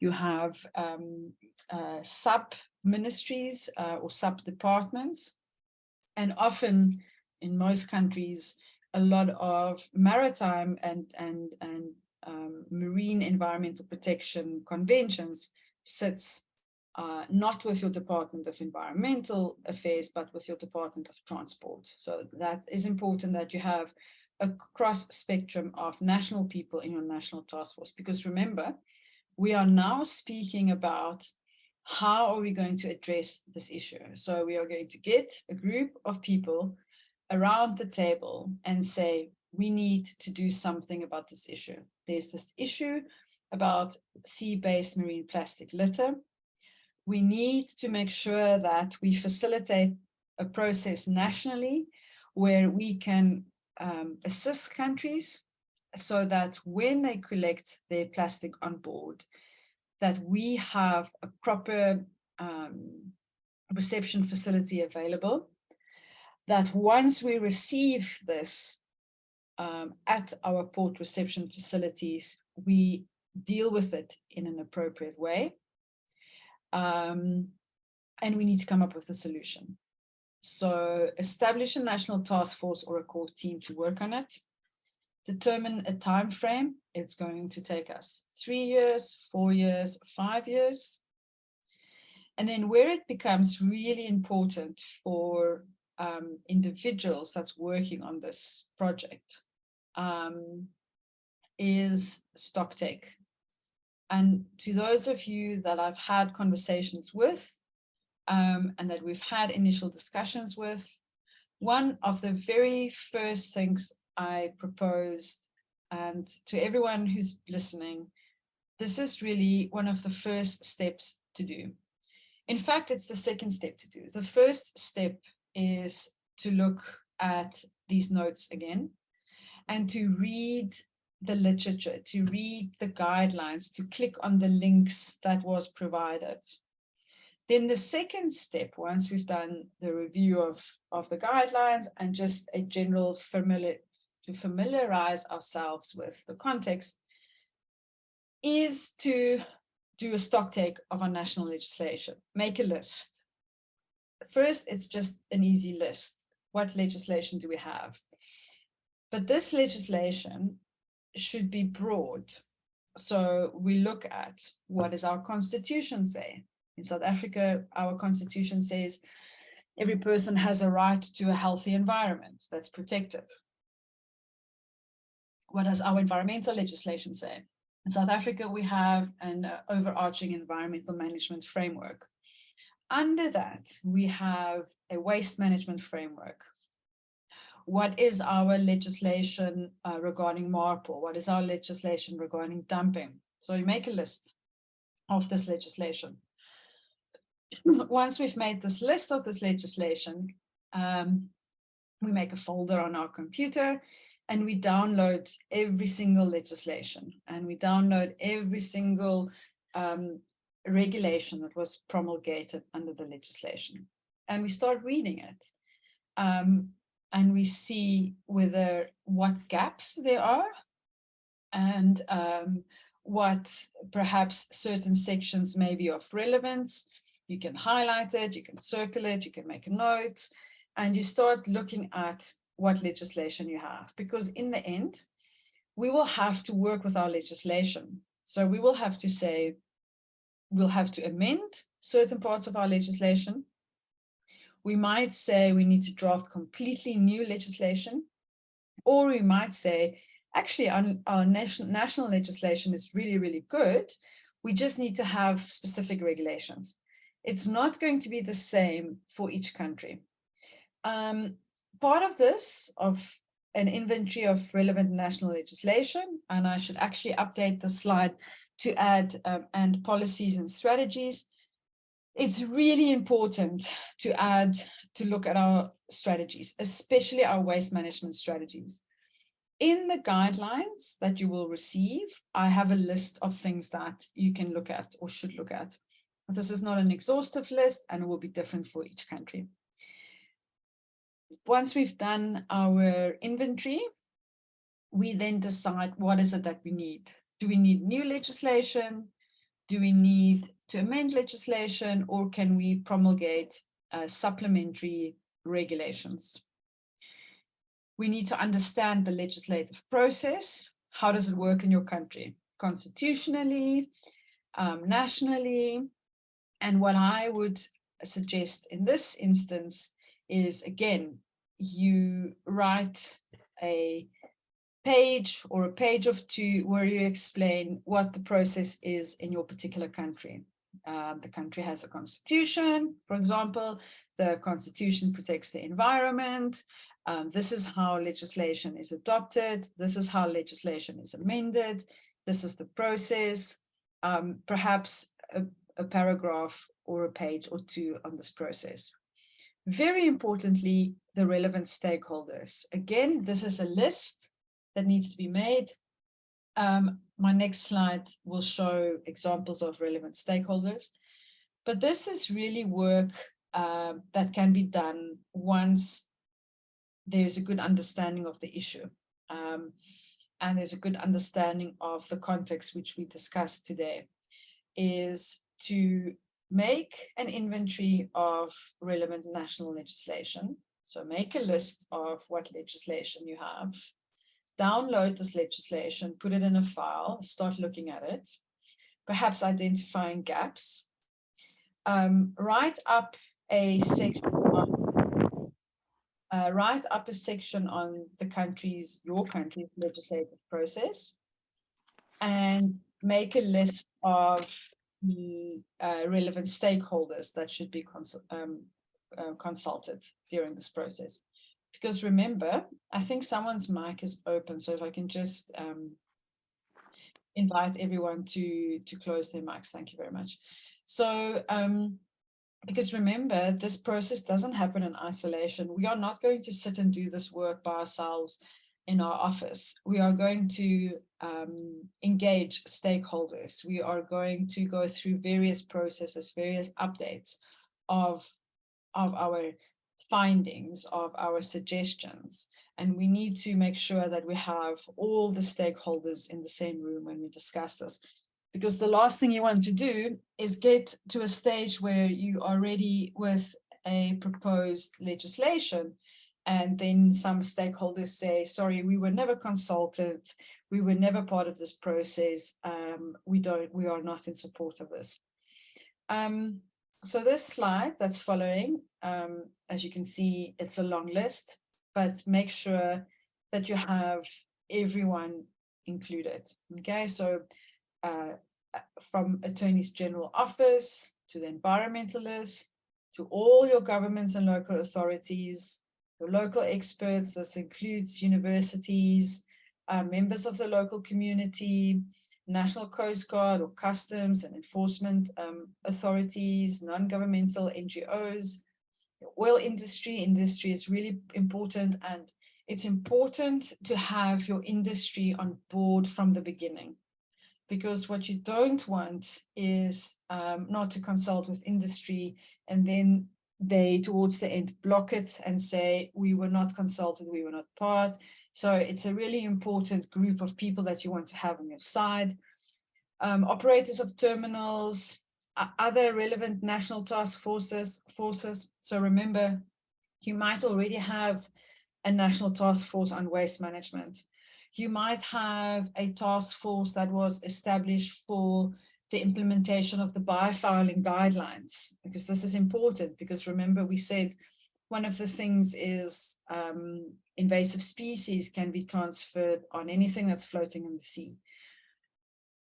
S3: you have sub-ministries or sub-departments. And often in most countries, a lot of maritime and marine environmental protection conventions sits not with your Department of Environmental Affairs, but with your Department of Transport. So that is important, that you have a cross spectrum of national people in your national task force, because remember, we are now speaking about how are we going to address this issue. So we are going to get a group of people around the table and say, we need to do something about this issue. There's this issue about sea-based marine plastic litter. We need to make sure that we facilitate a process nationally where we can assist countries so that when they collect their plastic on board, that we have a proper reception facility available, that once we receive this at our port reception facilities, we deal with it in an appropriate way. And we need to come up with a solution. So establish a national task force or a core team to work on it. Determine a time frame. It's going to take us 3 years, 4 years, 5 years. And then where it becomes really important for individuals that's working on this project is stock take. And to those of you that I've had conversations with and that we've had initial discussions with, one of the very first things I proposed, and to everyone who's listening, this is really one of the first steps to do. In fact, it's the second step to do. The first step is to look at these notes again and to read the literature, to read the guidelines, to click on the links that was provided. Then the second step, once we've done the review of the guidelines and just a general familiarize ourselves with the context, is to do a stock take of our national legislation. Make a list. First, it's just an easy list. What legislation do we have? But this legislation should be broad. So we look at, what does our constitution say? In South Africa, our constitution says every person has a right to a healthy environment that's protected. What does our environmental legislation say? In South Africa, we have an overarching environmental management framework. Under that, we have a waste management framework. What is our legislation regarding MARPOL? What is our legislation regarding dumping? So you make a list of this legislation. Once we've made this list of this legislation, we make a folder on our computer and we download every single legislation, and we download every single regulation that was promulgated under the legislation. And we start reading it. And we see what gaps there are and what perhaps certain sections may be of relevance. You can highlight it, you can circle it, you can make a note, and you start looking at what legislation you have. Because in the end, we will have to work with our legislation. So we will have to say, we'll have to amend certain parts of our legislation. We might say we need to draft completely new legislation, or we might say, actually, our national legislation is really, really good. We just need to have specific regulations. It's not going to be the same for each country. Part of this, of an inventory of relevant national legislation, and I should actually update the slide to add and policies and strategies. It's really important to look at our strategies, especially our waste management strategies. In the guidelines that you will receive, I have a list of things that you can look at or should look at. This is not an exhaustive list and it will be different for each country. once we've done our inventory, we then decide what is it that we need. Do we need new legislation? Do we need to amend legislation, or can we promulgate supplementary regulations? We need to understand the legislative process. How does it work in your country? Constitutionally, nationally. And what I would suggest in this instance is, again, you write a page or a page of 2 where you explain what the process is in your particular country. The country has a constitution, for example. The constitution protects the environment. This is how legislation is adopted. This is how legislation is amended. This is the process. Perhaps a paragraph or a page or 2 on this process. Very importantly, the relevant stakeholders. Again, this is a list that needs to be made. My next slide will show examples of relevant stakeholders. But this is really work that can be done once there's a good understanding of the issue. And there's a good understanding of the context which we discussed today, is to make an inventory of relevant national legislation. So make a list of what legislation you have. Download this legislation, put it in a file, start looking at it, perhaps identifying gaps. Write up a section on the your country's legislative process, and make a list of the relevant stakeholders that should be consulted during this process. Because remember, I think someone's mic is open, so if I can just invite everyone to close their mics. Thank you very much. So, because remember, this process doesn't happen in isolation. We are not going to sit and do this work by ourselves in our office. We are going to engage stakeholders. We are going to go through various processes, various updates of our findings, of our suggestions. And we need to make sure that we have all the stakeholders in the same room when we discuss this. Because the last thing you want to do is get to a stage where you are ready with a proposed legislation, and then some stakeholders say, sorry, we were never consulted, we were never part of this process, we are not in support of this. So this slide that's following, as you can see, it's a long list, but make sure that you have everyone included. Okay, so from Attorneys General Office to the environmentalists, to all your governments and local authorities, your local experts. This includes universities, members of the local community, National Coast Guard or customs and enforcement authorities, non-governmental NGOs, the oil industry. Industry is really important, and it's important to have your industry on board from the beginning. Because what you don't want is not to consult with industry, and then they, towards the end, block it and say, we were not consulted, we were not part. So it's a really important group of people that you want to have on your side. Operators of terminals, other relevant national task forces. So remember, you might already have a national task force on waste management. You might have a task force that was established for the implementation of the biofouling guidelines, because this is important. Because remember, we said one of the things is invasive species can be transferred on anything that's floating in the sea.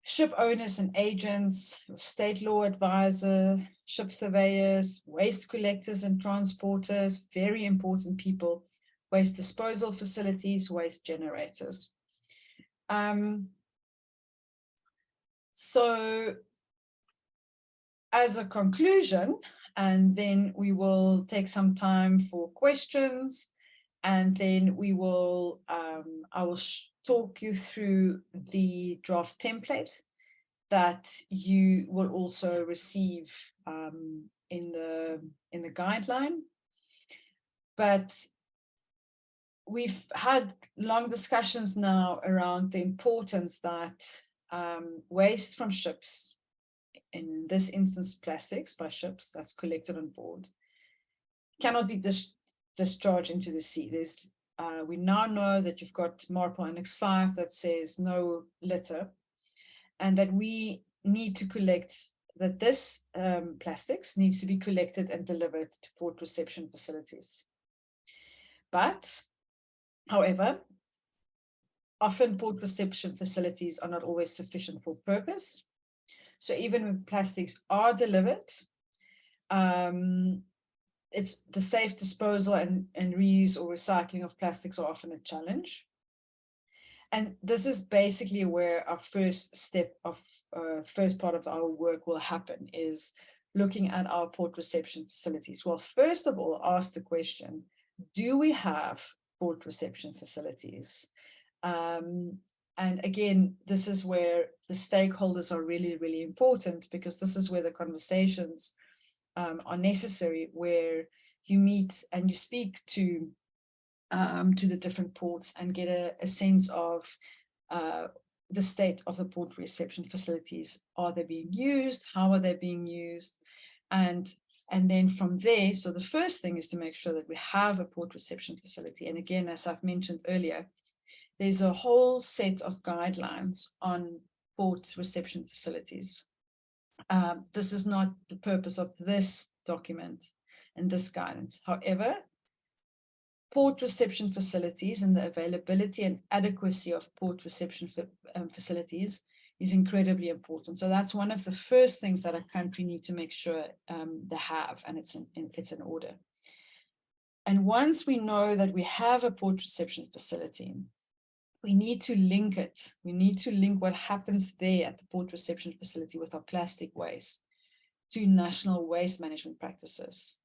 S3: Ship owners and agents, state law advisor, ship surveyors, waste collectors and transporters, very important people, waste disposal facilities, waste generators. So as a conclusion, and then we will take some time for questions, and then we will, I will talk you through the draft template that you will also receive in the guideline. But we've had long discussions now around the importance that waste from ships, in this instance plastics by ships that's collected on board, cannot be discharged into the sea. We now know that you've got MARPOL Annex 5 that says no litter, and that we need to collect, that this plastics needs to be collected and delivered to port reception facilities. But, however, often port reception facilities are not always sufficient for purpose. So even when plastics are delivered, it's the safe disposal and reuse or recycling of plastics are often a challenge. And this is basically where our first step of first part of our work will happen, is looking at our port reception facilities. Well, first of all, ask the question, do we have port reception facilities? And again, this is where the stakeholders are really, really important, because this is where the conversations are necessary, where you meet and you speak to the different ports and get a sense of the state of the port reception facilities. Are they being used? How are they being used? And then from there, so the first thing is to make sure that we have a port reception facility. And again, as I've mentioned earlier, there's a whole set of guidelines on port reception facilities. This is not the purpose of this document and this guidance. However, port reception facilities and the availability and adequacy of port reception facilities is incredibly important. So that's one of the first things that a country needs to make sure they have, and it's in order. And once we know that we have a port reception facility, we need to link it. We need to link what happens there at the port reception facility with our plastic waste to national waste management practices.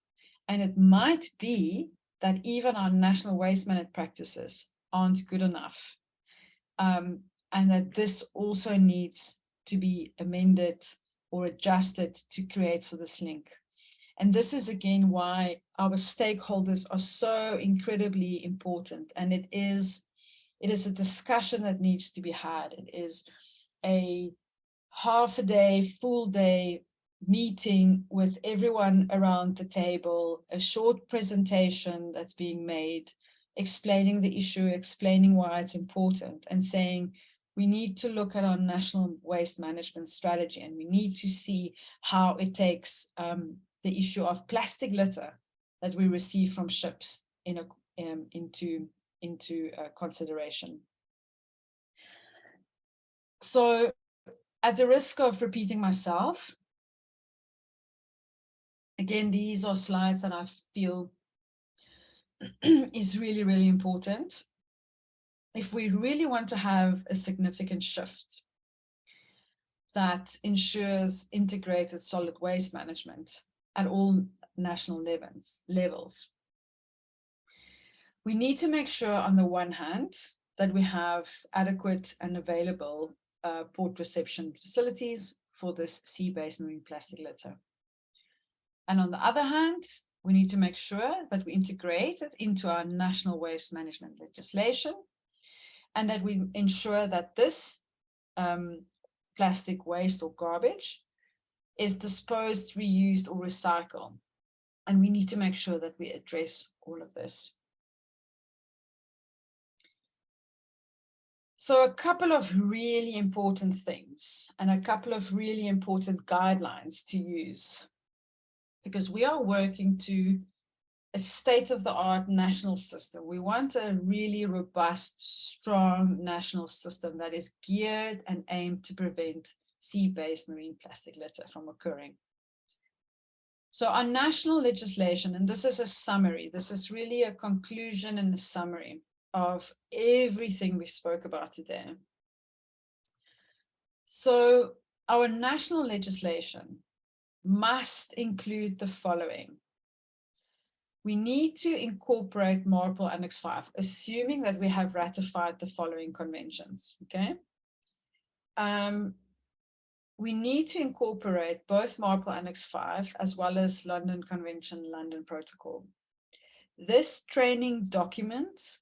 S3: And it might be that even our national waste management practices aren't good enough. And that this also needs to be amended or adjusted to create for this link. And this is again why our stakeholders are so incredibly important. And it is a discussion that needs to be had. It is a half a day, full day meeting with everyone around the table, a short presentation that's being made, explaining the issue, explaining why it's important, and saying we need to look at our national waste management strategy, and we need to see how it takes the issue of plastic litter that we receive from ships into consideration. So, at the risk of repeating myself, again, these are slides that I feel is really, really important. If we really want to have a significant shift that ensures integrated solid waste management at all national levels, we need to make sure, on the one hand, that we have adequate and available port reception facilities for this sea-based marine plastic litter. And on the other hand, we need to make sure that we integrate it into our national waste management legislation, and that we ensure that this plastic waste or garbage is disposed, reused, or recycled. And we need to make sure that we address all of this. So a couple of really important things and a couple of really important guidelines to use, because we are working to a state-of-the-art national system. We want a really robust, strong national system that is geared and aimed to prevent sea-based marine plastic litter from occurring. So our national legislation, and this is a summary, this is really a conclusion and a summary of everything we spoke about today. So our national legislation must include the following. We need to incorporate MARPOL Annex 5, assuming that we have ratified the following conventions, okay? We need to incorporate both MARPOL Annex 5 as well as London Convention, London Protocol. This training document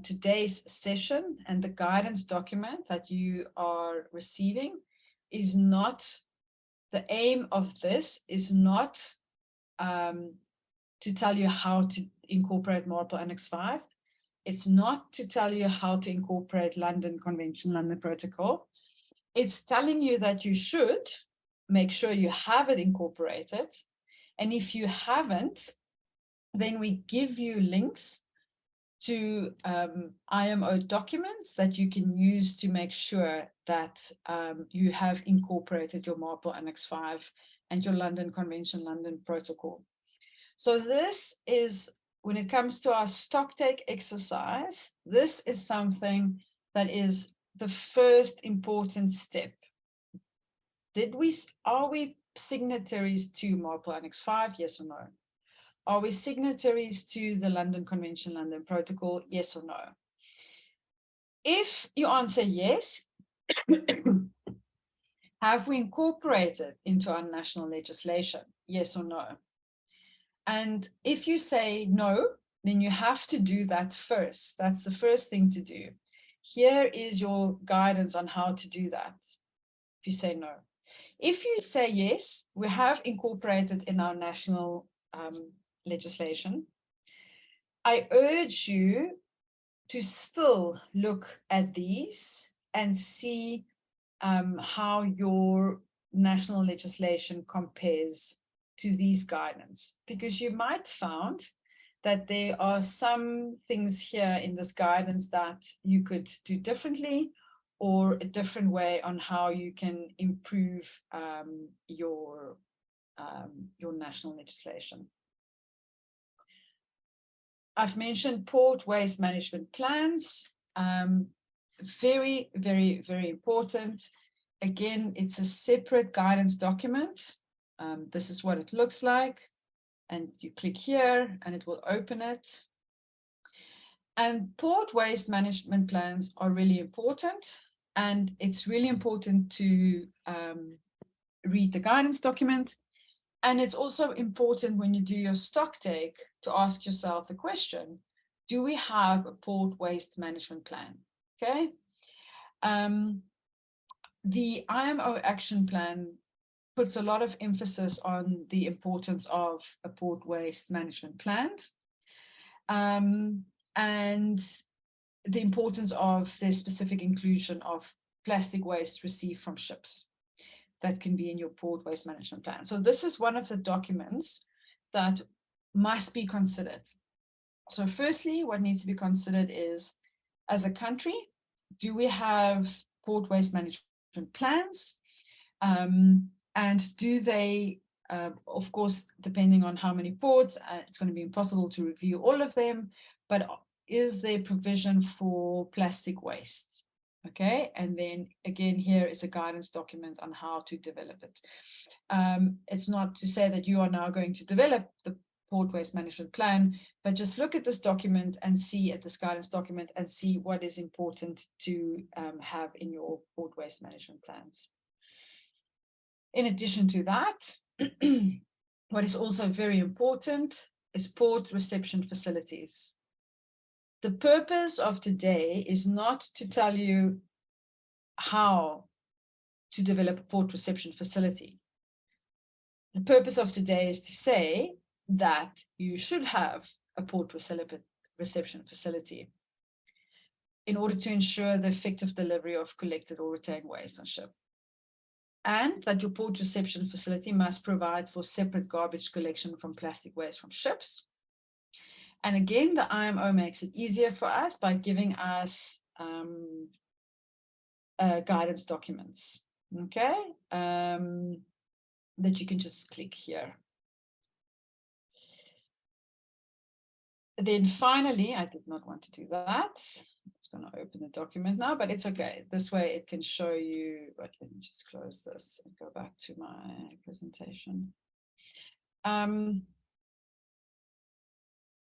S3: today's session and the guidance document that you are receiving is not, the aim of this is not to tell you how to incorporate MARPOL Annex 5. It's not to tell you how to incorporate London Convention, London Protocol. It's telling you that you should make sure you have it incorporated. And if you haven't, then we give you links to IMO documents that you can use to make sure that you have incorporated your MARPOL Annex 5 and your London Convention, London Protocol. So this is, when it comes to our stocktake exercise, this is something that is the first important step. Are we signatories to MARPOL Annex 5, yes or no? Are we signatories to the London Convention, London Protocol, yes or no? If you answer yes, have we incorporated into our national legislation, yes or no? And if you say no, then you have to do that first. That's the first thing to do. Here is your guidance on how to do that, if you say no. If you say yes, we have incorporated in our national legislation, I urge you to still look at these and see how your national legislation compares to these guidance, because you might find that there are some things here in this guidance that you could do differently, or a different way on how you can improve your national legislation. I've mentioned port waste management plans. Very, very, very important. Again, it's a separate guidance document. This is what it looks like. And you click here and it will open it. And port waste management plans are really important. And it's really important to read the guidance document. And it's also important when you do your stocktake to ask yourself the question, do we have a port waste management plan? Okay. The IMO action plan puts a lot of emphasis on the importance of a port waste management plan and the importance of the specific inclusion of plastic waste received from ships that can be in your port waste management plan. So this is one of the documents that must be considered. So firstly, what needs to be considered is, as a country, do we have port waste management plans? And do they, of course, depending on how many ports, it's going to be impossible to review all of them, but is there provision for plastic waste? Okay, and then again, here is a guidance document on how to develop it. It's not to say that you are now going to develop the port waste management plan, but just look at this document and see at this guidance document and see what is important to have in your port waste management plans. In addition to that, what is also very important is port reception facilities. The purpose of today is not to tell you how to develop a port reception facility. The purpose of today is to say that you should have a port reception facility in order to ensure the effective delivery of collected or retained waste on ship. And that your port reception facility must provide for separate garbage collection from plastic waste from ships. And again, the IMO makes it easier for us by giving us guidance documents, okay, that you can just click here. Then finally, I did not want to do that. It's going to open the document now, but it's okay. This way it can show you, but let me just close this and go back to my presentation.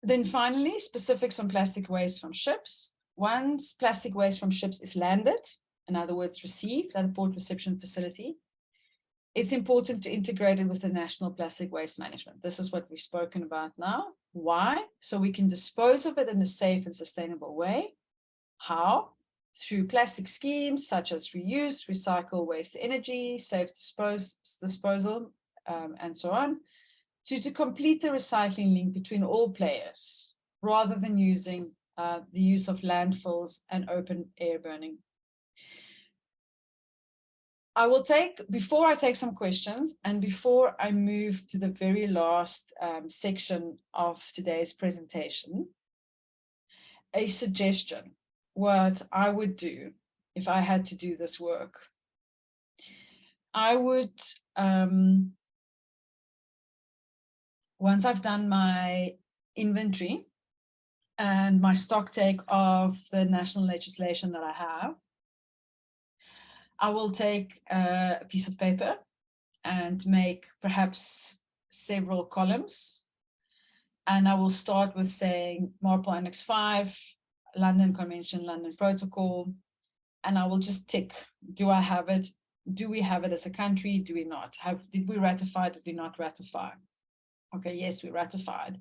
S3: Then finally, specifics on plastic waste from ships. Once plastic waste from ships is landed, in other words, received at a port reception facility, it's important to integrate it with the national plastic waste management. This is what we've spoken about now. Why? So we can dispose of it in a safe and sustainable way. How? Through plastic schemes such as reuse, recycle, waste energy, safe disposal, and so on, to complete the recycling link between all players, rather than using the use of landfills and open air burning. I will take, before I take some questions and before I move to the very last section of today's presentation, a suggestion, what I would do if I had to do this work. I would, once I've done my inventory and my stock take of the national legislation that I have, I will take a piece of paper and make perhaps several columns. And I will start with saying MARPOL Annex 5, London Convention, London Protocol, and I will just tick, do I have it? Do we have it as a country? Do we not? Did we ratify? Did we not ratify? Okay, yes, we ratified.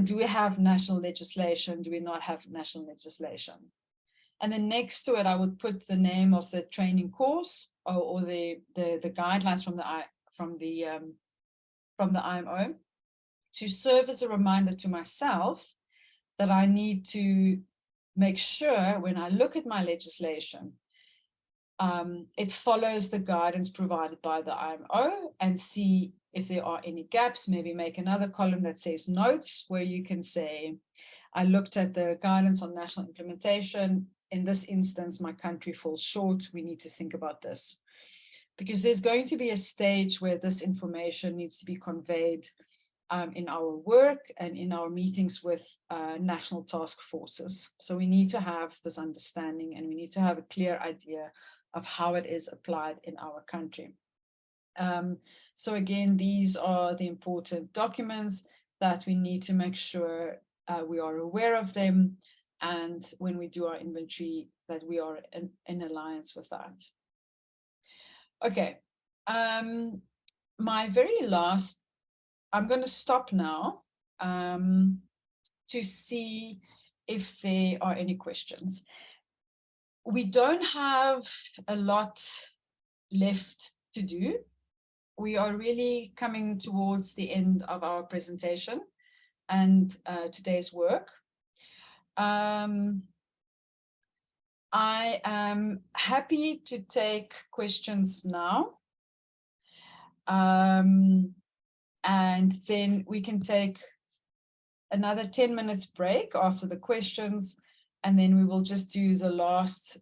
S3: Do we have national legislation? Do we not have national legislation? And then next to it, I would put the name of the training course or the guidelines from the IMO to serve as a reminder to myself that I need to make sure when I look at my legislation, it follows the guidance provided by the IMO and see if there are any gaps. Maybe make another column that says notes, where you can say, I looked at the guidance on national implementation. In this instance, my country falls short. We need to think about this. Because there's going to be a stage where this information needs to be conveyed in our work and in our meetings with national task forces. So we need to have this understanding and we need to have a clear idea of how it is applied in our country. So again, these are the important documents that we need to make sure we are aware of them, and when we do our inventory, that we are in alliance with that. Okay, my very last, I'm going to stop now to see if there are any questions. We don't have a lot left to do. We are really coming towards the end of our presentation and today's work. I am happy to take questions now. And then we can take another 10 minutes break after the questions, and then we will just do the last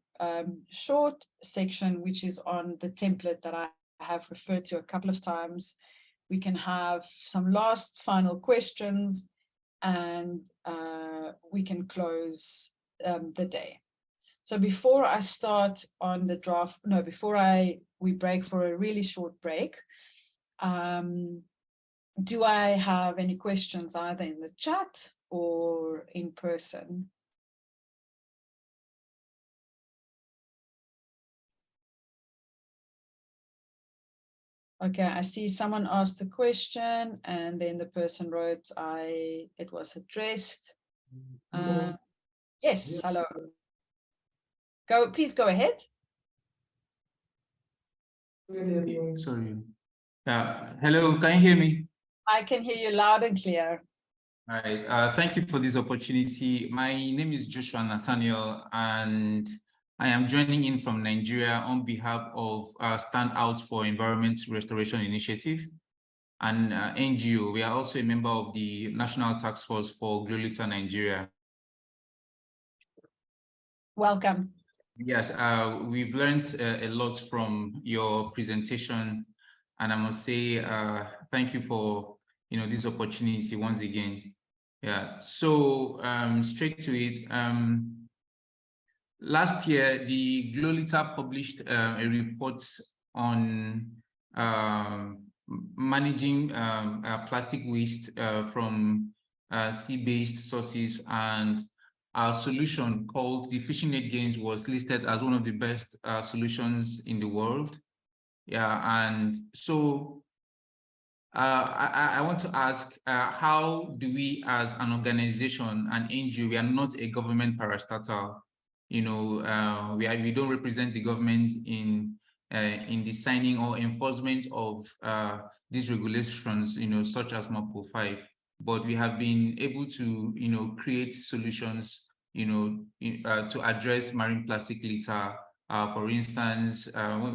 S3: short section, which is on the template that I have referred to a couple of times. We can have some last final questions, and we can close the day. So before I start on the draft, no, before we break for a really short break, do I have any questions either in the chat or in person? Okay, I see someone asked a question and then the person wrote, it was addressed. Yes, hello. Please go ahead.
S7: Sorry. Hello, can you hear me?
S3: I can hear you loud and clear.
S7: All right. Thank you for this opportunity. My name is Joshua Nathaniel, and I am joining in from Nigeria on behalf of Stand Out for Environment Restoration Initiative, and NGO. We are also a member of the National Task Force for GloLitter Nigeria.
S3: Welcome.
S7: Yes, we've learned a lot from your presentation, and I must say thank you for this opportunity once again. Yeah. So straight to it. Last year, the GloLitter published a report on managing plastic waste from sea-based sources, and our solution called the Fishing Net Gains was listed as one of the best solutions in the world. Yeah, and so I want to ask, how do we as an organization, an NGO, we are not a government parastatal, you know, we don't represent the government in the signing or enforcement of these regulations, you know, such as MAPL 5, but we have been able to, you know, create solutions, you know, to address marine plastic litter. For instance,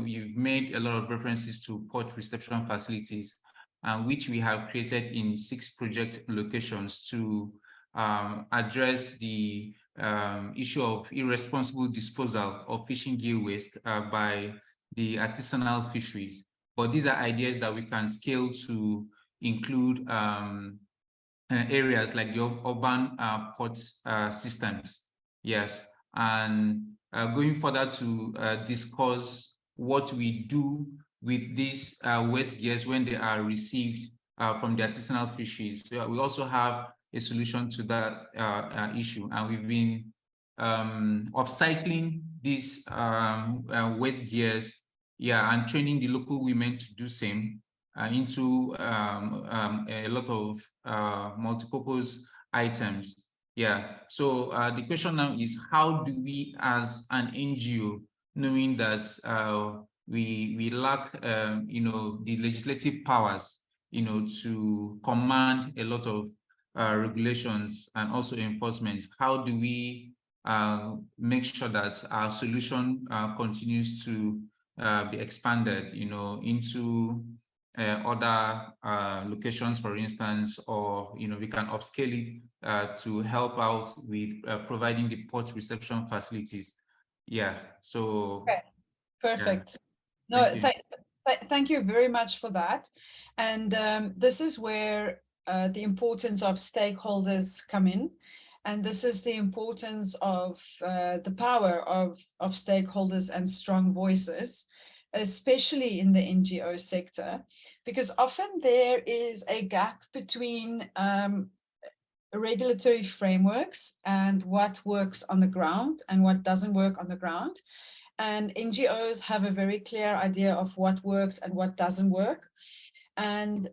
S7: you've made a lot of references to port reception facilities, which we have created in 6 project locations to address the issue of irresponsible disposal of fishing gear waste by the artisanal fisheries. But these are ideas that we can scale to include areas like the urban port systems. Yes, and going further to discuss what we do with these waste gears when they are received from the artisanal fisheries. We also have a solution to that issue, and we've been upcycling these waste gears, yeah, and training the local women to do same into a lot of multipurpose items. Yeah, so the question now is, how do we as an NGO, knowing that we lack you know, the legislative powers, you know, to command a lot of regulations and also enforcement, how do we make sure that our solution continues to be expanded, you know, into other locations, for instance, or, you know, we can upscale it to help out with providing the port reception facilities. Yeah, so.
S3: Okay. Perfect.
S7: Yeah.
S3: No, thank you very much for that. And this is where the importance of stakeholders come in. And this is the importance of the power of stakeholders and strong voices, especially in the NGO sector, because often there is a gap between regulatory frameworks and what works on the ground and what doesn't work on the ground. And NGOs have a very clear idea of what works and what doesn't work. And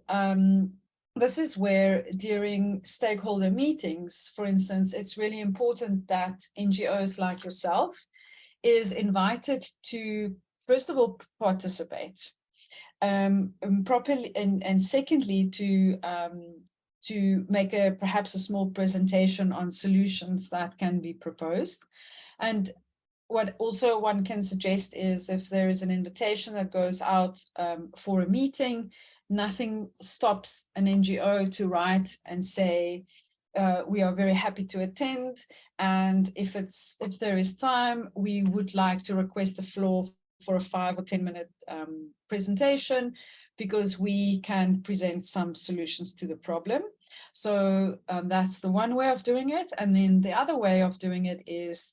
S3: this is where during stakeholder meetings, for instance, it's really important that NGOs like yourself is invited to, first of all, participate properly, and secondly, to make perhaps a small presentation on solutions that can be proposed. And what also one can suggest is, if there is an invitation that goes out for a meeting, nothing stops an NGO to write and say, we are very happy to attend, and if there is time, we would like to request the floor for a 5 or 10 minute presentation, because we can present some solutions to the problem. So that's the one way of doing it. And then the other way of doing it is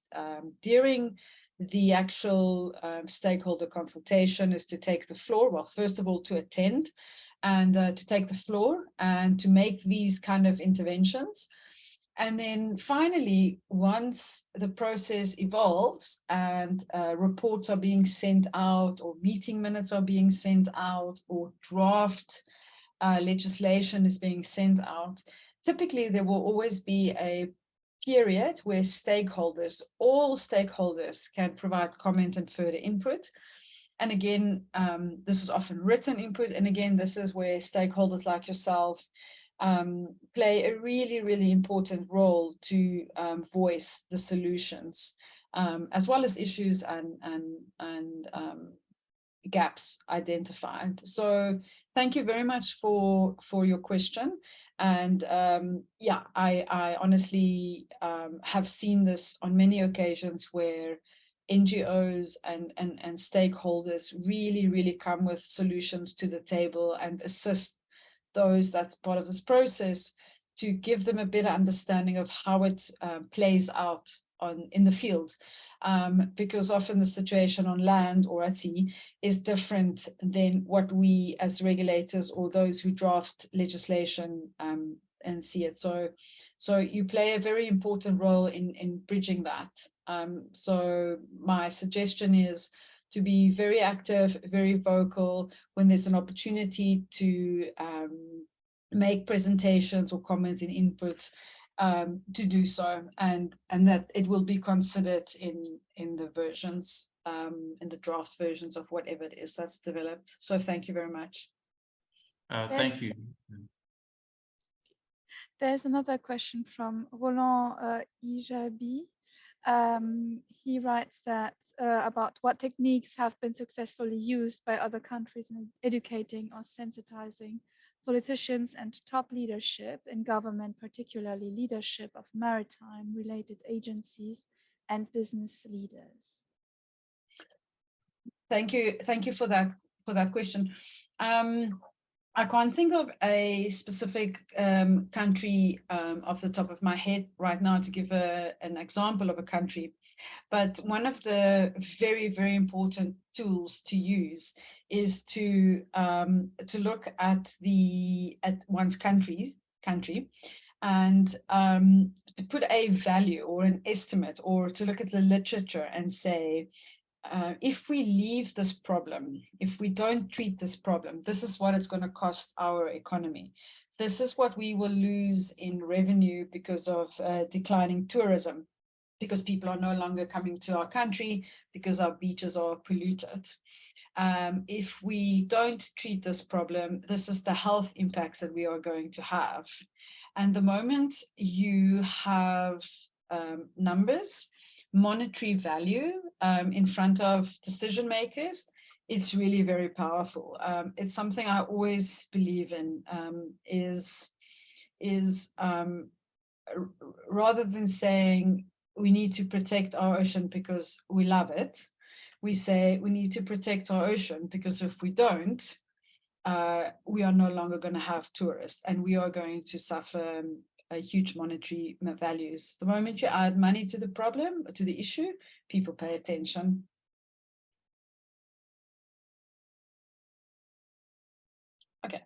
S3: during the actual stakeholder consultation is to take the floor. Well, first of all, to attend and to take the floor and to make these kind of interventions. And then finally, once the process evolves and reports are being sent out, or meeting minutes are being sent out, or draft legislation is being sent out, typically there will always be a period where stakeholders, all stakeholders, can provide comment and further input. And again, this is often written input. And again, this is where stakeholders like yourself play a really, really important role to voice the solutions, as well as issues and gaps identified. So thank you very much for your question. And yeah, I honestly have seen this on many occasions where NGOs and stakeholders really, really come with solutions to the table and assist those that's part of this process to give them a better understanding of how it plays out in the field. Because often the situation on land or at sea is different than what we as regulators or those who draft legislation and see it. So you play a very important role in bridging that. So my suggestion is to be very active, very vocal when there's an opportunity to make presentations or comment and input, to do so, and that it will be considered in the versions, in the draft versions of whatever it is that's developed. So thank you very much.
S7: Thank you.
S2: There's another question from Roland Ijabi. He writes that about what techniques have been successfully used by other countries in educating or sensitizing politicians and top leadership in government, particularly leadership of maritime related agencies and business leaders.
S3: Thank you for that question. I can't think of a specific country off the top of my head right now to give an example of a country, but one of the very, very important tools to use is to look at one's country and to put a value or an estimate, or to look at the literature and say, if we leave this problem, if we don't treat this problem, this is what it's going to cost our economy. This is what we will lose in revenue because of declining tourism, because people are no longer coming to our country, because our beaches are polluted. If we don't treat this problem, this is the health impacts that we are going to have. And the moment you have numbers, monetary value in front of decision makers, it's really very powerful. It's something I always believe in, rather than saying we need to protect our ocean because we love it, we say we need to protect our ocean because if we don't, we are no longer going to have tourists and we are going to suffer huge monetary values. The moment you add money to the problem, to the issue, people pay attention. Okay.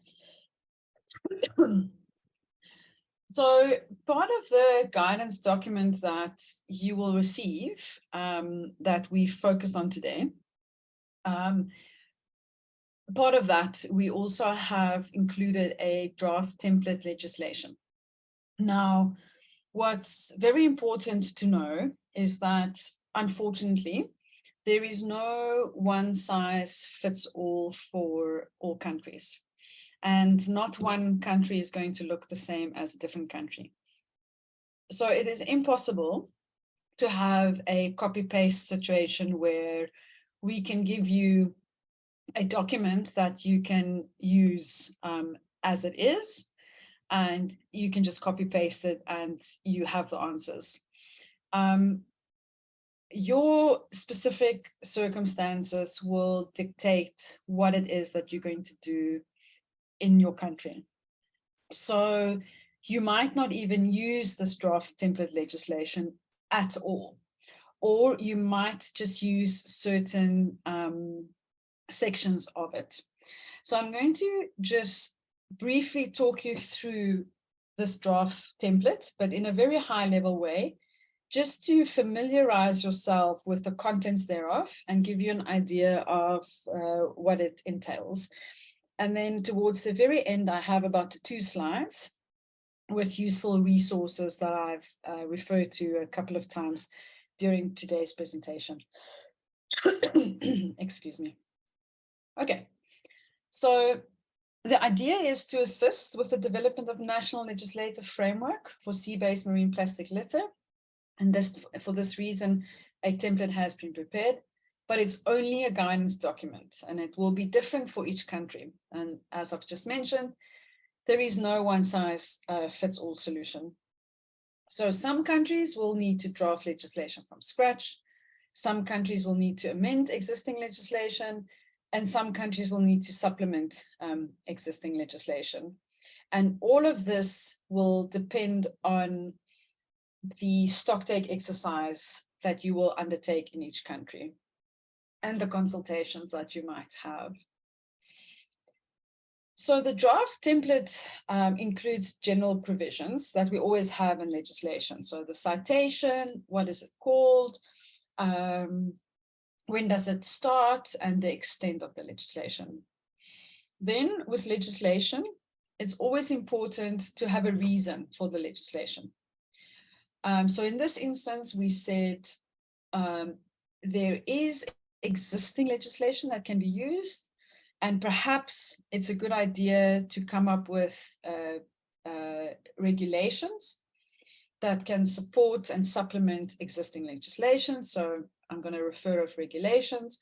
S3: So part of the guidance document that you will receive, that we focused on today, part of that, we also have included a draft template legislation. Now, what's very important to know is that, unfortunately, there is no one size fits all for all countries. And not one country is going to look the same as a different country. So it is impossible to have a copy-paste situation where we can give you a document that you can use as it is, and you can just copy paste it and you have the answers. Your specific circumstances will dictate what it is that you're going to do in your country. So you might not even use this draft template legislation at all, or you might just use certain sections of it. So I'm going to just briefly talk you through this draft template, but in a very high level way, just to familiarize yourself with the contents thereof and give you an idea of what it entails. And then towards the very end, I have about 2 slides with useful resources that I've referred to a couple of times during today's presentation. Excuse me. Okay, so the idea is to assist with the development of national legislative framework for sea-based marine plastic litter. And for this reason, a template has been prepared, but it's only a guidance document and it will be different for each country. And as I've just mentioned, there is no one size fits all solution. So some countries will need to draft legislation from scratch. Some countries will need to amend existing legislation, and some countries will need to supplement existing legislation. And all of this will depend on the stocktake exercise that you will undertake in each country and the consultations that you might have. So the draft template includes general provisions that we always have in legislation. So the citation, what is it called? when does it start, and the extent of the legislation. Then with legislation, it's always important to have a reason for the legislation. So in this instance, we said there is existing legislation that can be used, and perhaps it's a good idea to come up with regulations that can support and supplement existing legislation. So I'm going to refer of regulations,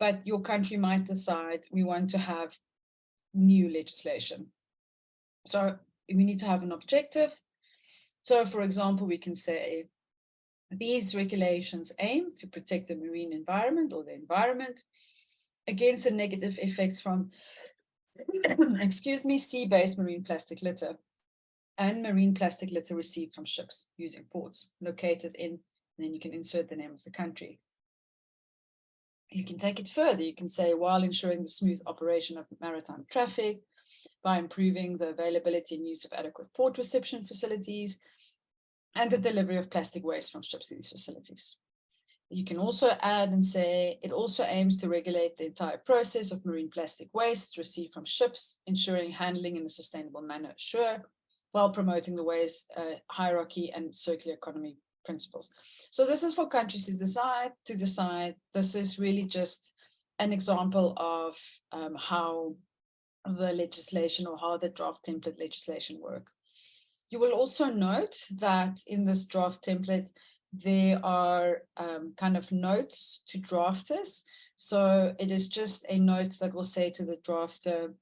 S3: but your country might decide we want to have new legislation. So we need to have an objective. So for example, we can say these regulations aim to protect the marine environment or the environment against the negative effects from, excuse me, sea-based marine plastic litter and marine plastic litter received from ships using ports located in, and then you can insert the name of the country. You can take it further. You can say, while ensuring the smooth operation of maritime traffic, by improving the availability and use of adequate port reception facilities, and the delivery of plastic waste from ships to these facilities. You can also add and say, it also aims to regulate the entire process of marine plastic waste received from ships, ensuring handling in a sustainable manner, while promoting the waste hierarchy and circular economy principles. So this is for countries to decide. This is really just an example of how the legislation or how the draft template legislation work. You will also note that in this draft template, there are kind of notes to drafters. So it is just a note that will say to the drafter,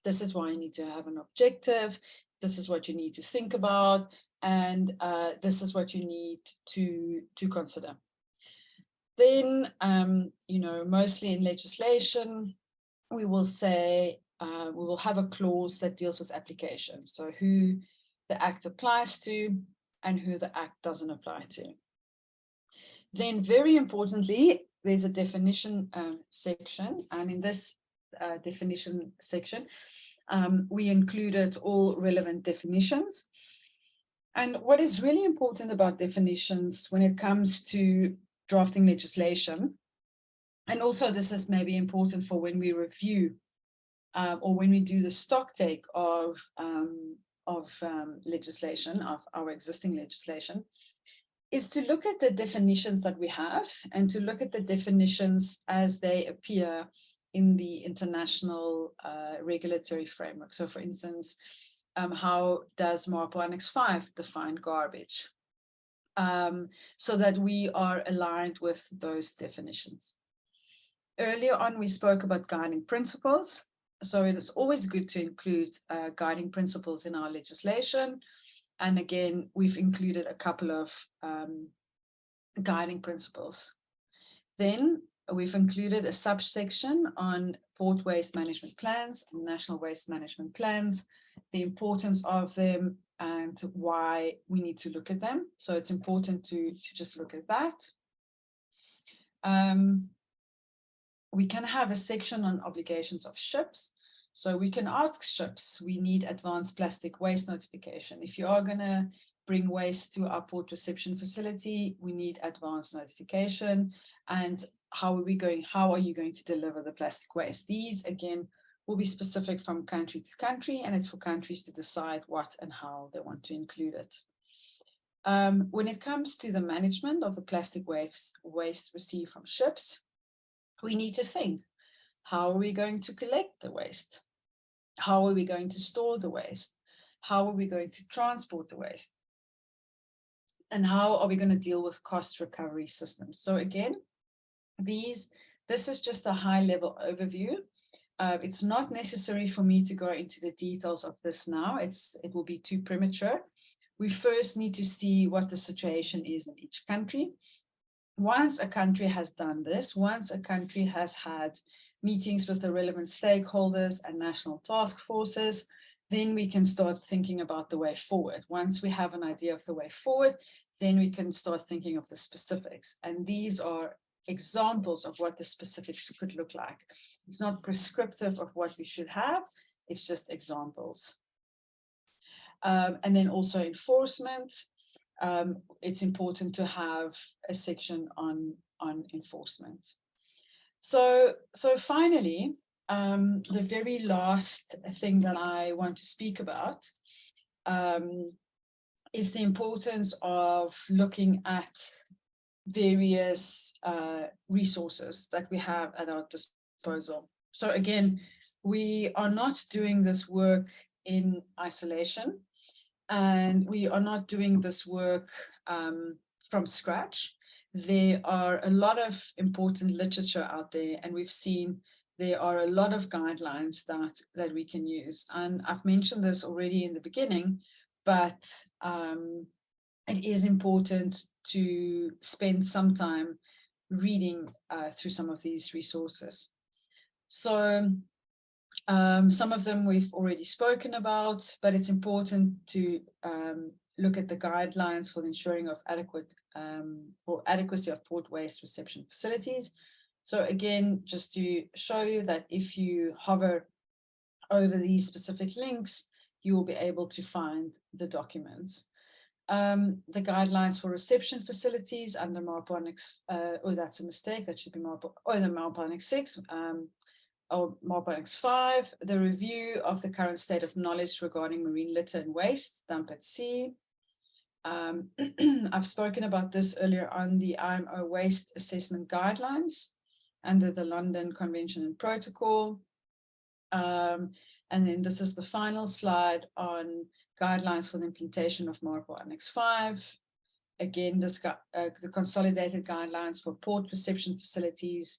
S3: this is why you need to have an objective, this is what you need to think about, and this is what you need to consider. Then, mostly in legislation, we will say, we will have a clause that deals with application. So who the act applies to and who the act doesn't apply to. Then very importantly, there's a definition section. And in this definition section, we included all relevant definitions. And what is really important about definitions when it comes to drafting legislation, and also this is maybe important for when we review or when we do the stock take of legislation, of our existing legislation, is to look at the definitions that we have and to look at the definitions as they appear in the international regulatory framework. So for instance, how does MARPOL Annex 5 define garbage? So that we are aligned with those definitions. Earlier on, we spoke about guiding principles. So it is always good to include guiding principles in our legislation. And again, we've included a couple of guiding principles. Then we've included a subsection on port waste management plans and national waste management plans, the importance of them and why we need to look at them. So it's important to just look at that. We can have a section on obligations of ships. So we can ask ships, we need advanced plastic waste notification. If you are going to bring waste to our port reception facility, we need advanced notification. And how are you going to deliver the plastic waste? These, again, will be specific from country to country, and it's for countries to decide what and how they want to include it. When it comes to the management of the plastic waste received from ships, we need to think, how are we going to collect the waste? How are we going to store the waste? How are we going to transport the waste? And how are we going to deal with cost recovery systems? So again, this is just a high-level overview. It's not necessary for me to go into the details of this now. It will be too premature. We first need to see what the situation is in each country. Once a country has done this, once a country has had meetings with the relevant stakeholders and national task forces, then we can start thinking about the way forward. Once we have an idea of the way forward, then we can start thinking of the specifics. And these are examples of what the specifics could look like. It's not prescriptive of what we should have, it's just examples. And then also enforcement. It's important to have a section on enforcement. So finally, the very last thing that I want to speak about is the importance of looking at various resources that we have at our disposal. So again, we are not doing this work in isolation, and we are not doing this work from scratch. There are a lot of important literature out there, and we've seen there are a lot of guidelines that we can use. And I've mentioned this already in the beginning, but it is important to spend some time reading through some of these resources. So some of them we've already spoken about, but it's important to look at the guidelines for the ensuring of adequacy of port waste reception facilities. So again, just to show you that if you hover over these specific links, you will be able to find the documents. The guidelines for reception facilities under MARPOL Annex, oh, that's a mistake, that should be MARPOL, oh, the MARPOL Annex 6, or MARPOL Annex 5, the review of the current state of knowledge regarding marine litter and waste, dump at sea. I've spoken about this earlier on, the IMO Waste Assessment Guidelines under the London Convention and Protocol. And then this is the final slide on guidelines for the implementation of MARPOL Annex 5. Again, this the consolidated guidelines for port reception facilities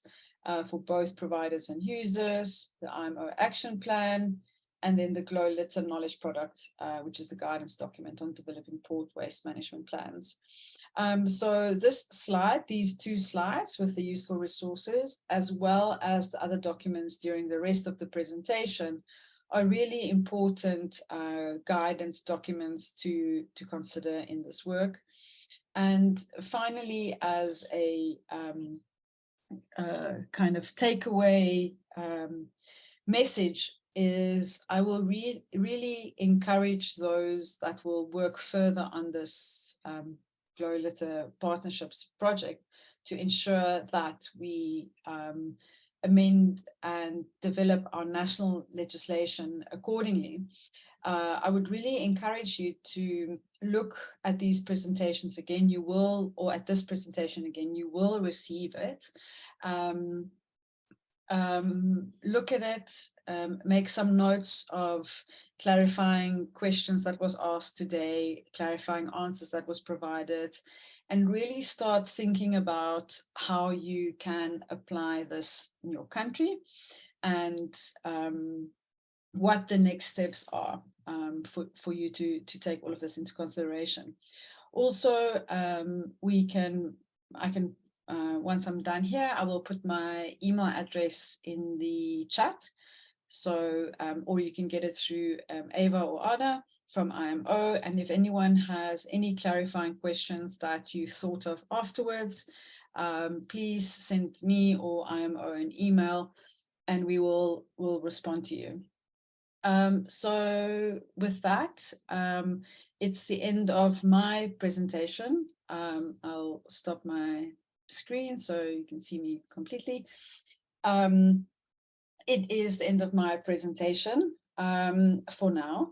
S3: for both providers and users, the IMO action plan, and then the GloLitter knowledge product, which is the guidance document on developing port waste management plans. So this slide, these two slides with the useful resources, as well as the other documents during the rest of the presentation, are really important guidance documents to consider in this work. And finally, as a kind of takeaway message, is I will really encourage those that will work further on this GloLitter Partnerships project to ensure that we amend and develop our national legislation accordingly. I would really encourage you to look at these presentations again. You will, or at this presentation again, you will receive it. Look at it, make some notes of clarifying questions that was asked today, clarifying answers that was provided, and really start thinking about how you can apply this in your country and what the next steps are for you to take all of this into consideration. Also, once I'm done here, I will put my email address in the chat. So, or you can get it through Ava or Ada from IMO. And if anyone has any clarifying questions that you thought of afterwards, please send me or IMO an email and we will respond to you. So with that, it's the end of my presentation. I'll stop my screen so you can see me completely. It is the end of my presentation for now,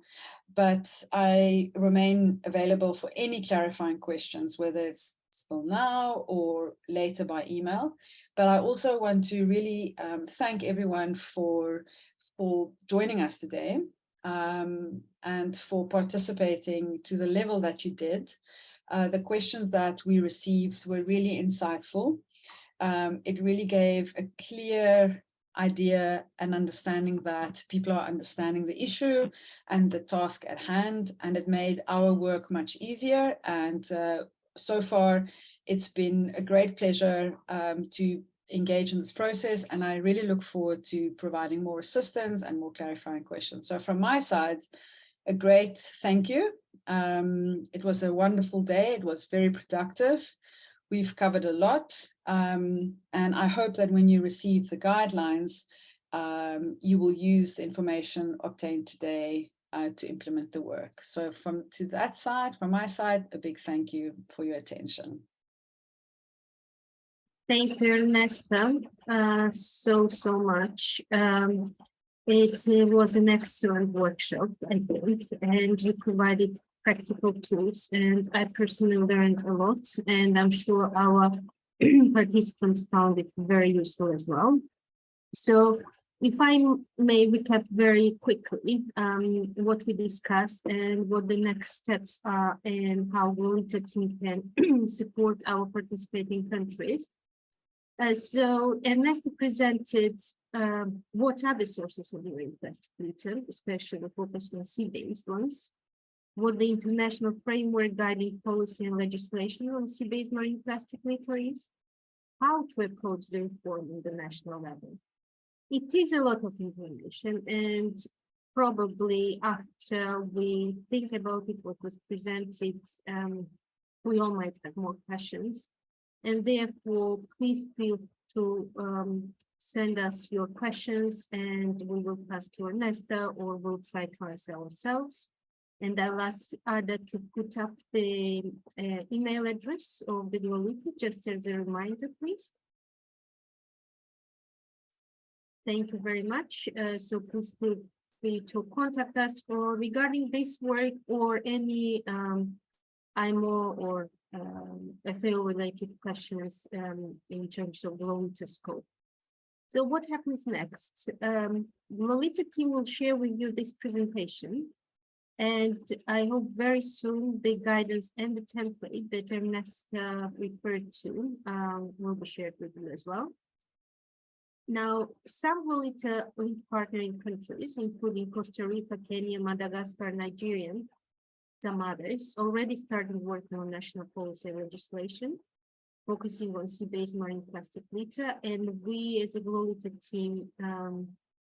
S3: but I remain available for any clarifying questions, whether it's still now or later by email. But I also want to really thank everyone for joining us today and for participating to the level that you did. The questions that we received were really insightful. It really gave a clear idea and understanding that people are understanding the issue and the task at hand, and it made our work much easier. And so far, it's been a great pleasure to engage in this process, and I really look forward to providing more assistance and more clarifying questions. So from my side, a great thank you. It was a wonderful day. It was very productive. We've covered a lot, and I hope that when you receive the guidelines, you will use the information obtained today to implement the work. So from my side, a big thank you for your attention.
S1: Thank you, Ernesto, so much. It was an excellent workshop, I think, and you provided practical tools, and I personally learned a lot, and I'm sure our participants found it very useful as well. So if I may recap very quickly what we discussed and what the next steps are and how GloLitter team can support our participating countries. So Ernesto presented what are the sources of marine plastic litter, especially focused on sea-based ones, what the international framework guiding policy and legislation on sea-based marine plastic litter is, how to approach the reform in the national level. It is a lot of information, and probably after we think about it, what was presented, we all might have more questions. And therefore, please feel to send us your questions, and we will pass to Ernesto, or we'll try to answer ourselves. And I'll ask Ada to put up the email address of the GloLitter, just as a reminder, please. Thank you very much. So please feel free to contact us or regarding this work or any IMO or FAO related questions in terms of GloLitter scope. So what happens next? GloLitter team will share with you this presentation, and I hope very soon the guidance and the template that Ernesto referred to will be shared with you as well. Now, some GloLitter partnering countries, including Costa Rica, Kenya, Madagascar, Nigeria, some others, already started working on national policy and legislation, focusing on sea-based marine plastic litter, and we as a GloLitter team,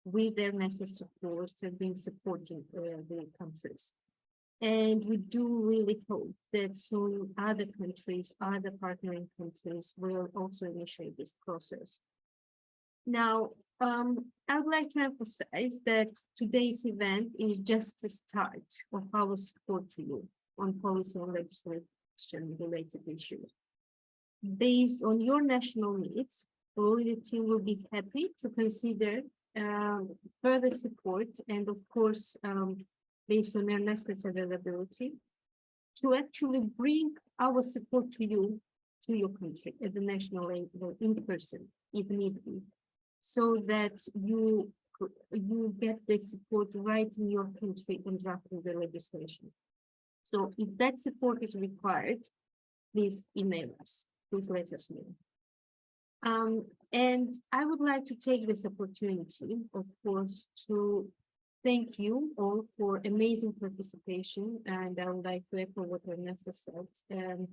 S1: with their necessary support, have been supporting the countries. And we do really hope that soon other countries, other partnering countries will also initiate this process. Now, I would like to emphasize that today's event is just the start of our support to you on policy and legislation related issues. Based on your national needs, the GloLitter team will be happy to consider further support, and of course, based on Ernesto's availability, to actually bring our support to you, to your country at the national level in person, if need be, so that you get the support right in your country in drafting the legislation. So if that support is required, please email us, please let us know. And I would like to take this opportunity, of course, to thank you all for amazing participation, and I would like to echo what Ernesto said.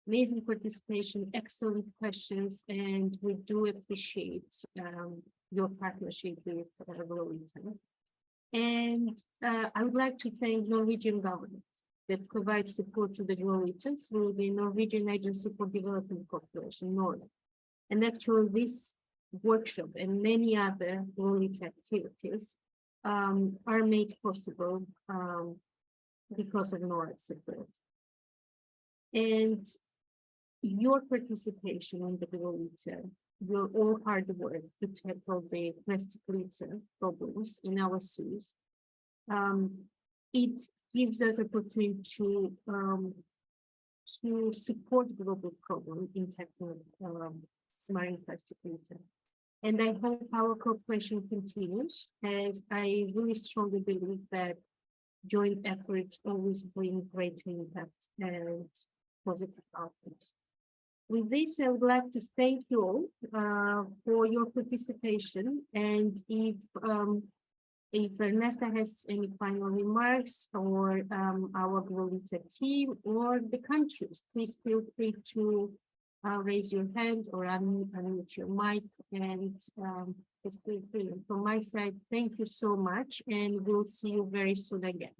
S1: Amazing participation, excellent questions, and we do appreciate your partnership with GloLitter. And I would like to thank Norwegian government that provides support to the GloLitter through the Norwegian Agency for Development Cooperation, Norway. And actually this workshop and many other GloLitter activities are made possible because of Norway's support. And your participation in the GloLitter, your all hard work to tackle the plastic litter problems in our seas, it gives us opportunity to support global problem in tackling marine plastic litter. And I hope our cooperation continues, as I really strongly believe that joint efforts always bring greater impact and positive outcomes. With this, I would like to thank you all for your participation. And if Ernesto has any final remarks, or our GloLitter team or the countries, please feel free to raise your hand or unmute your mic, and just feel free. From my side, thank you so much, and we'll see you very soon again.